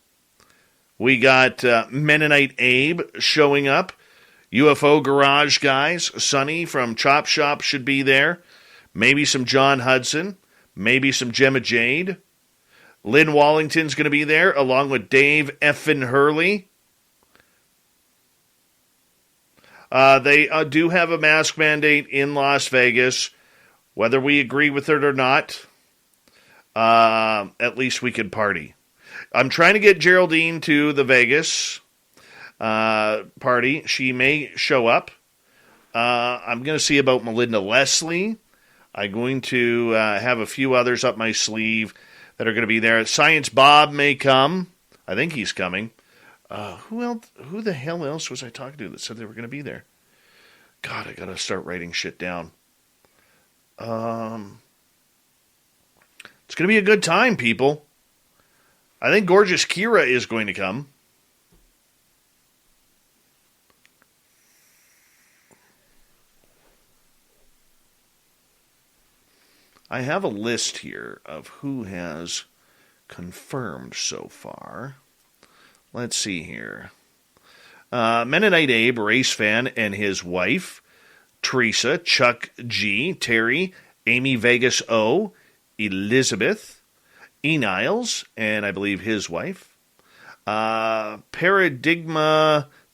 We got Mennonite Abe showing up. UFO Garage guys. Sonny from Chop Shop should be there. Maybe some John Hudson. Maybe some Gemma Jade. Lynn Wallington's going to be there, along with Dave Effin Hurley. They do have a mask mandate in Las Vegas. Whether we agree with it or not, at least we can party. I'm trying to get Geraldine to the Vegas party. She may show up. I'm going to see about Melinda Leslie. I'm going to have a few others up my sleeve that are going to be there. Science Bob may come. I think he's coming. Who else? Who the hell else was I talking to that said they were going to be there? God, I got to start writing shit down. It's going to be a good time, people. I think Gorgeous Kira is going to come. I have a list here of who has confirmed so far. Let's see here. Mennonite Abe, race fan, and his wife, Teresa, Chuck G, Terry, Amy Vegas O, Elizabeth, E. Niles, and I believe his wife. Paradigm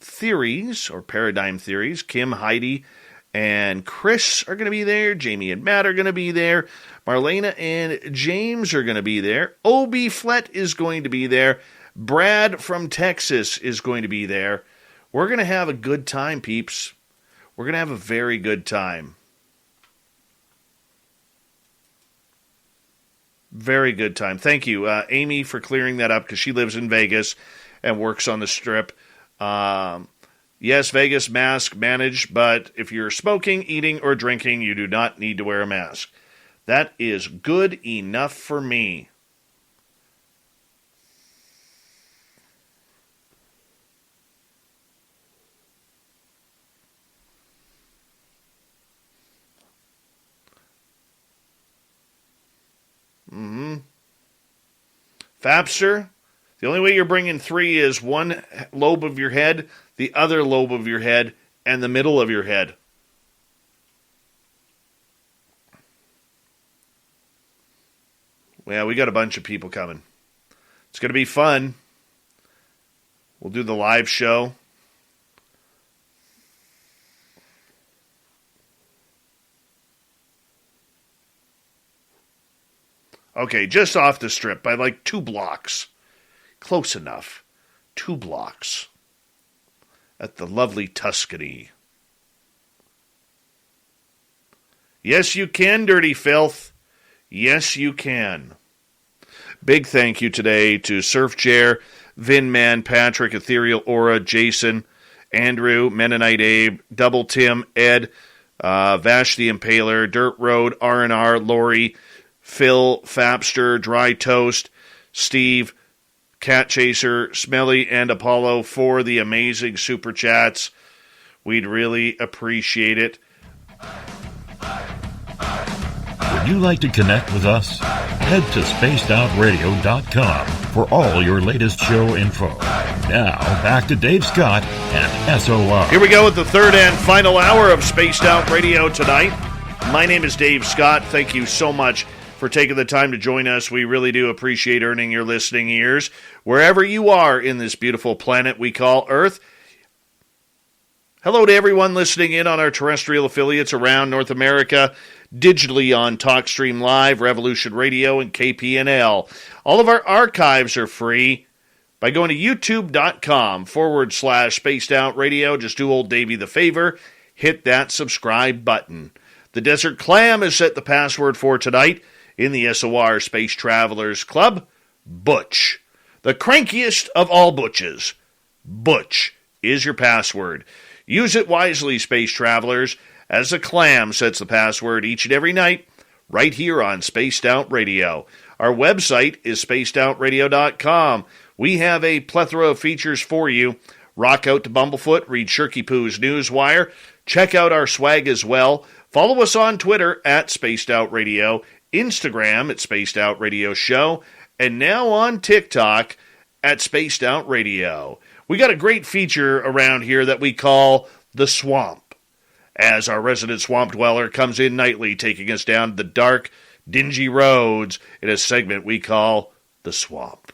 Theories, Kim, Heidi, and Chris are going to be there. Jamie and Matt are going to be there. Marlena and James are going to be there. Obi Flett is going to be there. Brad from Texas is going to be there. We're going to have a good time, peeps. We're going to have a very good time. Very good time. Thank you, Amy, for clearing that up because she lives in Vegas and works on the Strip. Yes, Vegas mask managed, but if you're smoking, eating, or drinking, you do not need to wear a mask. That is good enough for me. Fapster, the only way you're bringing 3 is one lobe of your head, the other lobe of your head, and the middle of your head. Well, we got a bunch of people coming. It's going to be fun. We'll do the live show. Okay, just off the Strip by like 2 blocks. Close enough. 2 blocks. At the lovely Tuscany. Yes, you can, Dirty Filth. Yes, you can. Big thank you today to Surf Chair, Vinman, Patrick, Ethereal Aura, Jason, Andrew, Mennonite Abe, Double Tim, Ed, Vash the Impaler, Dirt Road, R&R, Lori, Phil, Fapster, Dry Toast, Steve, Cat Chaser, Smelly, and Apollo for the amazing super chats. We'd really appreciate it. Would you like to connect with us? Head to spacedoutradio.com for all your latest show info. Now, back to Dave Scott and SOR. Here we go with the third and final hour of Spaced Out Radio tonight. My name is Dave Scott. Thank you so much for taking the time to join us. We really do appreciate earning your listening ears wherever you are in this beautiful planet we call Earth. Hello to everyone listening in on our terrestrial affiliates around North America, digitally on TalkStream Live, Revolution Radio, and KPNL. All of our archives are free by going to youtube.com/Spaced Out Radio. Just do old Davey the favor, hit that subscribe button. The Desert Clam has set the password for tonight in the SOR Space Travelers Club, Butch. The crankiest of all Butches. Butch is your password. Use it wisely, Space Travelers, as the Clam sets the password each and every night right here on Spaced Out Radio. Our website is spacedoutradio.com. We have a plethora of features for you. Rock out to Bumblefoot, read Shirky Poo's Newswire. Check out our swag as well. Follow us on Twitter at Spaced Out Radio, Instagram at Spaced Out Radio Show, and now on TikTok at Spaced Out Radio. We got a great feature around here that we call The Swamp, as our resident swamp dweller comes in nightly, taking us down the dark, dingy roads in a segment we call The Swamp.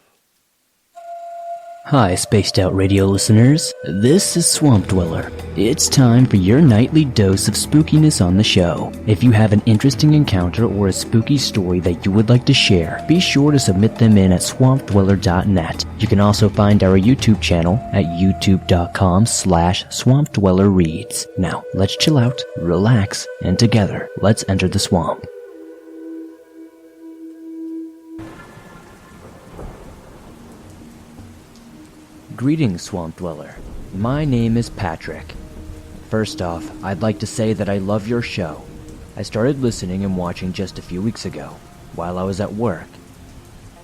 Hi, Spaced Out Radio listeners. This is Swamp Dweller. It's time for your nightly dose of spookiness on the show. If you have an interesting encounter or a spooky story that you would like to share, be sure to submit them in at swampdweller.net. You can also find our YouTube channel at youtube.com/swampdwellerreads. Now, let's chill out, relax, and together, let's enter the swamp. Greetings, Swamp Dweller. My name is Patrick. First off, I'd like to say that I love your show. I started listening and watching just a few weeks ago, while I was at work.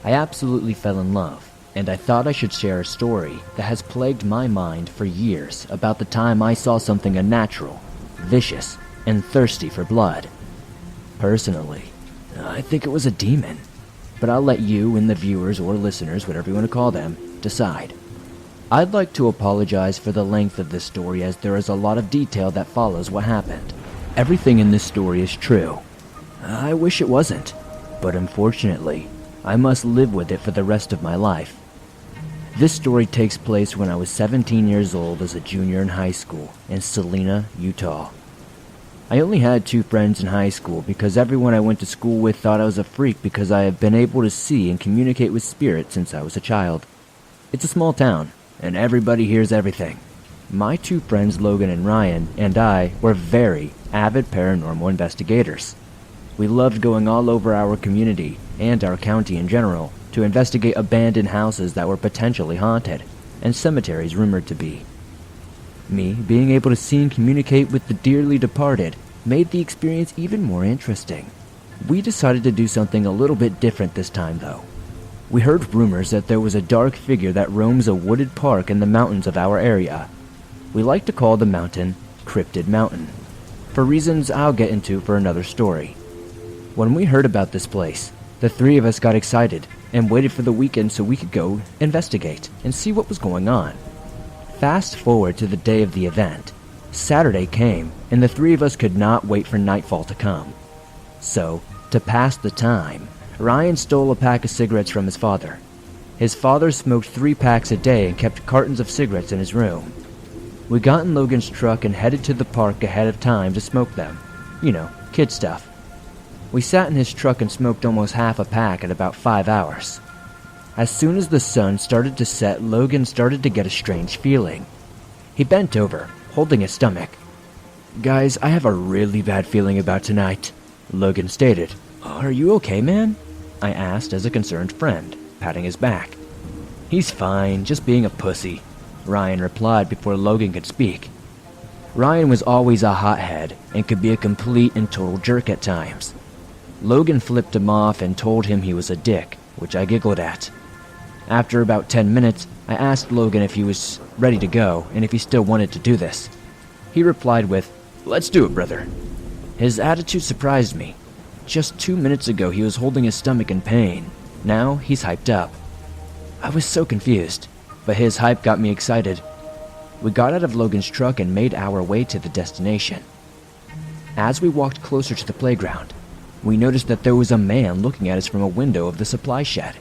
I absolutely fell in love, and I thought I should share a story that has plagued my mind for years about the time I saw something unnatural, vicious, and thirsty for blood. Personally, I think it was a demon. But I'll let you and the viewers or listeners, whatever you want to call them, decide. I'd like to apologize for the length of this story, as there is a lot of detail that follows what happened. Everything in this story is true. I wish it wasn't, but unfortunately, I must live with it for the rest of my life. This story takes place when I was 17 years old as a junior in high school in Salina, Utah. I only had 2 friends in high school because everyone I went to school with thought I was a freak because I have been able to see and communicate with spirits since I was a child. It's a small town, and everybody hears everything. My 2 friends, Logan and Ryan, and I were very avid paranormal investigators. We loved going all over our community, and our county in general, to investigate abandoned houses that were potentially haunted, and cemeteries rumored to be. Me being able to see and communicate with the dearly departed made the experience even more interesting. We decided to do something a little bit different this time, though. We heard rumors that there was a dark figure that roams a wooded park in the mountains of our area. We like to call the mountain Cryptid Mountain, for reasons I'll get into for another story. When we heard about this place, the 3 of us got excited and waited for the weekend so we could go investigate and see what was going on. Fast forward to the day of the event. Saturday came, and the 3 of us could not wait for nightfall to come. So, to pass the time, Ryan stole a pack of cigarettes from his father. His father smoked 3 packs a day and kept cartons of cigarettes in his room. We got in Logan's truck and headed to the park ahead of time to smoke them. You know, kid stuff. We sat in his truck and smoked almost half a pack in about 5 hours. As soon as the sun started to set, Logan started to get a strange feeling. He bent over, holding his stomach. "Guys, I have a really bad feeling about tonight," Logan stated. "Are you okay, man?" I asked as a concerned friend, patting his back. "He's fine, just being a pussy," Ryan replied before Logan could speak. Ryan was always a hothead and could be a complete and total jerk at times. Logan flipped him off and told him he was a dick, which I giggled at. After about 10 minutes, I asked Logan if he was ready to go and if he still wanted to do this. He replied with, "Let's do it, brother." His attitude surprised me. Just 2 minutes ago he was holding his stomach in pain. Now he's hyped up. I was so confused, but his hype got me excited. We got out of Logan's truck and made our way to the destination. As we walked closer to the playground, we noticed that there was a man looking at us from a window of the supply shed.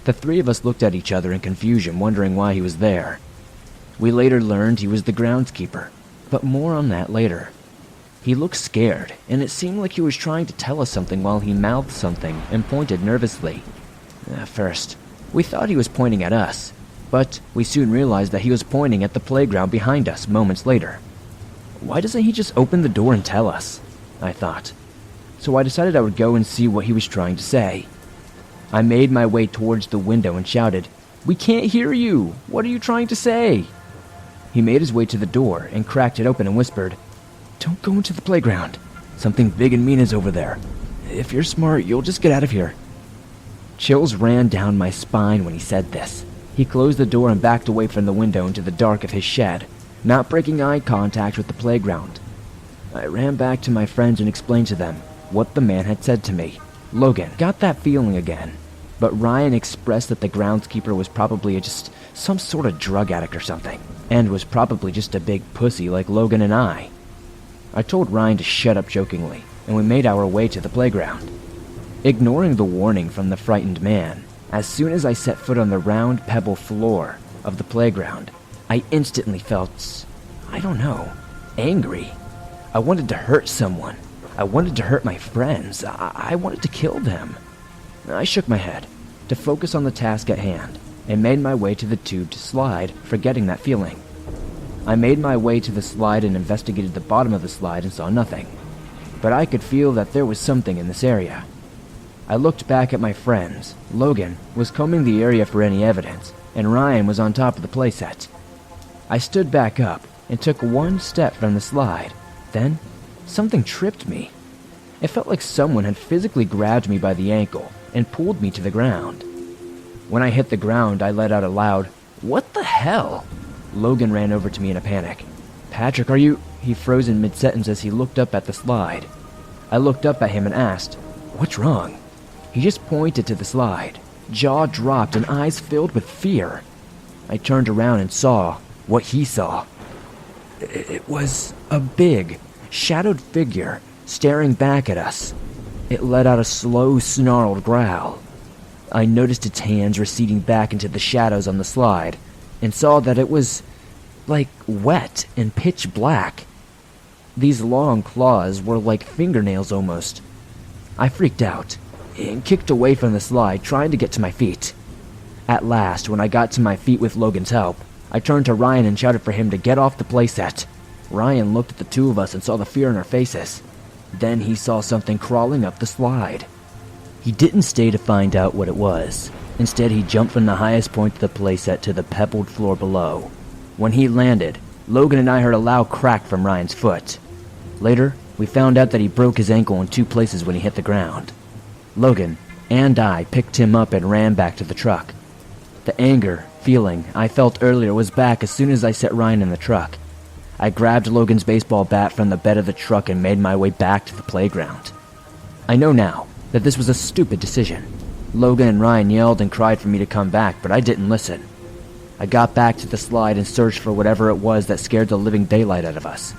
The 3 of us looked at each other in confusion, wondering why he was there. We later learned he was the groundskeeper, but more on that later. He looked scared, and it seemed like he was trying to tell us something while he mouthed something and pointed nervously. At first, we thought he was pointing at us, but we soon realized that he was pointing at the playground behind us moments later. Why doesn't he just open the door and tell us? I thought. So I decided I would go and see what he was trying to say. I made my way towards the window and shouted, "We can't hear you! What are you trying to say?" He made his way to the door and cracked it open and whispered, "Don't go into the playground. Something big and mean is over there. If you're smart, you'll just get out of here." Chills ran down my spine when he said this. He closed the door and backed away from the window into the dark of his shed, not breaking eye contact with the playground. I ran back to my friends and explained to them what the man had said to me. Logan got that feeling again, but Ryan expressed that the groundskeeper was probably just some sort of drug addict or something, and was probably just a big pussy like Logan and I. I told Ryan to shut up jokingly, and we made our way to the playground. Ignoring the warning from the frightened man, as soon as I set foot on the round pebble floor of the playground, I instantly felt, I don't know, angry. I wanted to hurt someone. I wanted to hurt my friends. I wanted to kill them. I shook my head to focus on the task at hand and made my way to the tubed slide, forgetting that feeling. I made my way to the slide and investigated the bottom of the slide and saw nothing, but I could feel that there was something in this area. I looked back at my friends. Logan was combing the area for any evidence, and Ryan was on top of the playset. I stood back up and took one step from the slide. Then, something tripped me. It felt like someone had physically grabbed me by the ankle and pulled me to the ground. When I hit the ground, I let out a loud, "What the hell?" Logan ran over to me in a panic. "Patrick, are you—" He froze in mid-sentence as he looked up at the slide. I looked up at him and asked, "What's wrong?" He just pointed to the slide, jaw dropped and eyes filled with fear. I turned around and saw what he saw. It was a big, shadowed figure staring back at us. It let out a slow, snarled growl. I noticed its hands receding back into the shadows on the slide and saw that it was, like, wet and pitch black. These long claws were like fingernails almost. I freaked out and kicked away from the slide, trying to get to my feet. At last, when I got to my feet with Logan's help, I turned to Ryan and shouted for him to get off the playset. Ryan looked at the two of us and saw the fear in our faces. Then he saw something crawling up the slide. He didn't stay to find out what it was. Instead, he jumped from the highest point of the playset to the pebbled floor below. When he landed, Logan and I heard a loud crack from Ryan's foot. Later, we found out that he broke his ankle in 2 places when he hit the ground. Logan and I picked him up and ran back to the truck. The anger feeling I felt earlier was back as soon as I set Ryan in the truck. I grabbed Logan's baseball bat from the bed of the truck and made my way back to the playground. I know now that this was a stupid decision. Logan and Ryan yelled and cried for me to come back, but I didn't listen. I got back to the slide and searched for whatever it was that scared the living daylight out of us.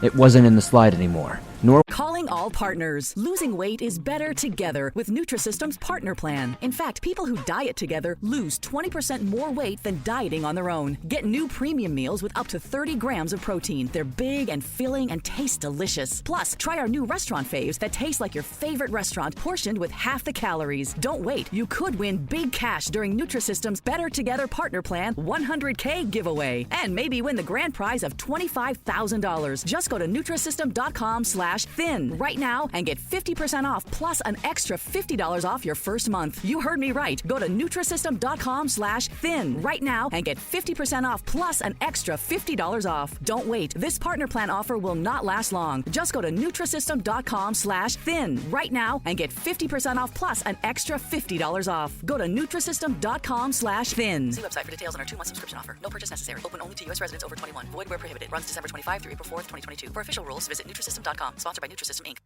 It wasn't in the slide anymore, nor... Calling all partners. Losing weight is better together with Nutrisystem's Partner Plan. In fact, people who diet together lose 20% more weight than dieting on their own. Get new premium meals with up to 30 grams of protein. They're big and filling and taste delicious. Plus, try our new restaurant faves that taste like your favorite restaurant, portioned with half the calories. Don't wait. You could win big cash during Nutrisystem's Better Together Partner Plan 100K giveaway. And maybe win the grand prize of $25,000. Just go to Nutrisystem.com/thin right now and get 50% off plus an extra $50 off your first month. You heard me right. Go to Nutrisystem.com/thin right now and get 50% off plus an extra $50 off. Don't wait. This partner plan offer will not last long. Just go to Nutrisystem.com/thin right now and get 50% off plus an extra $50 off. Go to Nutrisystem.com/thin. See website for details on our 2-month subscription offer. No purchase necessary. Open only to U.S. residents over 21. Void where prohibited. Runs December 25 through April 4th, 2022. For official rules, visit Nutrisystem.com. Sponsored by Nutrisystem, Inc.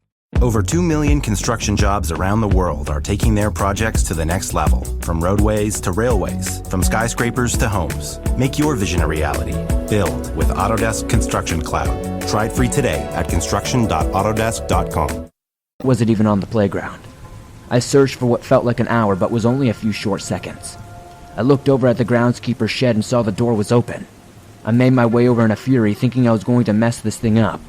Over 2 million construction jobs around the world are taking their projects to the next level. From roadways to railways, from skyscrapers to homes. Make your vision a reality. Build with Autodesk Construction Cloud. Try it free today at construction.autodesk.com. Was it even on the playground? I searched for what felt like an hour but was only a few short seconds. I looked over at the groundskeeper's shed and saw the door was open. I made my way over in a fury, thinking I was going to mess this thing up.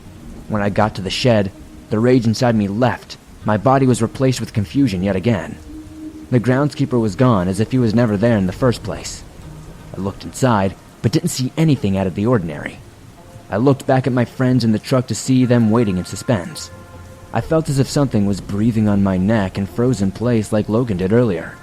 When I got to the shed, the rage inside me left. My body was replaced with confusion yet again. The groundskeeper was gone, as if he was never there in the first place. I looked inside, but didn't see anything out of the ordinary. I looked back at my friends in the truck to see them waiting in suspense. I felt as if something was breathing on my neck and froze in place like Logan did earlier.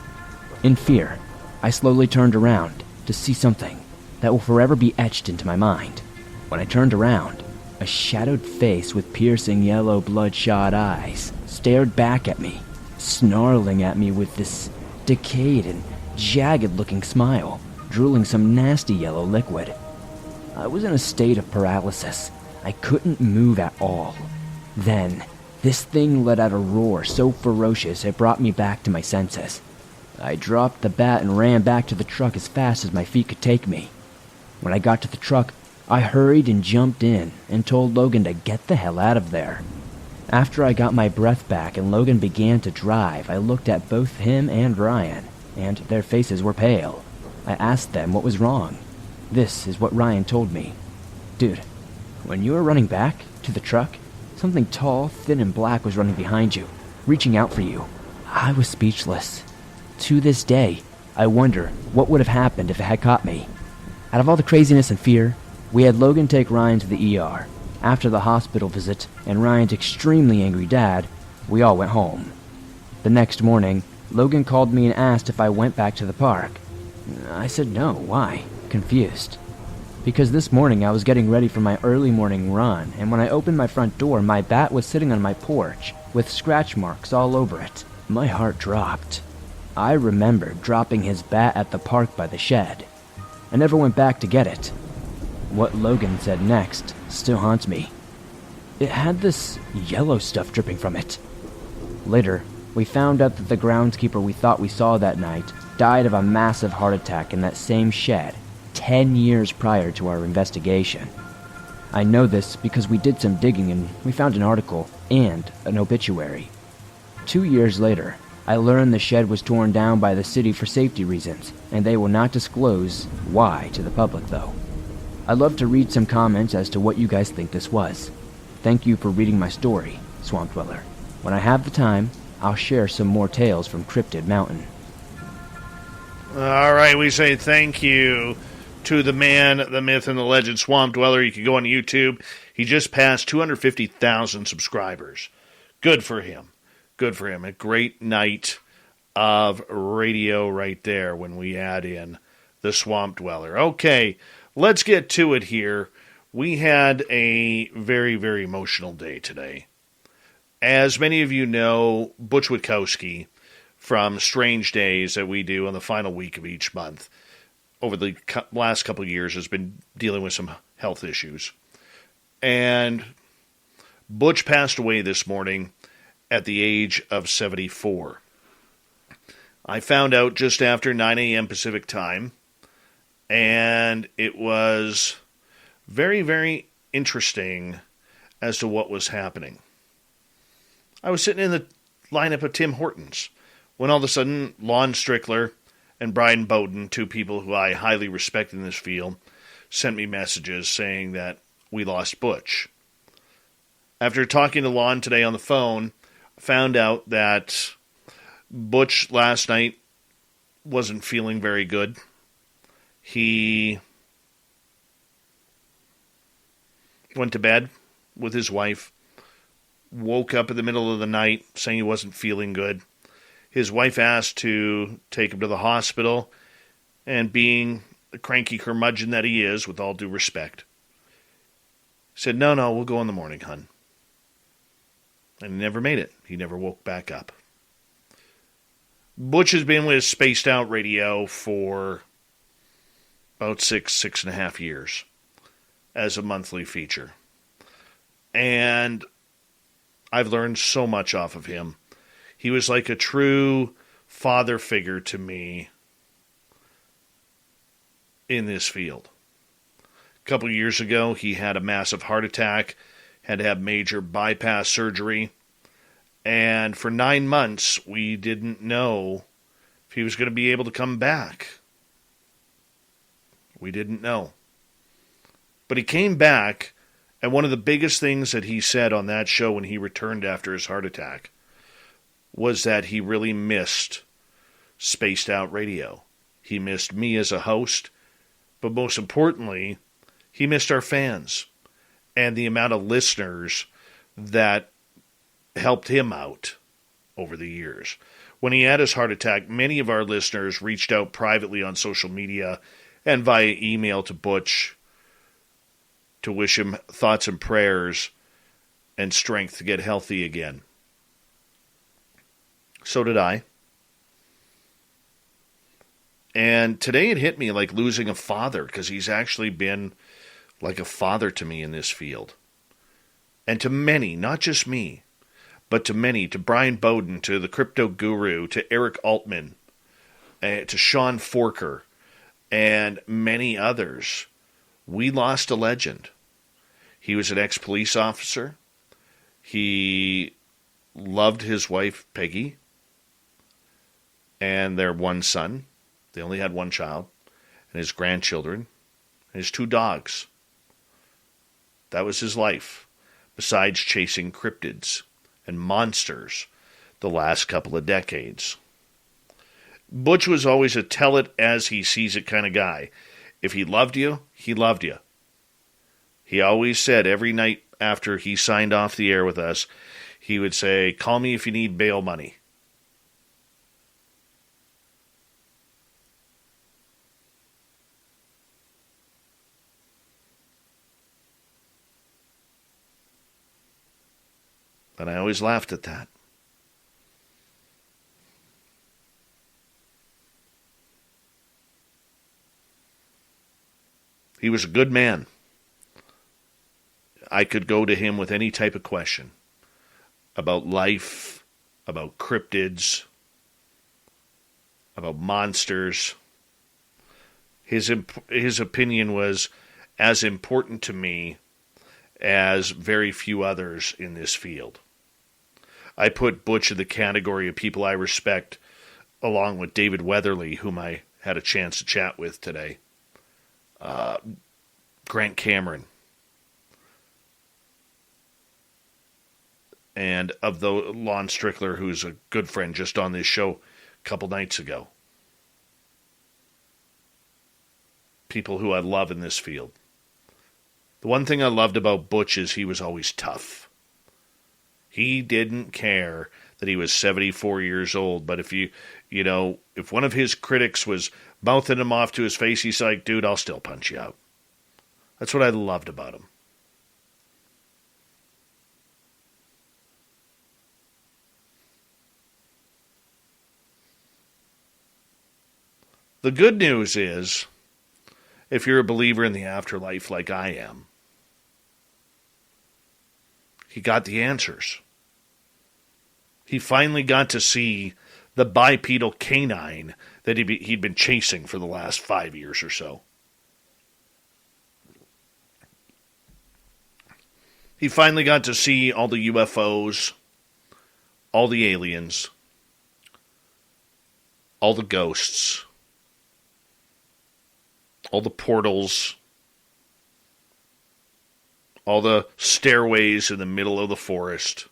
In fear, I slowly turned around to see something that will forever be etched into my mind. When I turned around, a shadowed face with piercing yellow bloodshot eyes stared back at me, snarling at me with this decayed and jagged-looking smile, drooling some nasty yellow liquid. I was in a state of paralysis. I couldn't move at all. Then, this thing let out a roar so ferocious it brought me back to my senses. I dropped the bat and ran back to the truck as fast as my feet could take me. When I got to the truck, I hurried and jumped in and told Logan to get the hell out of there. After I got my breath back and Logan began to drive, I looked at both him and Ryan, and their faces were pale. I asked them what was wrong. This is what Ryan told me. "Dude, when you were running back to the truck, something tall, thin, and black was running behind you, reaching out for you." I was speechless. To this day, I wonder what would have happened if it had caught me. Out of all the craziness and fear, we had Logan take Ryan to the ER. After the hospital visit and Ryan's extremely angry dad, we all went home. The next morning, Logan called me and asked if I went back to the park. I said no. Why? Confused. Because this morning I was getting ready for my early morning run, and when I opened my front door, my bat was sitting on my porch with scratch marks all over it. My heart dropped. I remembered dropping his bat at the park by the shed. I never went back to get it. What Logan said next still haunts me. It had this yellow stuff dripping from it. Later, We found out that the groundskeeper we thought we saw that night died of a massive heart attack in that same shed 10 years prior to our investigation. I know this because we did some digging and we found an article and an obituary. 2 years later, I learned the shed was torn down by the city for safety reasons, and they will not disclose why to the public though. I'd love to read some comments as to what you guys think this was. Thank you for reading my story, Swamp Dweller. When I have the time, I'll share some more tales from Cryptid Mountain. All right, we say thank you to the man, the myth, and the legend, Swamp Dweller. You can go on YouTube. He just passed 250,000 subscribers. Good for him. Good for him. A great night of radio right there when we add in the Swamp Dweller. Okay, let's get to it here. We had a very, very emotional day today. As many of you know, Butch Witkowski from Strange Days that we do on the final week of each month over the last couple of years has been dealing with some health issues. And Butch passed away this morning at the age of 74. I found out just after 9 a.m. Pacific time, and it was very, very interesting as to what was happening. I was sitting in the lineup of Tim Hortons when all of a sudden Lon Strickler and Brian Bowden, two people who I highly respect in this field, sent me messages saying that we lost Butch. After talking to Lon today on the phone, I found out that Butch last night wasn't feeling very good. He went to bed with his wife, woke up in the middle of the night saying he wasn't feeling good. His wife asked to take him to the hospital, and being the cranky curmudgeon that he is, with all due respect, said, no, we'll go in the morning, hun. And he never made it. He never woke back up. Butch has been with Spaced Out Radio for about 6.5 years as a monthly feature. And I've learned so much off of him. He was like a true father figure to me in this field. A couple of years ago, he had a massive heart attack, had to have major bypass surgery, and for 9 months, we didn't know if he was going to be able to come back. We didn't know. But he came back, and one of the biggest things that he said on that show when he returned after his heart attack was that he really missed Spaced Out Radio. He missed me as a host, but most importantly, he missed our fans and the amount of listeners that helped him out over the years. When he had his heart attack, many of our listeners reached out privately on social media and via email to Butch to wish him thoughts and prayers and strength to get healthy again. So did I. And today it hit me like losing a father, because he's actually been like a father to me in this field. And to many, not just me, but to many, to Brian Bowden, to the Crypto Guru, to Eric Altman, to Sean Forker, and many others, we lost a legend. He was an ex-police officer. He loved his wife, Peggy, and their one son. They only had one child, and his grandchildren, and his 2 dogs. That was his life, besides chasing cryptids and monsters the last couple of decades. Butch was always a tell it as he sees it kind of guy. If he loved you, he loved you. He always said every night after he signed off the air with us, he would say, call me if you need bail money. And I always laughed at that. He was a good man. I could go to him with any type of question about life, about cryptids, about monsters. His opinion was as important to me as very few others in this field. I put Butch in the category of people I respect, along with David Weatherly, whom I had a chance to chat with today, Grant Cameron, and of the Lon Strickler, who's a good friend, just on this show a couple nights ago. People who I love in this field. The one thing I loved about Butch is he was always tough. He didn't care that he was 74 years old, but if if one of his critics was mouthing him off to his face, he's like, dude, I'll still punch you out. That's what I loved about him. The good news is, if you're a believer in the afterlife like I am, he got the answers. He finally got to see the bipedal canine that he'd been chasing for the last 5 years or so. He finally got to see all the UFOs, all the aliens, all the ghosts, all the portals, all the stairways in the middle of the forest,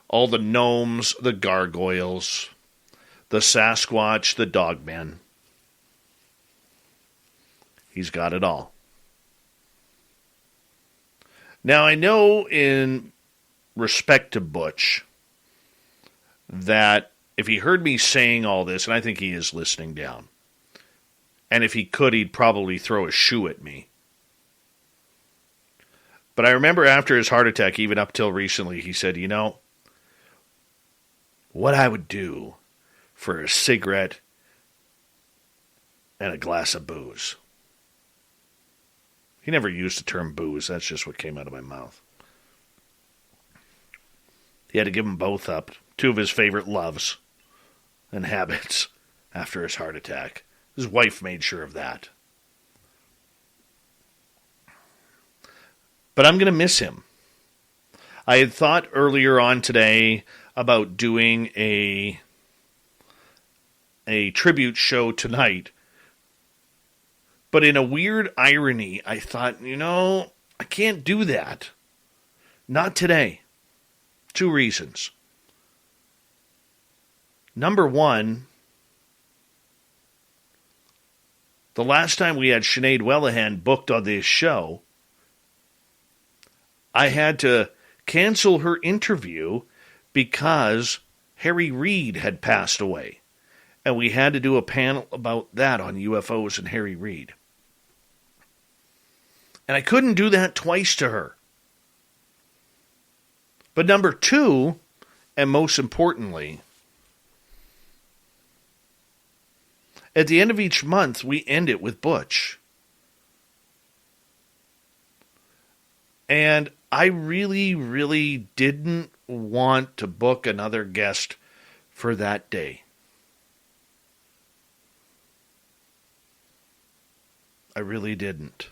all the gnomes, the gargoyles, the Sasquatch, the dogmen. He's got it all. Now, I know in respect to Butch that if he heard me saying all this, and I think he is listening down, and if he could, he'd probably throw a shoe at me. But I remember after his heart attack, even up till recently, he said, what I would do for a cigarette and a glass of booze. He never used the term booze. That's just what came out of my mouth. He had to give them both up. Two of his favorite loves and habits after his heart attack. His wife made sure of that. But I'm going to miss him. I had thought earlier on today about doing a tribute show tonight. But in a weird irony, I thought, I can't do that. Not today. 2 reasons. Number one, the last time we had Sinead Whelehan booked on this show, I had to cancel her interview because Harry Reid had passed away. And we had to do a panel about that on UFOs and Harry Reid. And I couldn't do that twice to her. But number two, and most importantly, at the end of each month, we end it with Butch. And I really, really didn't want to book another guest for that day. I really didn't.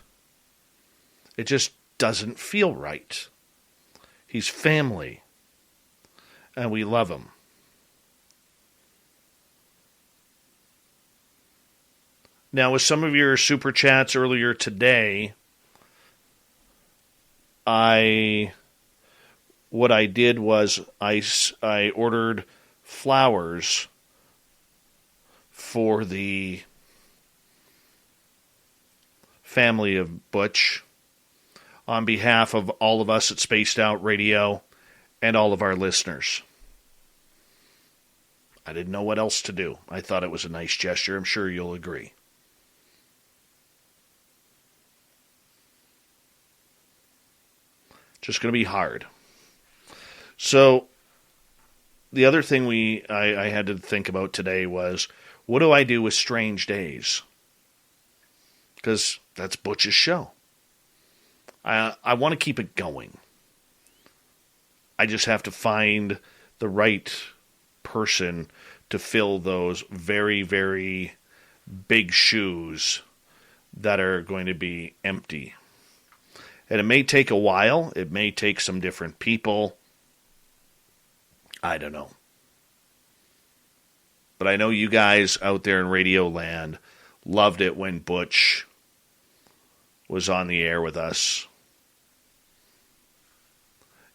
It just doesn't feel right. He's family, and we love him. Now, with some of your super chats earlier today, what I did was I ordered flowers for the family of Butch on behalf of all of us at Spaced Out Radio and all of our listeners. I didn't know what else to do. I thought it was a nice gesture. I'm sure you'll agree. Just going to be hard. So, the other thing I had to think about today was, what do I do with strange days? Because that's Butch's show. I want to keep it going. I just have to find the right person to fill those very, very big shoes that are going to be empty. And it may take a while. It may take some different people. I don't know. But I know you guys out there in Radio Land loved it when Butch was on the air with us.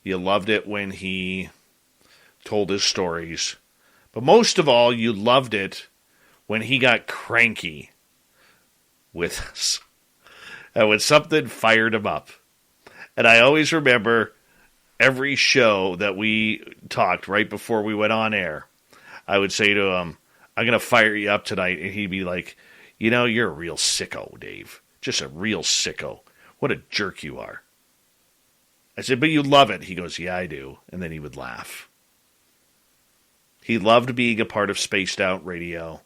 You loved it when he told his stories. But most of all, you loved it when he got cranky with us. And when something fired him up. And I always remember every show that we talked right before we went on air, I would say to him, I'm going to fire you up tonight. And he'd be like, you know, you're a real sicko, Dave. Just a real sicko. What a jerk you are. I said, but you love it. He goes, yeah, I do. And then he would laugh. He loved being a part of Spaced Out Radio.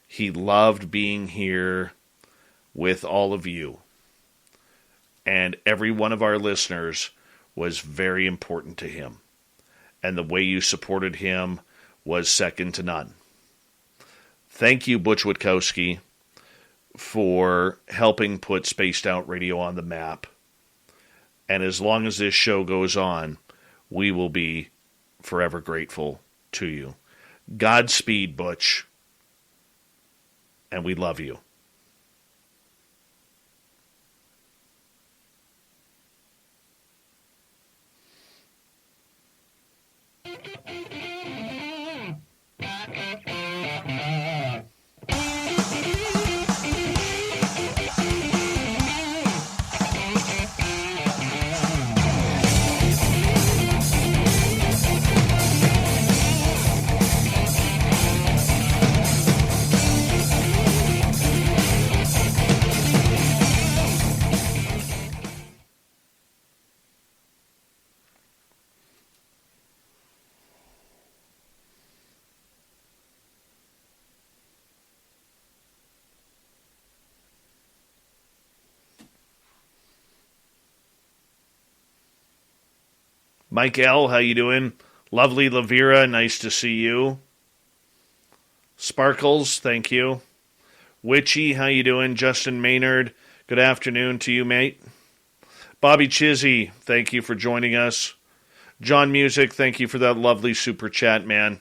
He loved being here with all of you. And every one of our listeners was very important to him. And the way you supported him was second to none. Thank you, Butch Witkowski, for helping put Spaced Out Radio on the map. And as long as this show goes on, we will be forever grateful to you. Godspeed, Butch. And we love you. Mike L., how you doing? Lovely Lavira, nice to see you. Sparkles, thank you. Witchy, how you doing? Justin Maynard, good afternoon to you, mate. Bobby Chizzy, thank you for joining us. John Music, thank you for that lovely super chat, man.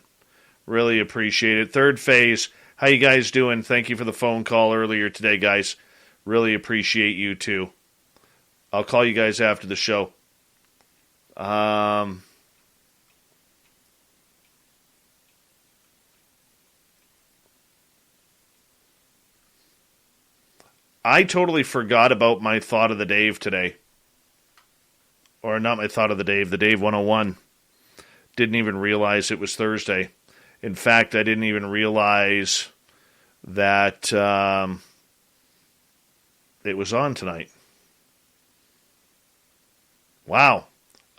Really appreciate it. Third Phase, how you guys doing? Thank you for the phone call earlier today, guys. Really appreciate you, too. I'll call you guys after the show. I totally forgot about my thought of the Dave today. Or not my thought of the Dave 101. Didn't even realize it was Thursday. In fact, I didn't even realize that it was on tonight. Wow.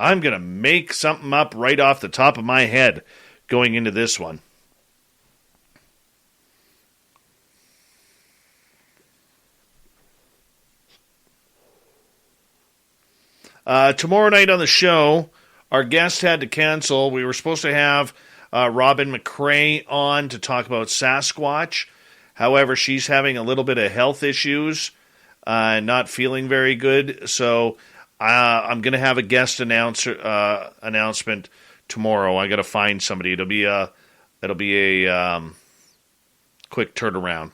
I'm going to make something up right off the top of my head going into this one. Tomorrow night on the show, our guest had to cancel. We were supposed to have Robin McCrae on to talk about Sasquatch. However, she's having a little bit of health issues, not feeling very good. So I'm going to have a guest announcement tomorrow. I got to find somebody. It'll be a quick turnaround.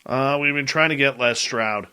We've been trying to get Les Stroud.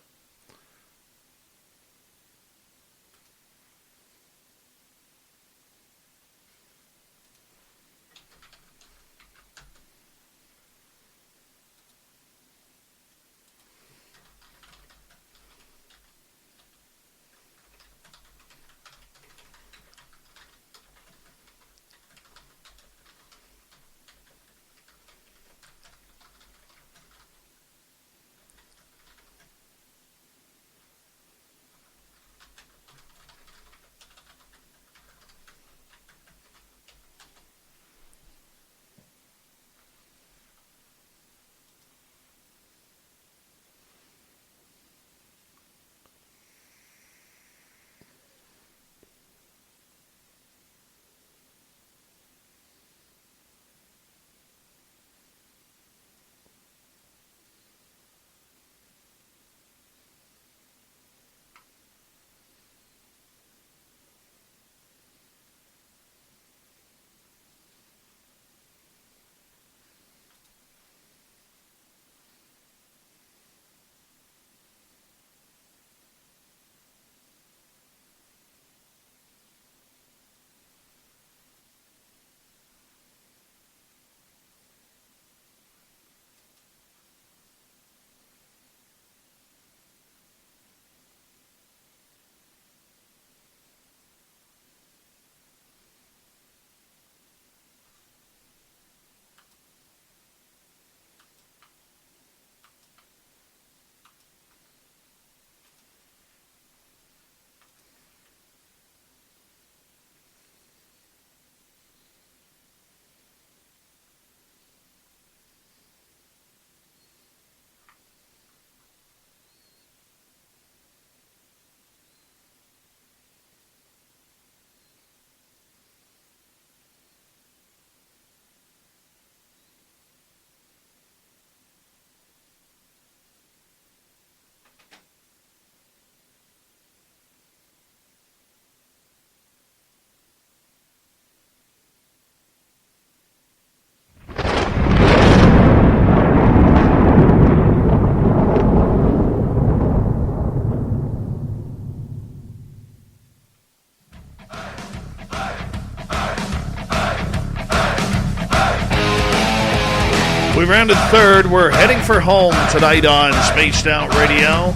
We rounded third. We're heading for home tonight on Spaced Out Radio.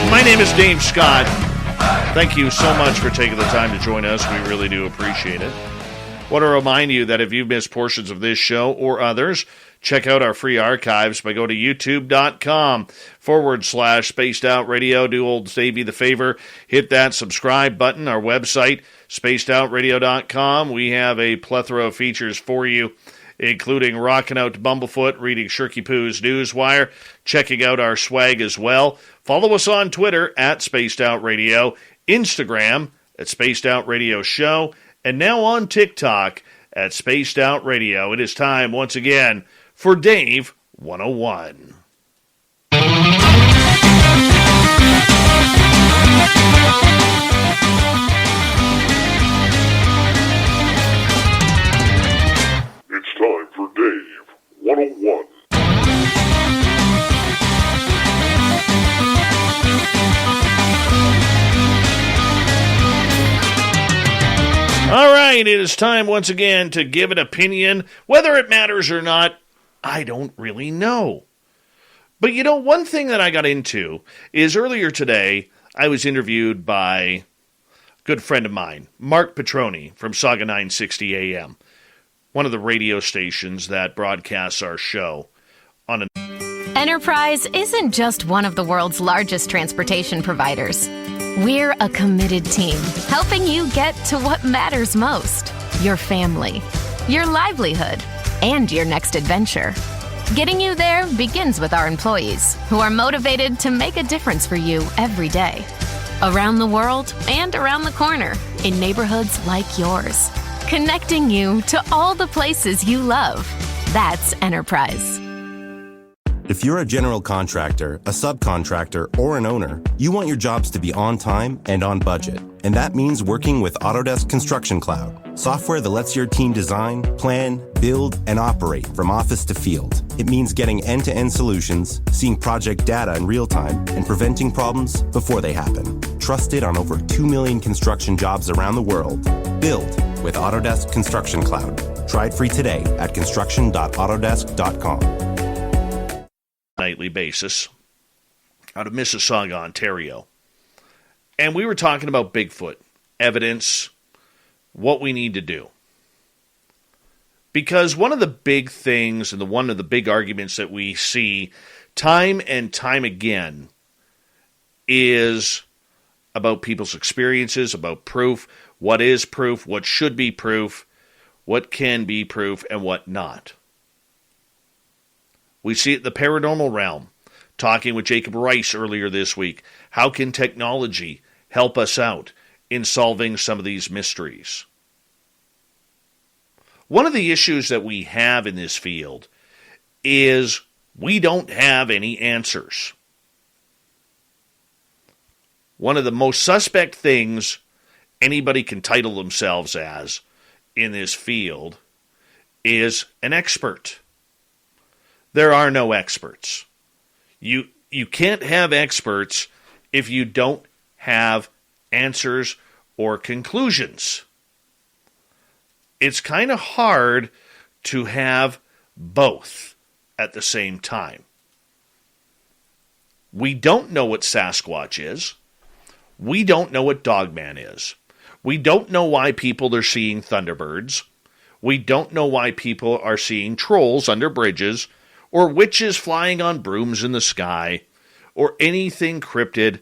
My name is Dave Scott. Thank you so much for taking the time to join us. We really do appreciate it. Want to remind you that if you've missed portions of this show or others, check out our free archives by going to youtube.com/Spaced Out Radio. Do old Davey the favor. Hit that subscribe button. Our website, spacedoutradio.com. We have a plethora of features for you, including rocking out to Bumblefoot, reading Shirky Poo's Newswire, checking out our swag as well. Follow us on Twitter at Spaced Out Radio, Instagram at Spaced Out Radio Show, and now on TikTok at Spaced Out Radio. It is time once again for Dave 101. It's time for Dave 101. All right, it is time once again to give an opinion. Whether it matters or not, I don't really know. But you know, one thing that I got into is earlier today, I was interviewed by a good friend of mine, Mark Petroni from Saga 960 AM, one of the radio stations that broadcasts our show on an... Enterprise isn't just one of the world's largest transportation providers. We're a committed team, helping you get to what matters most: your family, your livelihood, and your next adventure. Getting you there begins with our employees, who are motivated to make a difference for you every day. Around the world and around the corner, in neighborhoods like yours. Connecting you to all the places you love. That's Enterprise. If you're a general contractor, a subcontractor, or an owner, you want your jobs to be on time and on budget. And that means working with Autodesk Construction Cloud, software that lets your team design, plan, build, and operate from office to field. It means getting end-to-end solutions, seeing project data in real time, and preventing problems before they happen. Trusted on over 2 million construction jobs around the world. Build with Autodesk Construction Cloud. Try it free today at construction.autodesk.com. Nightly basis out of Mississauga, Ontario. And we were talking about Bigfoot, evidence, what we need to do. Because one of the big things and one of the big arguments that we see time and time again is about people's experiences, about proof, what is proof, what should be proof, what can be proof, and what not. We see it in the paranormal realm. Talking with Jacob Rice earlier this week. How can technology help us out in solving some of these mysteries? One of the issues that we have in this field is we don't have any answers. One of the most suspect things anybody can title themselves as in this field is an expert. There are no experts. You can't have experts if you don't have answers or conclusions. It's kind of hard to have both at the same time. We don't know what Sasquatch is. We don't know what Dogman is. We don't know why people are seeing Thunderbirds. We don't know why people are seeing trolls under bridges, or witches flying on brooms in the sky, or anything cryptid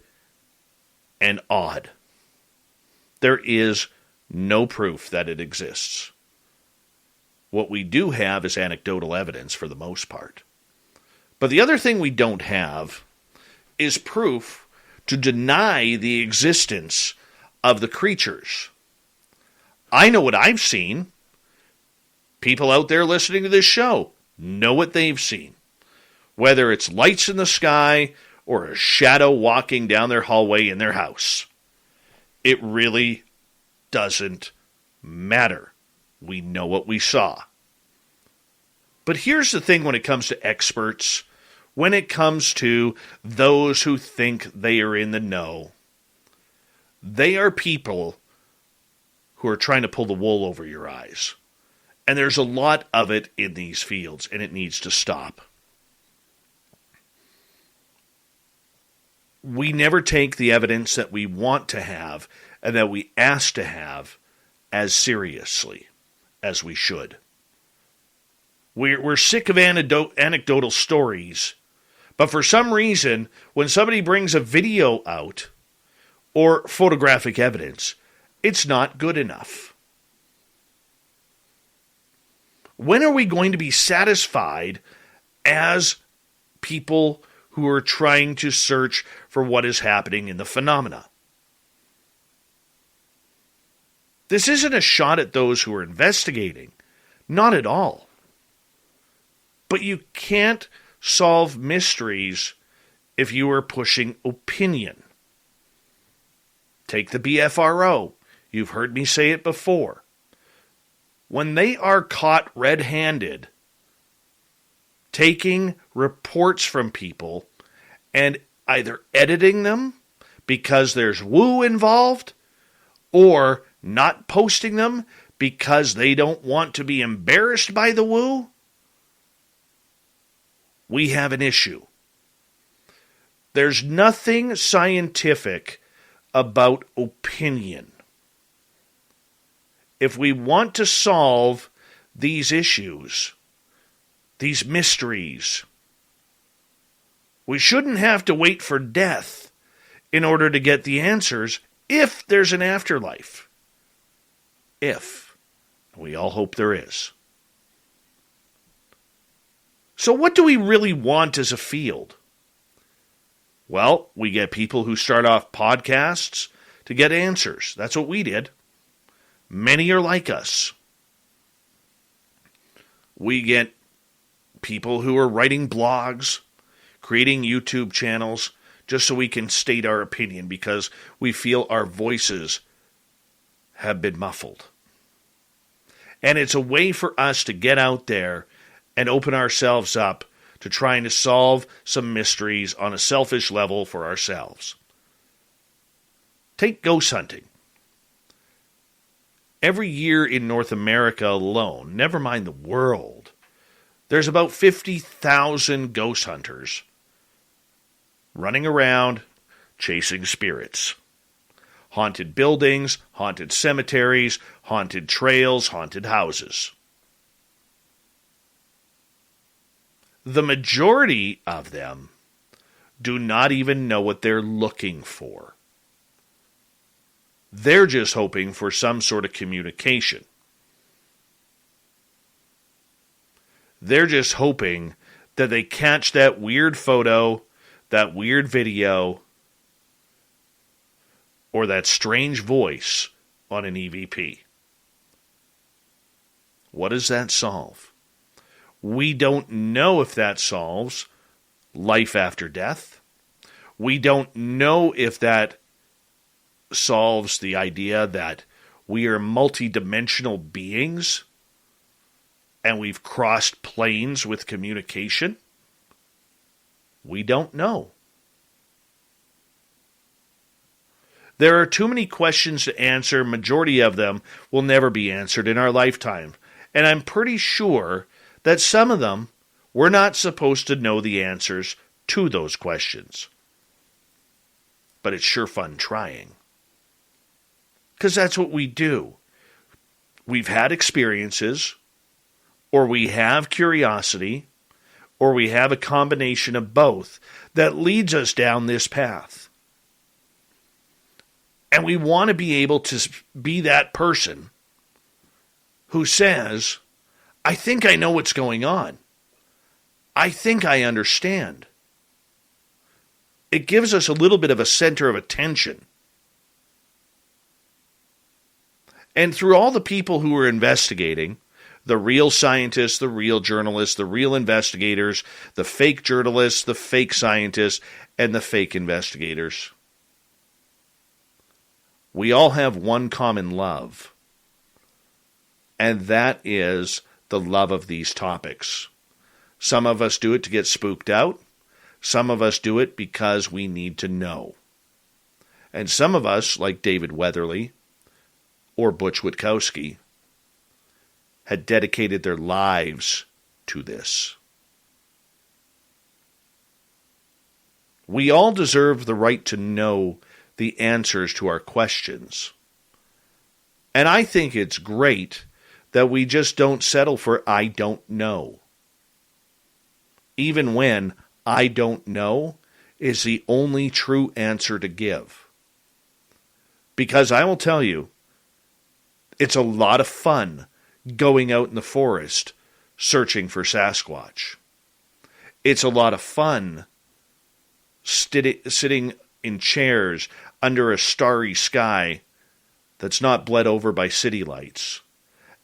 and odd. There is no proof that it exists. What we do have is anecdotal evidence for the most part. But the other thing we don't have is proof to deny the existence of the creatures. I know what I've seen. People out there listening to this show know what they've seen. Whether it's lights in the sky or a shadow walking down their hallway in their house. It really doesn't matter. We know what we saw. But here's the thing when it comes to experts, when it comes to those who think they are in the know. They are people who are trying to pull the wool over your eyes. And there's a lot of it in these fields, and it needs to stop. We never take the evidence that we want to have and that we ask to have as seriously as we should. We're sick of anecdotal stories, but for some reason, when somebody brings a video out or photographic evidence, it's not good enough. When are we going to be satisfied as people who are trying to search for what is happening in the phenomena? This isn't a shot at those who are investigating. Not at all. But you can't solve mysteries if you are pushing opinion. Take the BFRO. You've heard me say it before. When they are caught red-handed, taking reports from people and either editing them because there's woo involved, or not posting them because they don't want to be embarrassed by the woo, we have an issue. There's nothing scientific about opinion. If we want to solve these issues, these mysteries, we shouldn't have to wait for death in order to get the answers if there's an afterlife. If. We all hope there is. So what do we really want as a field? Well, we get people who start off podcasts to get answers. That's what we did. Many are like us. We get people who are writing blogs, creating YouTube channels just so we can state our opinion because we feel our voices have been muffled. And it's a way for us to get out there and open ourselves up to trying to solve some mysteries on a selfish level for ourselves. Take ghost hunting. Every year in North America alone, never mind the world, there's about 50,000 ghost hunters running around chasing spirits. Haunted buildings, haunted cemeteries, haunted trails, haunted houses. The majority of them do not even know what they're looking for. They're just hoping for some sort of communication. They're just hoping that they catch that weird photo, that weird video, or that strange voice on an EVP. What does that solve? We don't know if that solves life after death. We don't know if that solves the idea that we are multidimensional beings and we've crossed planes with communication. We don't know. There are too many questions to answer. Majority of them will never be answered in our lifetime. And I'm pretty sure that some of them we're not supposed to know the answers to those questions. But it's sure fun trying. Because that's what we do. We've had experiences, or we have curiosity, or we have a combination of both that leads us down this path. And we want to be able to be that person who says, I think I know what's going on. I think I understand. It gives us a little bit of a center of attention. And through all the people who are investigating, the real scientists, the real journalists, the real investigators, the fake journalists, the fake scientists, and the fake investigators, we all have one common love, and that is the love of these topics. Some of us do it to get spooked out. Some of us do it because we need to know. And some of us, like David Weatherly or Butch Witkowski, had dedicated their lives to this. We all deserve the right to know the answers to our questions. And I think it's great that we just don't settle for I don't know. Even when I don't know is the only true answer to give. Because I will tell you, it's a lot of fun going out in the forest searching for Sasquatch. It's a lot of fun sitting in chairs under a starry sky that's not bled over by city lights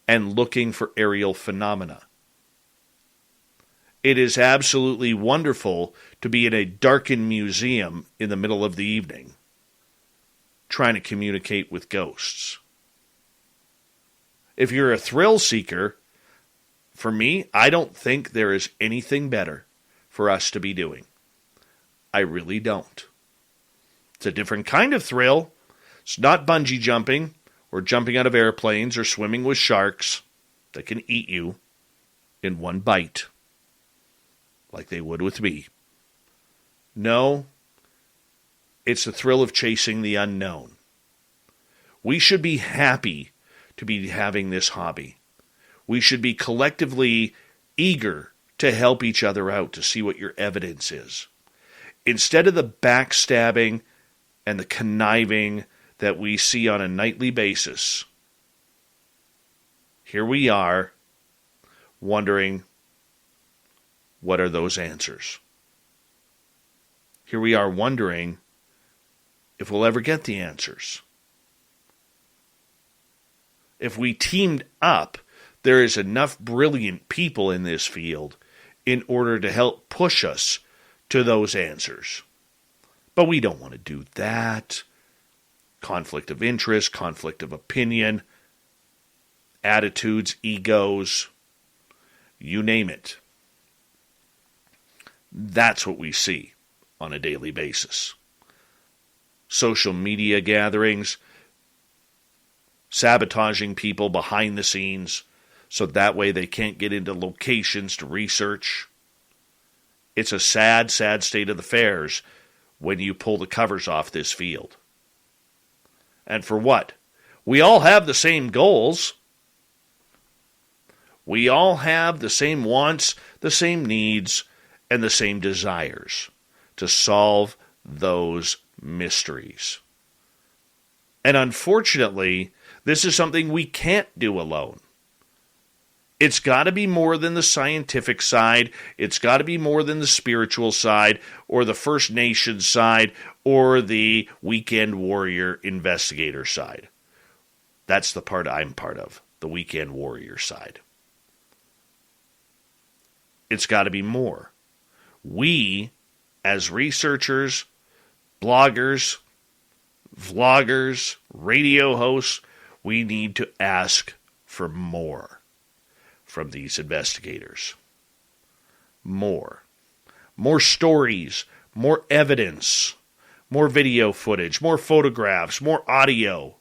and looking for aerial phenomena. It is absolutely wonderful to be in a darkened museum in the middle of the evening trying to communicate with ghosts. If you're a thrill seeker, for me, I don't think there is anything better for us to be doing. I really don't. It's a different kind of thrill. It's not bungee jumping or jumping out of airplanes or swimming with sharks that can eat you in one bite, like they would with me. No, it's the thrill of chasing the unknown. We should be happy to be having this hobby. We should be collectively eager to help each other out to see what your evidence is. Instead of the backstabbing and the conniving that we see on a nightly basis, here we are wondering, what are those answers? Here we are wondering if we'll ever get the answers. If we teamed up, there is enough brilliant people in this field in order to help push us to those answers. But we don't want to do that. Conflict of interest, conflict of opinion, attitudes, egos, you name it. That's what we see on a daily basis. Social media gatherings, sabotaging people behind the scenes so that way they can't get into locations to research. It's a sad, sad state of affairs when you pull the covers off this field. And for what? We all have the same goals. We all have the same wants, the same needs, and the same desires to solve those mysteries. And unfortunately, this is something we can't do alone. It's got to be more than the scientific side. It's got to be more than the spiritual side or the First Nations side or the weekend warrior investigator side. That's the part I'm part of, the weekend warrior side. It's got to be more. We, as researchers, bloggers, vloggers, radio hosts, we need to ask for more from these investigators. More stories, more evidence, more video footage, more photographs, more audio,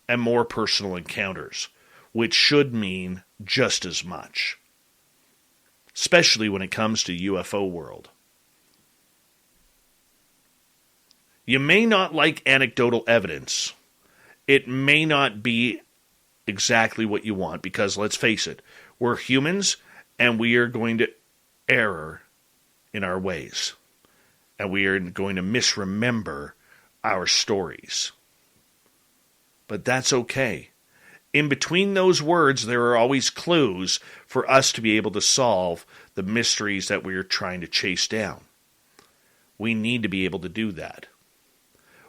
and more personal encounters, which should mean just as much, especially when it comes to UFO world. You may not like anecdotal evidence. It may not be exactly what you want because, let's face it, we're humans and we are going to err in our ways. And we are going to misremember our stories. But that's okay. In between those words, there are always clues for us to be able to solve the mysteries that we are trying to chase down. We need to be able to do that.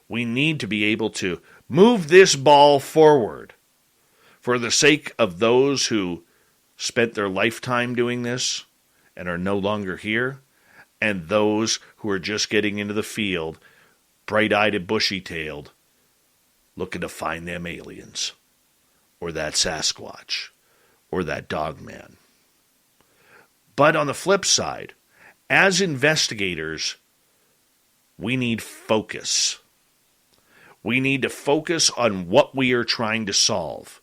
We need to be able to move this ball forward for the sake of those who spent their lifetime doing this and are no longer here, and those who are just getting into the field, bright-eyed and bushy-tailed, looking to find them aliens, or that Sasquatch, or that Dogman. But on the flip side, as investigators, we need focus. We need to focus on what we are trying to solve.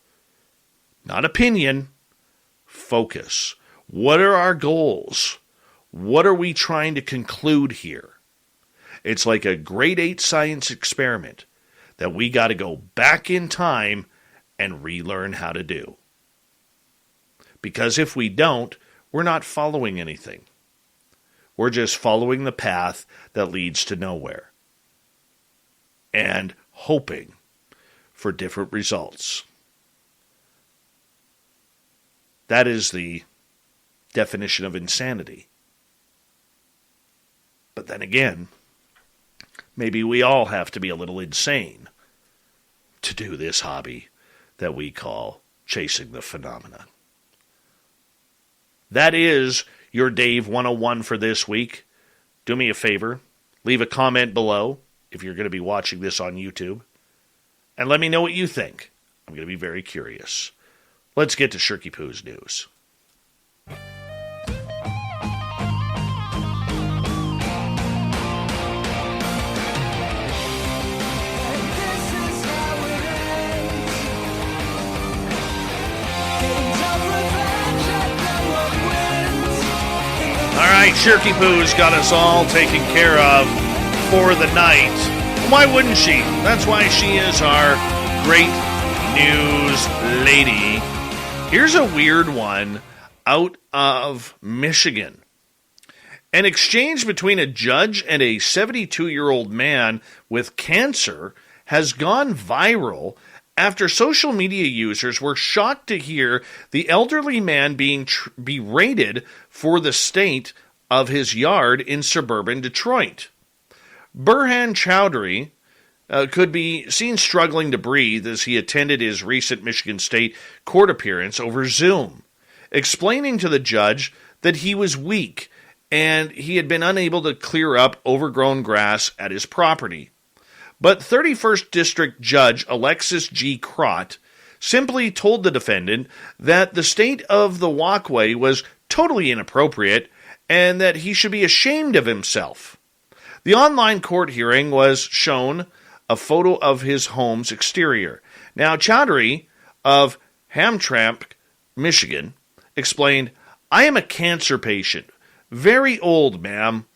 Not opinion, focus. What are our goals? What are we trying to conclude here? It's like a grade 8 science experiment that we got to go back in time and relearn how to do. Because if we don't, we're not following anything. We're just following the path that leads to nowhere. And hoping for different results. That is the definition of insanity. But then again, maybe we all have to be a little insane to do this hobby that we call chasing the phenomena. That is your Dave 101 for this week. Do me a favor, leave a comment below if you're going to be watching this on YouTube, and let me know what you think. I'm going to be very curious. Let's get to Shirky Poo's news. All right, Shirky Poo's got us all taken care of for the night. Why wouldn't she? That's why she is our great news lady. Here's a weird one out of Michigan. An exchange between a judge and a 72-year-old man with cancer has gone viral after social media users were shocked to hear the elderly man being berated for the state of his yard in suburban Detroit. Burhan Chowdhury could be seen struggling to breathe as he attended his recent Michigan State court appearance over Zoom, explaining to the judge that he was weak and he had been unable to clear up overgrown grass at his property. But 31st District Judge Alexis G. Crott simply told the defendant that the state of the walkway was totally inappropriate and that he should be ashamed of himself. The online court hearing was shown a photo of his home's exterior. Now, Chowdhury of Hamtramck, Michigan, explained, "I am a cancer patient. Very old, ma'am.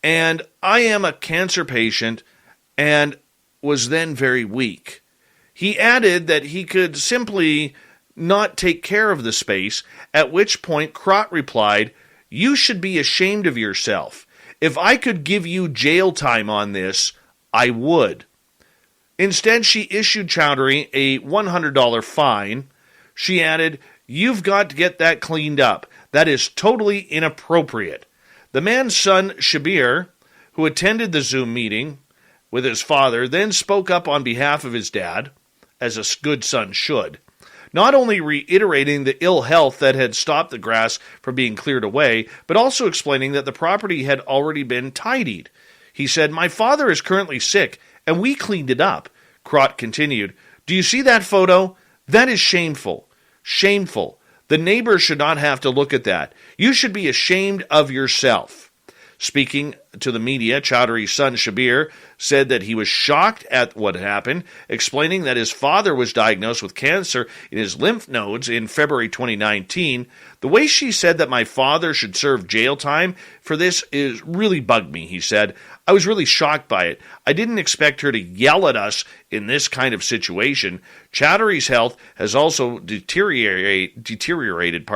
And I am a cancer patient and was then very weak." He added that he could simply not take care of the space, at which point Crott replied, "You should be ashamed of yourself. If I could give you jail time on this, I would." Instead, she issued Chowdhury a $100 fine. She added, "You've got to get that cleaned up. That is totally inappropriate." The man's son, Shabir, who attended the Zoom meeting with his father, then spoke up on behalf of his dad, as a good son should, not only reiterating the ill health that had stopped the grass from being cleared away, but also explaining that the property had already been tidied. He said, "My father is currently sick, and we cleaned it up." Crott continued, "Do you see that photo? That is shameful. Shameful. The neighbors should not have to look at that. You should be ashamed of yourself." Speaking to the media, Chowdhury's son Shabir said that he was shocked at what happened, explaining that his father was diagnosed with cancer in his lymph nodes in February 2019. "The way she said that my father should serve jail time for this is really bugged me," he said. "I was really shocked by it. I didn't expect her to yell at us in this kind of situation." Chowdhury's health has also deteriorated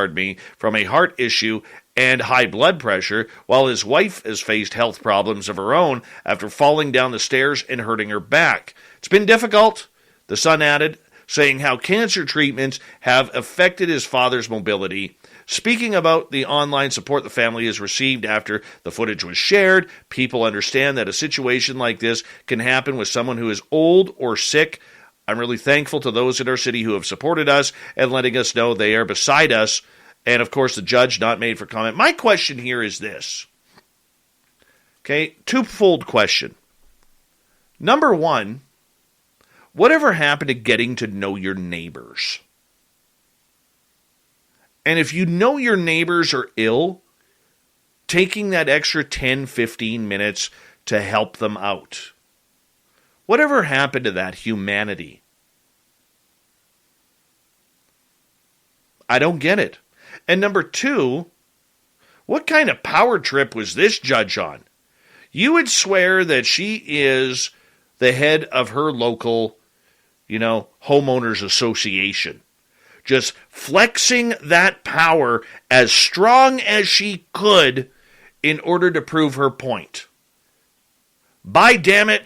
from a heart issue and high blood pressure, while his wife has faced health problems of her own after falling down the stairs and hurting her back. "It's been difficult," the son added, saying how cancer treatments have affected his father's mobility. Speaking about the online support the family has received after the footage was shared, people understand that a situation like this can happen with someone who is old or sick. "I'm really thankful to those in our city who have supported us and letting us know they are beside us." And, of course, the judge not made for comment. My question here is this. Okay, twofold question. Number one, whatever happened to getting to know your neighbors? And if you know your neighbors are ill, taking that extra 10, 15 minutes to help them out. Whatever happened to that humanity? I don't get it. And number two, what kind of power trip was this judge on? You would swear that she is the head of her local, homeowners association. Just flexing that power as strong as she could in order to prove her point. By damn it,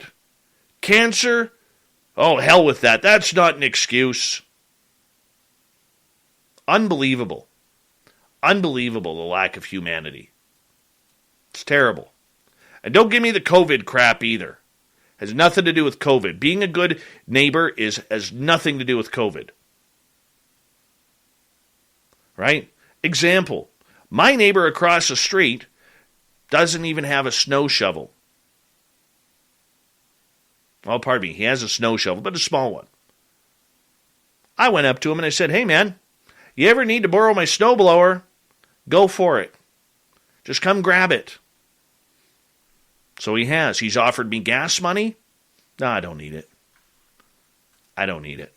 cancer? Oh, hell with that. That's not an excuse. Unbelievable. Unbelievable, the lack of humanity. It's terrible. And don't give me the COVID crap either. Has nothing to do with COVID. Being a good neighbor has nothing to do with COVID. Right? Example. My neighbor across the street doesn't even have a snow shovel. Oh, pardon me. He has a snow shovel, but a small one. I went up to him and I said, "Hey, man, you ever need to borrow my snowblower? Go for it. Just come grab it." So he has. He's offered me gas money. No, I don't need it. I don't need it.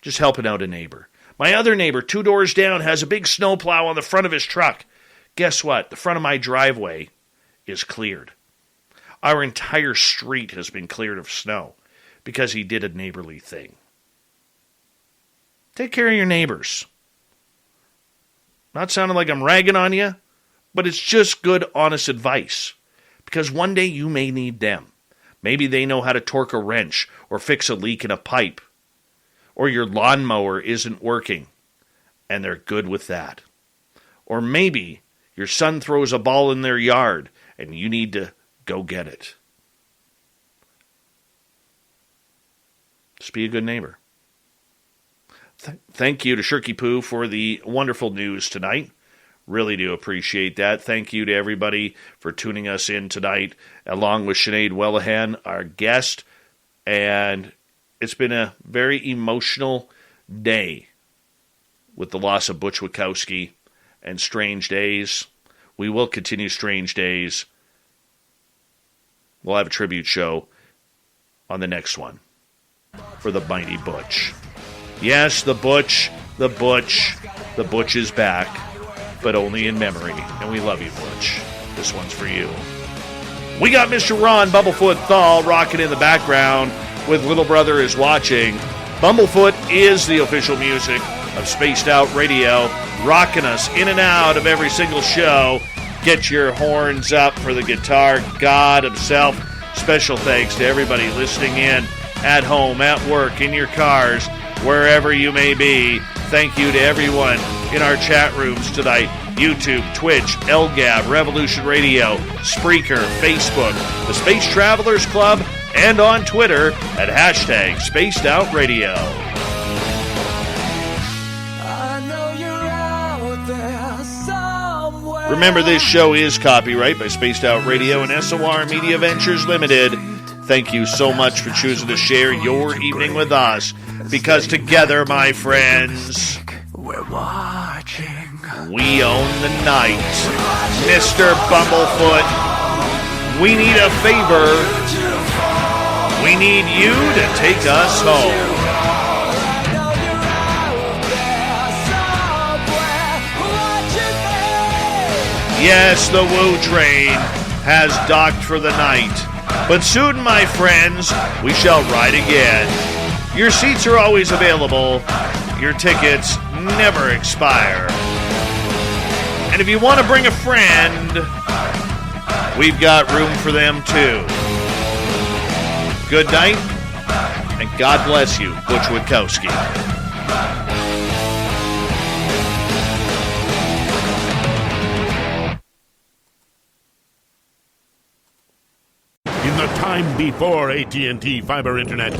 Just helping out a neighbor. My other neighbor, 2 doors down, has a big snowplow on the front of his truck. Guess what? The front of my driveway is cleared. Our entire street has been cleared of snow because he did a neighborly thing. Take care of your neighbors. Not sounding like I'm ragging on you, but it's just good, honest advice. Because one day you may need them. Maybe they know how to torque a wrench or fix a leak in a pipe. Or your lawnmower isn't working, and they're good with that. Or maybe your son throws a ball in their yard, and you need to go get it. Just be a good neighbor. Thank you to Shirky Poo for the wonderful news tonight. Really do appreciate that. Thank you to everybody for tuning us in tonight, along with Sinead Whelehan, our guest. And it's been a very emotional day with the loss of Butch Witkowski and Strange Days. We will continue Strange Days. We'll have a tribute show on the next one for the mighty Butch. Yes, the Butch is back, but only in memory. And we love you, Butch. This one's for you. We got Mr. Ron Bumblefoot Thal rocking in the background with Little Brother Is Watching. Bumblefoot is the official music of Spaced Out Radio, rocking us in and out of every single show. Get your horns up for the guitar god himself. Special thanks to everybody listening in at home, at work, in your cars, wherever you may be. Thank you to everyone in our chat rooms tonight. YouTube, Twitch, LGAB, Revolution Radio, Spreaker, Facebook, the Space Travelers Club, and on Twitter at hashtag Spaced Out Radio. Remember, this show is copyright by Spaced Out Radio and SOR Media Ventures Limited. Thank you so much for choosing to share your evening with us, because together, my friends, we're watching. We own the night. Mr. Bumblefoot, we need a favor. We need you to take us home. Yes, the Woo train has docked for the night. But soon, my friends, we shall ride again. Your seats are always available. Your tickets never expire. And if you want to bring a friend, we've got room for them too. Good night, and God bless you, Butch Witkowski. In the time before AT&T Fiber Internet.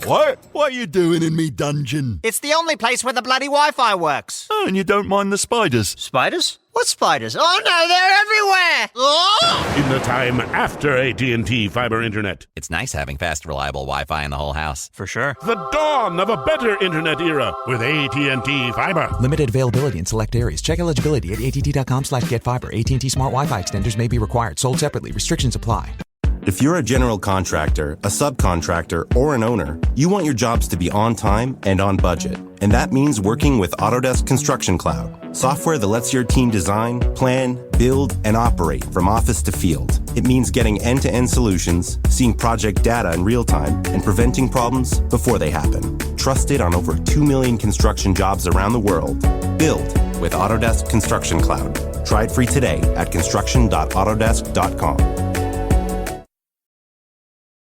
What? What are you doing in me dungeon? It's the only place where the bloody Wi-Fi works. Oh, and you don't mind the spiders? Spiders? What spiders? Oh no, they're everywhere! Oh! In the time after AT&T Fiber Internet. It's nice having fast, reliable Wi-Fi in the whole house. For sure. The dawn of a better internet era with AT&T Fiber. Limited availability in select areas. Check eligibility at att.com/getfiber. AT&T Smart Wi-Fi extenders may be required. Sold separately. Restrictions apply. If you're a general contractor, a subcontractor, or an owner, you want your jobs to be on time and on budget. And that means working with Autodesk Construction Cloud, software that lets your team design, plan, build, and operate from office to field. It means getting end-to-end solutions, seeing project data in real time, and preventing problems before they happen. Trusted on over 2 million construction jobs around the world. Build with Autodesk Construction Cloud. Try it free today at construction.autodesk.com.